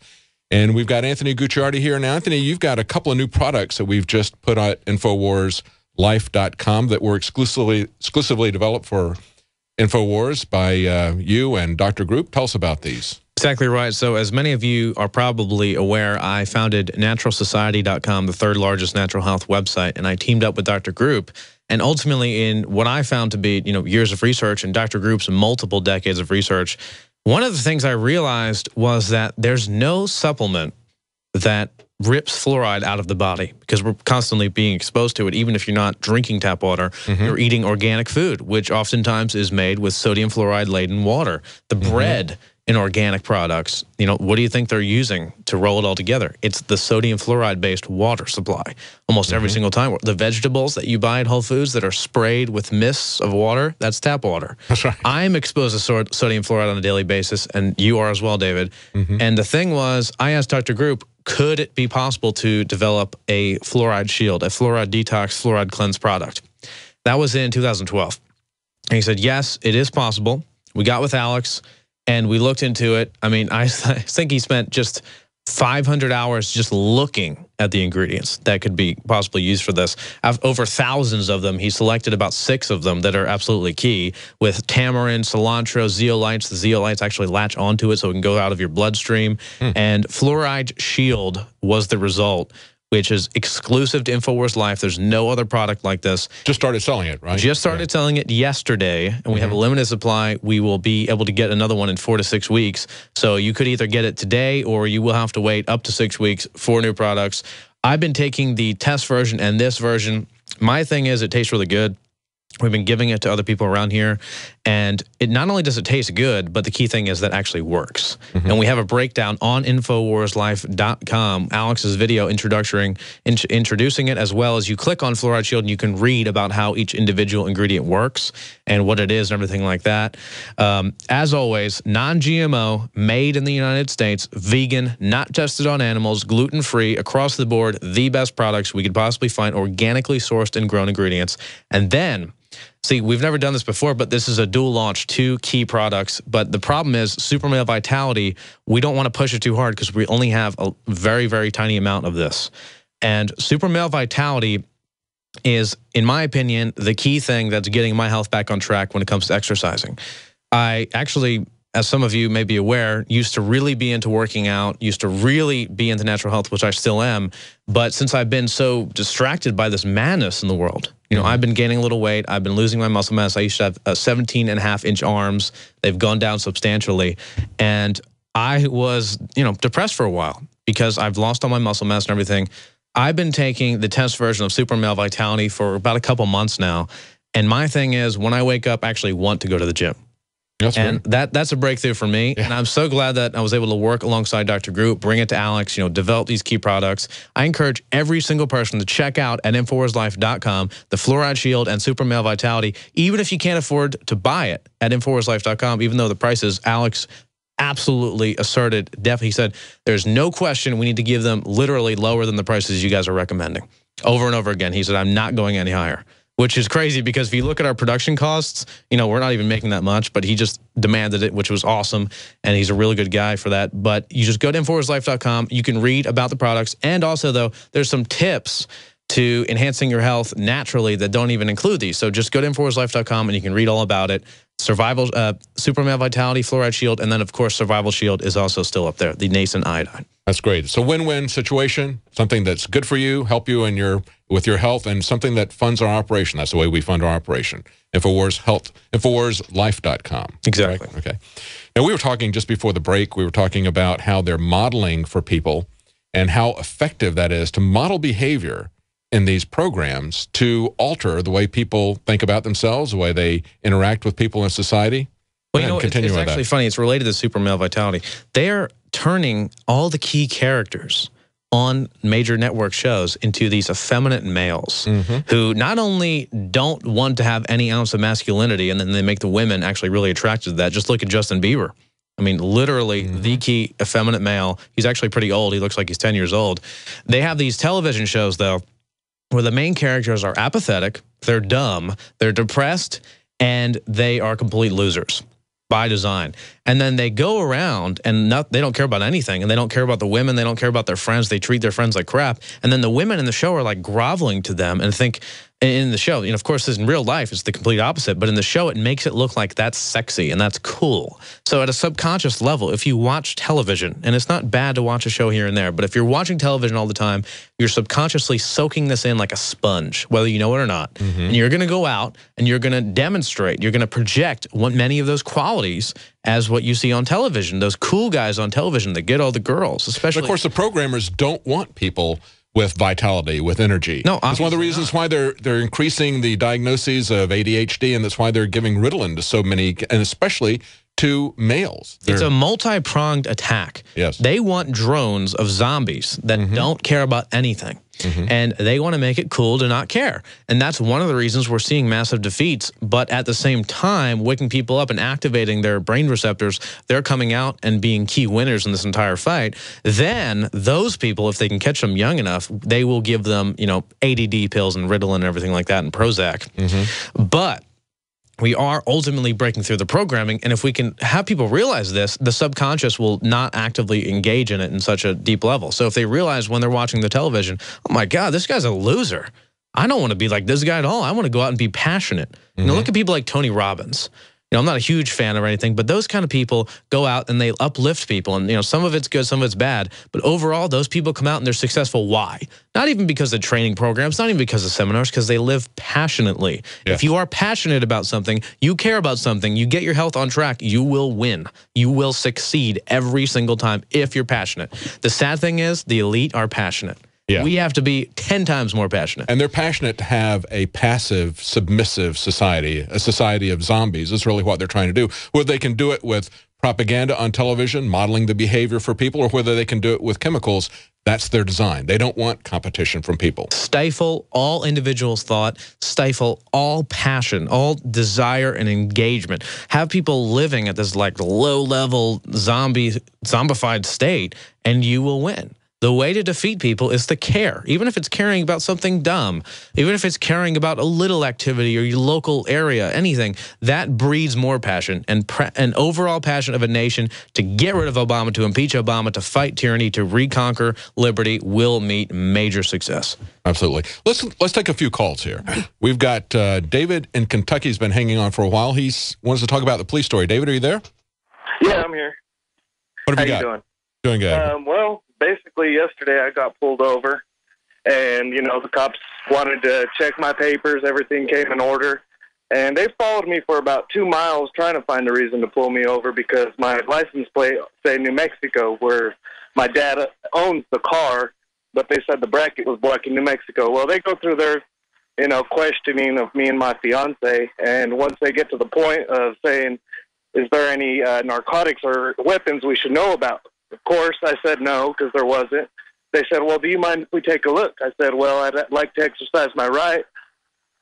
And we've got Anthony Gucciardi here. Now, Anthony, you've got a couple of new products that we've just put on InfoWarsLife.com that were exclusively developed for InfoWars by you and Dr. Group. Tell us about these. Exactly right. So as many of you are probably aware, I founded naturalsociety.com, the third largest natural health website, and I teamed up with Dr. Group. And ultimately, in what I found to be, years of research and Dr. Group's multiple decades of research, one of the things I realized was that there's no supplement that rips fluoride out of the body, because we're constantly being exposed to it. Even if you're not drinking tap water, you're eating organic food, which oftentimes is made with sodium fluoride laden water. The bread in organic products, what do you think they're using to roll it all together? It's the sodium fluoride based water supply almost every single time. The vegetables that you buy at Whole Foods that are sprayed with mists of water, that's tap water. That's right. I'm exposed to sodium fluoride on a daily basis, and you are as well, David. And the thing was, I asked Dr. Group, could it be possible to develop a fluoride shield, a fluoride detox, fluoride cleanse product? That was in 2012. And he said, yes, it is possible. We got with Alex and we looked into it. I mean, I think he spent just 500 hours just looking at the ingredients that could be possibly used for this. Over thousands of them. He selected about 6 of them that are absolutely key, with tamarind, cilantro, zeolites. The zeolites actually latch onto it so it can go out of your bloodstream. And Fluoride Shield was the result, which is exclusive to InfoWars Life. There's no other product like this. Just started selling it, right? Just started selling it yesterday, and we have a limited supply. We will be able to get another one in 4 to 6 weeks. So you could either get it today, or you will have to wait up to 6 weeks for new products. I've been taking the test version and this version. My thing is, it tastes really good. We've been giving it to other people around here, and it not only does it taste good, but the key thing is that it actually works. And we have a breakdown on InfoWarsLife.com, Alex's video introducing it, as well as you click on Fluoride Shield and you can read about how each individual ingredient works and what it is and everything like that. As always, non-GMO, made in the United States, vegan, not tested on animals, gluten-free, across the board, the best products we could possibly find, organically sourced and grown ingredients. And then, see, we've never done this before, but this is a dual launch, 2 key products. But the problem is Super Male Vitality, we don't want to push it too hard because we only have a very, very tiny amount of this. And Super Male Vitality is, in my opinion, the key thing that's getting my health back on track when it comes to exercising. I actually, as some of you may be aware, used to really be into working out, used to really be into natural health, which I still am. But since I've been so distracted by this madness in the world, I've been gaining a little weight. I've been losing my muscle mass. I used to have 17.5-inch arms. They've gone down substantially. And I was, depressed for a while because I've lost all my muscle mass and everything. I've been taking the test version of Super Male Vitality for about a couple months now. And my thing is, when I wake up, I actually want to go to the gym. That's a breakthrough for me. And I'm so glad that I was able to work alongside Dr. Group, bring it to Alex, develop these key products. I encourage every single person to check out at InfoWarsLife.com the Fluoride Shield and Super Male Vitality, even if you can't afford to buy it at InfoWarsLife.com, even though the prices, Alex absolutely asserted, he said, there's no question we need to give them literally lower than the prices you guys are recommending. Over and over again, he said, I'm not going any higher. which is crazy because if you look at our production costs, we're not even making that much, but he just demanded it, which was awesome, and he's a really good guy for that. But you just go to InfoWarsLife.com. You can read about the products, and also, though, there's some tips to enhancing your health naturally that don't even include these. So just go to InfoWarsLife.com, and you can read all about it. Survival, Super Male Vitality, Fluoride Shield, and then, of course, Survival Shield is also still up there, the nascent iodine. That's great. It's a win-win situation, something that's good for you, help you with your health, and something that funds our operation. That's the way we fund our operation. InfoWars Health, InfoWarsLife.com. Exactly. Right? Okay. Now, we were talking just before the break, we were talking about how they're modeling for people and how effective that is to model behavior in these programs to alter the way people think about themselves, the way they interact with people in society. Well, it's actually funny. It's related to Super Male Vitality. They're turning all the key characters on major network shows into these effeminate males who not only don't want to have any ounce of masculinity, and then they make the women actually really attracted to that. Just look at Justin Bieber. I mean, literally the key effeminate male. He's actually pretty old. He looks like he's 10 years old. They have these television shows, though, where the main characters are apathetic, they're dumb, they're depressed, and they are complete losers by design. And then they go around and they don't care about anything, and they don't care about the women, they don't care about their friends, they treat their friends like crap. And then the women in the show are like groveling to them and think, in the show, of course, in real life, it's the complete opposite, but in the show, it makes it look like that's sexy and that's cool. So at a subconscious level, if you watch television, and it's not bad to watch a show here and there, but if you're watching television all the time, you're subconsciously soaking this in like a sponge, whether you know it or not. And you're going to go out and you're going to demonstrate, you're going to project many of those qualities as what you see on television, those cool guys on television that get all the girls, especially. But of course, the programmers don't want people with vitality, with energy. No, that's one of the reasons why they're increasing the diagnoses of ADHD, and that's why they're giving Ritalin to so many, and especially to males. It's a multi-pronged attack. Yes. They want drones of zombies that don't care about anything. And they want to make it cool to not care. And that's one of the reasons we're seeing massive defeats. But at the same time, waking people up and activating their brain receptors, they're coming out and being key winners in this entire fight. Then those people, if they can catch them young enough, they will give them, ADD pills and Ritalin and everything like that and Prozac. But we are ultimately breaking through the programming, and if we can have people realize this, the subconscious will not actively engage in it in such a deep level. So if they realize when they're watching the television, oh my God, this guy's a loser. I don't want to be like this guy at all. I want to go out and be passionate. Look at people like Tony Robbins. I'm not a huge fan of anything, but those kind of people go out and they uplift people. And, some of it's good, some of it's bad. But overall, those people come out and they're successful. Why? Not even because of training programs, not even because of seminars, because they live passionately. Yes. If you are passionate about something, you care about something, you get your health on track, you will win. You will succeed every single time if you're passionate. The sad thing is the elite are passionate. Yeah. We have to be 10 times more passionate. And they're passionate to have a passive, submissive society, a society of zombies. That's really what they're trying to do. Whether they can do it with propaganda on television, modeling the behavior for people, or whether they can do it with chemicals, that's their design. They don't want competition from people. Stifle all individuals' thought, stifle all passion, all desire and engagement. Have people living at this like low-level zombified state, and you will win. The way to defeat people is to care, even if it's caring about something dumb, even if it's caring about a little activity or your local area, anything. That breeds more passion and overall passion of a nation to get rid of Obama, to impeach Obama, to fight tyranny, to reconquer liberty will meet major success. Absolutely. Let's take a few calls here. We've got David in Kentucky. He's been hanging on for a while. He wants to talk about the police story. David, are you there? Yeah, I'm here. What have How you got? doing? Doing good. Well, basically yesterday I got pulled over, and the cops wanted to check my papers. Everything came in order, and they followed me for about 2 miles trying to find a reason to pull me over because my license plate say New Mexico, where my dad owns the car, but they said the bracket was black in New Mexico. Well, they go through their questioning of me and my fiance, and once they get to the point of saying, is there any narcotics or weapons we should know about? Of course, I said no, because there wasn't. They said, well, do you mind if we take a look? I said, well, I'd like to exercise my right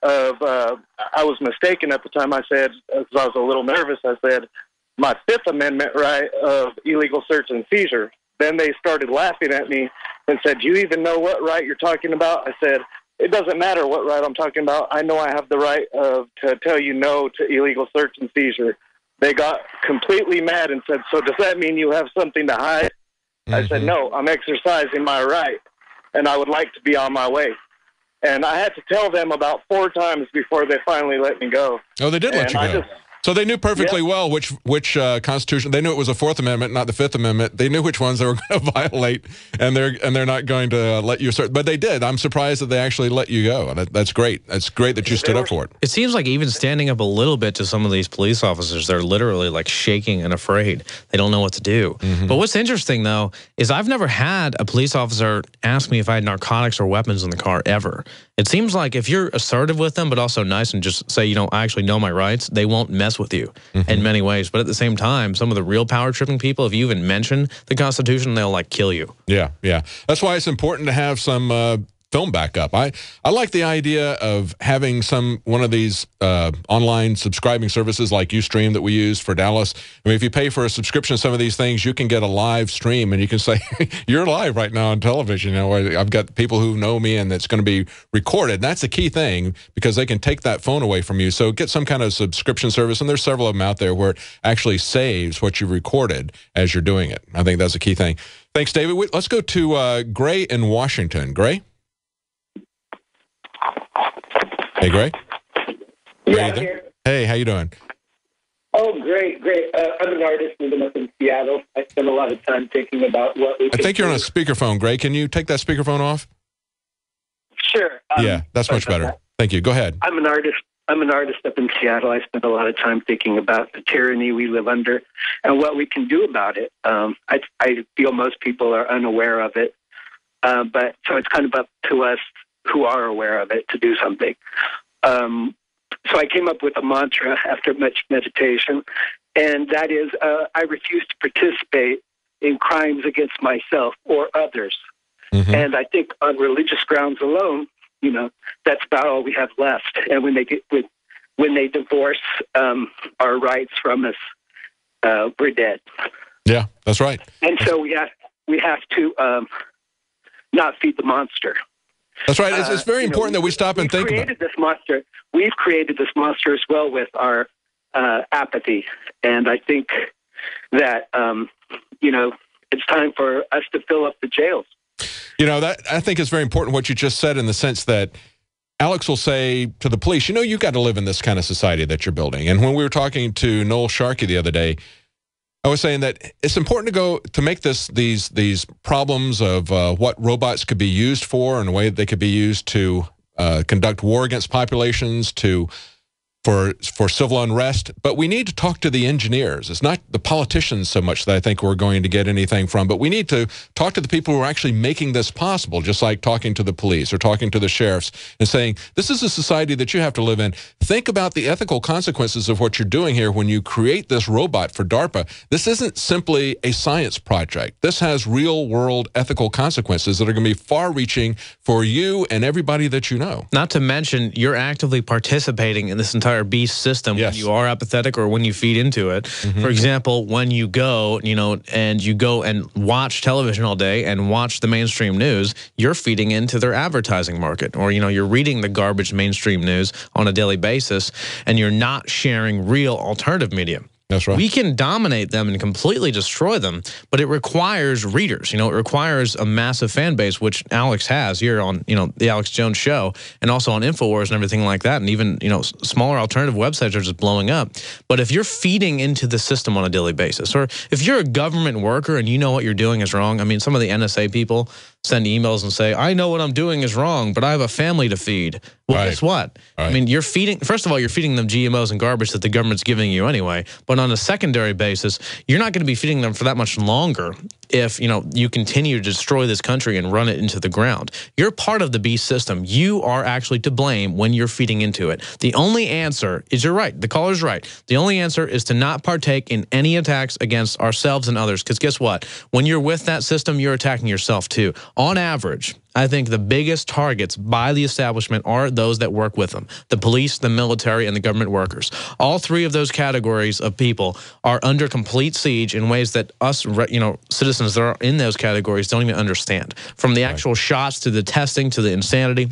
of, I was mistaken at the time. I said, because I was a little nervous, I said, my Fifth Amendment right of illegal search and seizure. Then they started laughing at me and said, do you even know what right you're talking about? I said, it doesn't matter what right I'm talking about. I know I have the right to tell you no to illegal search and seizure. They got completely mad and said, so does that mean you have something to hide? I said, no, I'm exercising my right, and I would like to be on my way. And I had to tell them about 4 times before they finally let me go. Oh, they did let you go. So they knew perfectly well which Constitution. They knew it was a 4th Amendment, not the 5th Amendment. They knew which ones they were going to violate, and they're not going to let you assert. But they did. I'm surprised that they actually let you go. That's great. That's great that you stood up for it. It seems like even standing up a little bit to some of these police officers, they're literally like shaking and afraid. They don't know what to do. But what's interesting, though, is I've never had a police officer ask me if I had narcotics or weapons in the car ever. It seems like if you're assertive with them, but also nice and just say, I actually know my rights, they won't mess with you in many ways. But at the same time, some of the real power-tripping people, if you even mention the Constitution, they'll, like, kill you. Yeah, yeah. That's why it's important to have some film backup. I like the idea of having one of these online subscribing services like Ustream that we use for Dallas. I mean, if you pay for a subscription to some of these things, you can get a live stream, and you can say, you're live right now on television. I've got people who know me, and it's going to be recorded. And that's the key thing, because they can take that phone away from you. So get some kind of subscription service, and there's several of them out there where it actually saves what you recorded as you're doing it. I think that's a key thing. Thanks, David. Let's go to Gray in Washington. Gray? Hey, Gray? Yeah, here. Hey, how you doing? Oh, great. I'm an artist living up in Seattle. I spend a lot of time thinking about what we I think you're on a speakerphone, Gray. Can you take that speakerphone off? Sure. Yeah, that's much better. Thank you. Go ahead. I'm an artist up in Seattle. I spend a lot of time thinking about the tyranny we live under and what we can do about it. I feel most people are unaware of it, but so it's kind of up to us who are aware of it to do something. So I came up with a mantra after much meditation, and that is, I refuse to participate in crimes against myself or others. And I think on religious grounds alone, that's about all we have left. And when they divorce our rights from us, we're dead. Yeah, that's right. And so we have to not feed the monster. That's right. It's very important that we stop and think about it. We've created this monster as well with our apathy. And I think that, it's time for us to fill up the jails. That I think is very important what you just said, in the sense that Alex will say to the police, you've got to live in this kind of society that you're building. And when we were talking to Noel Sharkey the other day, I was saying that it's important to make these problems of what robots could be used for, and the way that they could be used to conduct war against populations, for civil unrest. But we need to talk to the engineers. It's not the politicians so much that I think we're going to get anything from, but we need to talk to the people who are actually making this possible, just like talking to the police or talking to the sheriffs and saying, this is a society that you have to live in. Think about the ethical consequences of what you're doing here when you create this robot for DARPA. This isn't simply a science project. This has real-world ethical consequences that are going to be far-reaching for you and everybody that you know. Not to mention, you're actively participating in this entire beast system when you are apathetic or when you feed into it. For example, when you go, and you go and watch television all day and watch the mainstream news, you're feeding into their advertising market. Or, you're reading the garbage mainstream news on a daily basis, and you're not sharing real alternative media. That's right. We can dominate them and completely destroy them, but it requires readers. It requires a massive fan base, which Alex has here on, the Alex Jones Show, and also on InfoWars and everything like that. And even, smaller alternative websites are just blowing up. But if you're feeding into the system on a daily basis, or if you're a government worker and you know what you're doing is wrong, I mean, some of the NSA people send emails and say, I know what I'm doing is wrong, but I have a family to feed. Well, guess what? I mean, first of all, you're feeding them GMOs and garbage that the government's giving you anyway. But on a secondary basis, you're not going to be feeding them for that much longer if, you continue to destroy this country and run it into the ground. You're part of the beast system. You are actually to blame when you're feeding into it. The only answer is, you're right, the caller's right. The only answer is to not partake in any attacks against ourselves and others. Because guess what? When you're with that system, you're attacking yourself too. On average, I think the biggest targets by the establishment are those that work with them: the police, the military, and the government workers. All three of those categories of people are under complete siege in ways that us, citizens that are in those categories don't even understand. From the actual shots to the testing to the insanity.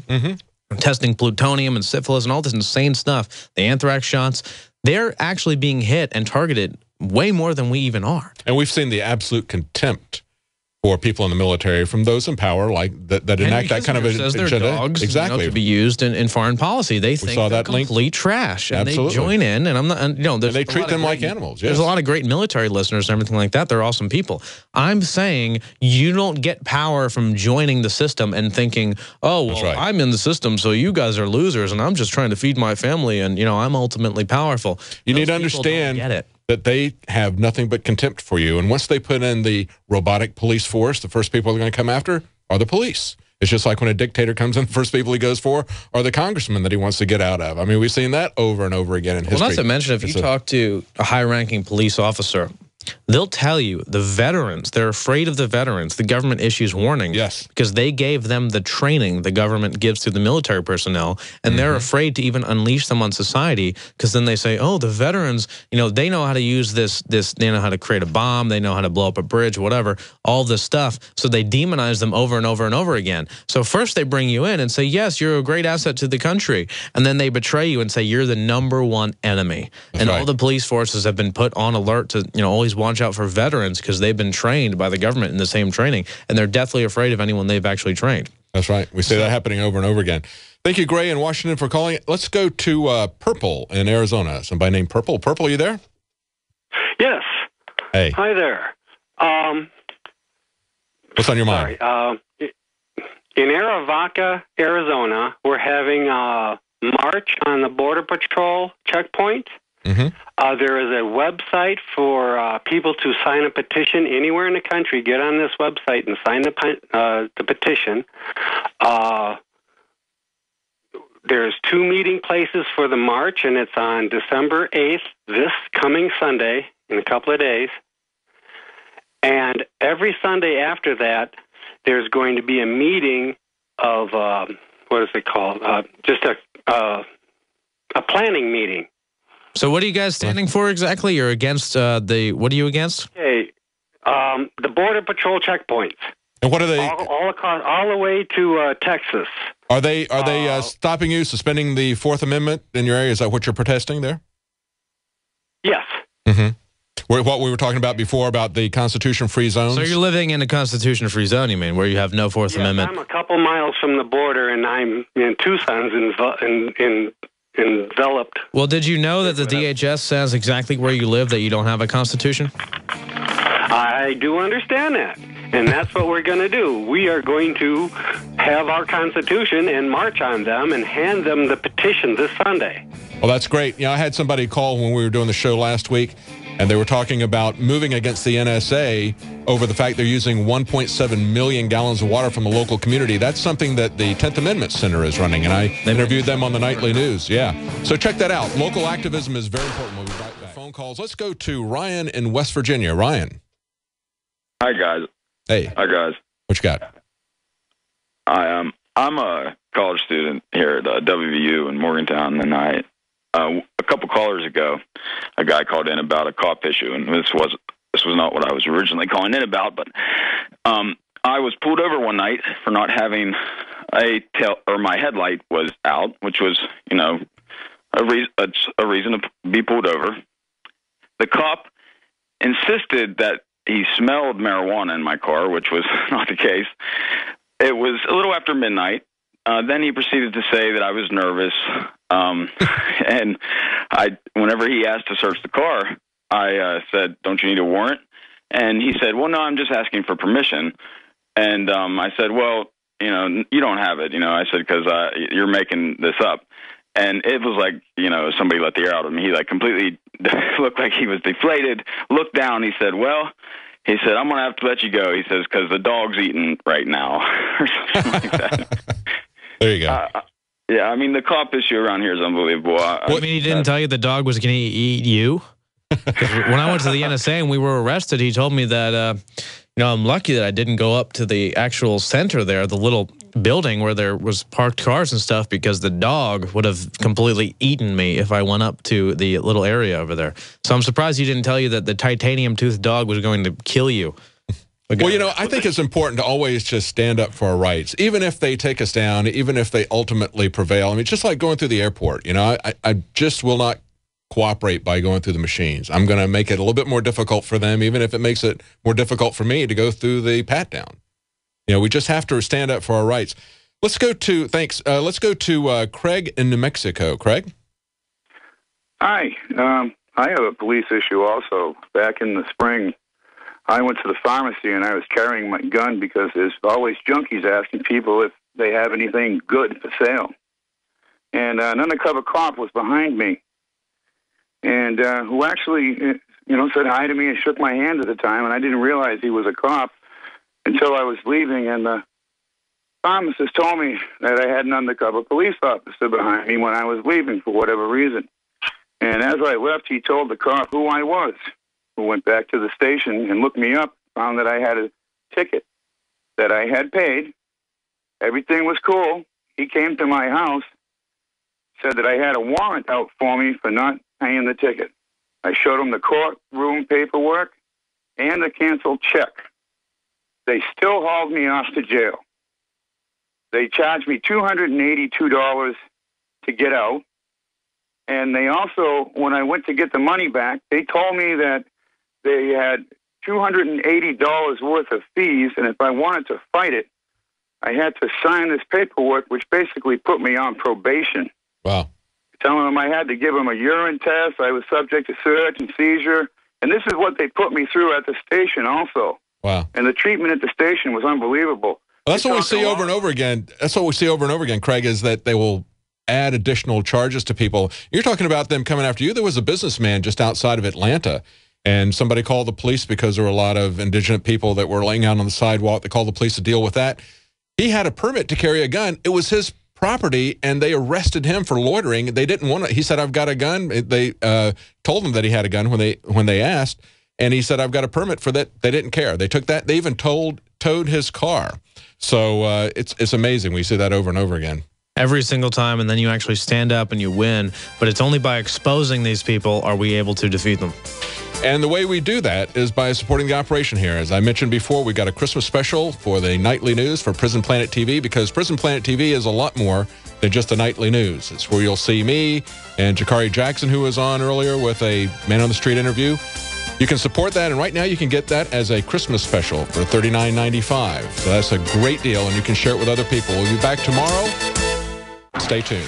testing plutonium and syphilis and all this insane stuff, the anthrax shots, they're actually being hit and targeted way more than we even are. And we've seen the absolute contempt for people in the military from those in power, like that enact that kind of says agenda. Their dogs, exactly, to be used in foreign policy. They think saw they're that link. complete trash, and Absolutely. they join in. And I'm not, and they treat them like animals. Yes. There's a lot of great military listeners and everything like that. They're awesome people. I'm saying you don't get power from joining the system and thinking, oh, well, right. I'm in the system, so you guys are losers, and I'm just trying to feed my family, and I'm ultimately powerful. You need to Those people don't understand get it. that they have nothing but contempt for you. And once they put in the robotic police force, the first people they're going to come after are the police. It's just like when a dictator comes in, the first people he goes for are the congressmen that he wants to get out of. I mean, we've seen that over and over again in history. Well, not to mention, if you talk to a high-ranking police officer, they'll tell you the veterans, they're afraid of the veterans. The government issues warnings. Yes. Because they gave them the training the government gives to the military personnel, and they're afraid to even unleash them on society, because then they say, oh, the veterans, they know how to use this, they know how to create a bomb, they know how to blow up a bridge, whatever, all this stuff. So they demonize them over and over and over again. So first they bring you in and say, yes, you're a great asset to the country. And then they betray you and say, you're the #1 enemy. That's right. All the police forces have been put on alert to, always watch out for veterans, because they've been trained by the government in the same training, and they're deathly afraid of anyone they've actually trained. That's right. We see that happening over and over again. Thank you, Gray in Washington, for calling. Let's go to Purple in Arizona. Somebody named Purple. Purple, you there? Yes. Hey. Hi there. What's on your mind? In Arivaca, Arizona, we're having a march on the Border Patrol checkpoint. There is a website for people to sign a petition anywhere in the country. Get on this website and sign the petition. There's 2 meeting places for the march, and it's on December 8th, this coming Sunday, in a couple of days. And every Sunday after that, there's going to be a meeting of, what is it called? Just a planning meeting. So what are you guys standing for exactly? You're against what are you against? Okay, the Border Patrol checkpoints. And what are they? All across, all the way to Texas. Are they stopping you, suspending the Fourth Amendment in your area? Is that what you're protesting there? Yes. What we were talking about before about the Constitution-free zones? So you're living in a Constitution-free zone, you mean, where you have no Fourth Amendment? I'm a couple miles from the border, and I'm in Tucson's enveloped. Well, did you know that the DHS says exactly where you live, that you don't have a Constitution? I do understand that, and that's what we're going to do. We are going to have our Constitution and march on them and hand them the petition this Sunday. Well, that's great. I had somebody call when we were doing the show last week, and they were talking about moving against the NSA over the fact they're using 1.7 million gallons of water from a local community. That's something that the 10th Amendment Center is running, and I interviewed them on the nightly news. Yeah. So check that out. Local activism is very important. We'll be right back. Phone calls. Let's go to Ryan in West Virginia. Ryan. Hi, guys. Hey. Hi, guys. What you got? I'm a college student here at WVU in Morgantown, and a couple callers ago, a guy called in about a cop issue, and this was not what I was originally calling in about, but I was pulled over one night for not having my headlight was out, which was, a reason to be pulled over. The cop insisted that he smelled marijuana in my car, which was not the case. It was a little after midnight. Then he proceeded to say that I was nervous. And whenever he asked to search the car, I said, "Don't you need a warrant?" And he said, "Well, no, I'm just asking for permission." And I said, "Well, you don't have it." I said, "Because you're making this up." And it was like, somebody let the air out of me. He completely looked like he was deflated, looked down. He said, "Well," he said, "I'm going to have to let you go." He says, "Because the dog's eating right now," or something like that. There you go. Yeah, I mean, the cop issue around here is unbelievable. He didn't tell you the dog was going to eat you? When I went to the NSA and we were arrested, he told me that, I'm lucky that I didn't go up to the actual center there, the little building where there was parked cars and stuff, because the dog would have completely eaten me if I went up to the little area over there. So I'm surprised he didn't tell you that the titanium-toothed dog was going to kill you. Well, you know, I think it's important to always just stand up for our rights, even if they take us down, even if they ultimately prevail. I mean, just like going through the airport, you know, I just will not cooperate by going through the machines. I'm going to make it a little bit more difficult for them, even if it makes it more difficult for me to go through the pat-down. You know, we just have to stand up for our rights. Let's go to, let's go to Craig in New Mexico. Craig? Hi. I have a police issue also. Back in the spring, I went to the pharmacy and I was carrying my gun because there's always junkies asking people if they have anything good for sale. And an undercover cop was behind me, and who actually, said hi to me and shook my hand at the time, and I didn't realize he was a cop until I was leaving, and the pharmacist told me that I had an undercover police officer behind me when I was leaving for whatever reason. And as I left, he told the cop who I was, who went back to the station and looked me up, found that I had a ticket that I had paid. Everything was cool. He came to my house, said that I had a warrant out for me for not paying the ticket. I showed him the courtroom paperwork and the canceled check. They still hauled me off to jail. They charged me $282 to get out. And they also, when I went to get the money back, they told me that they had $280 worth of fees, and if I wanted to fight it, I had to sign this paperwork, which basically put me on probation. Wow. Telling them I had to give them a urine test, I was subject to search and seizure, and this is what they put me through at the station also. Wow. And the treatment at the station was unbelievable. Well, that's what we see over and over again. That's what we see over and over again, Craig, is that they will add additional charges to people. You're talking about them coming after you. There was a businessman just outside of Atlanta, and somebody called the police because there were a lot of indigent people that were laying out on the sidewalk. They called the police to deal with that. He had a permit to carry a gun. It was his property, and they arrested him for loitering. They didn't want to. He said, "I've got a gun." They told him that he had a gun when they asked, and he said, "I've got a permit for that." They didn't care. They took that. They even towed his car. So it's amazing. We see that over and over again. Every single time, and then you actually stand up and you win. But it's only by exposing these people are we able to defeat them. And the way we do that is by supporting the operation here. As I mentioned before, we got a Christmas special for the nightly news for Prison Planet TV, because Prison Planet TV is a lot more than just the nightly news. It's where you'll see me and Jakari Jackson, who was on earlier with a Man on the Street interview. You can support that, and right now you can get that as a Christmas special for $39.95. So that's a great deal, and you can share it with other people. We'll be back tomorrow. Stay tuned.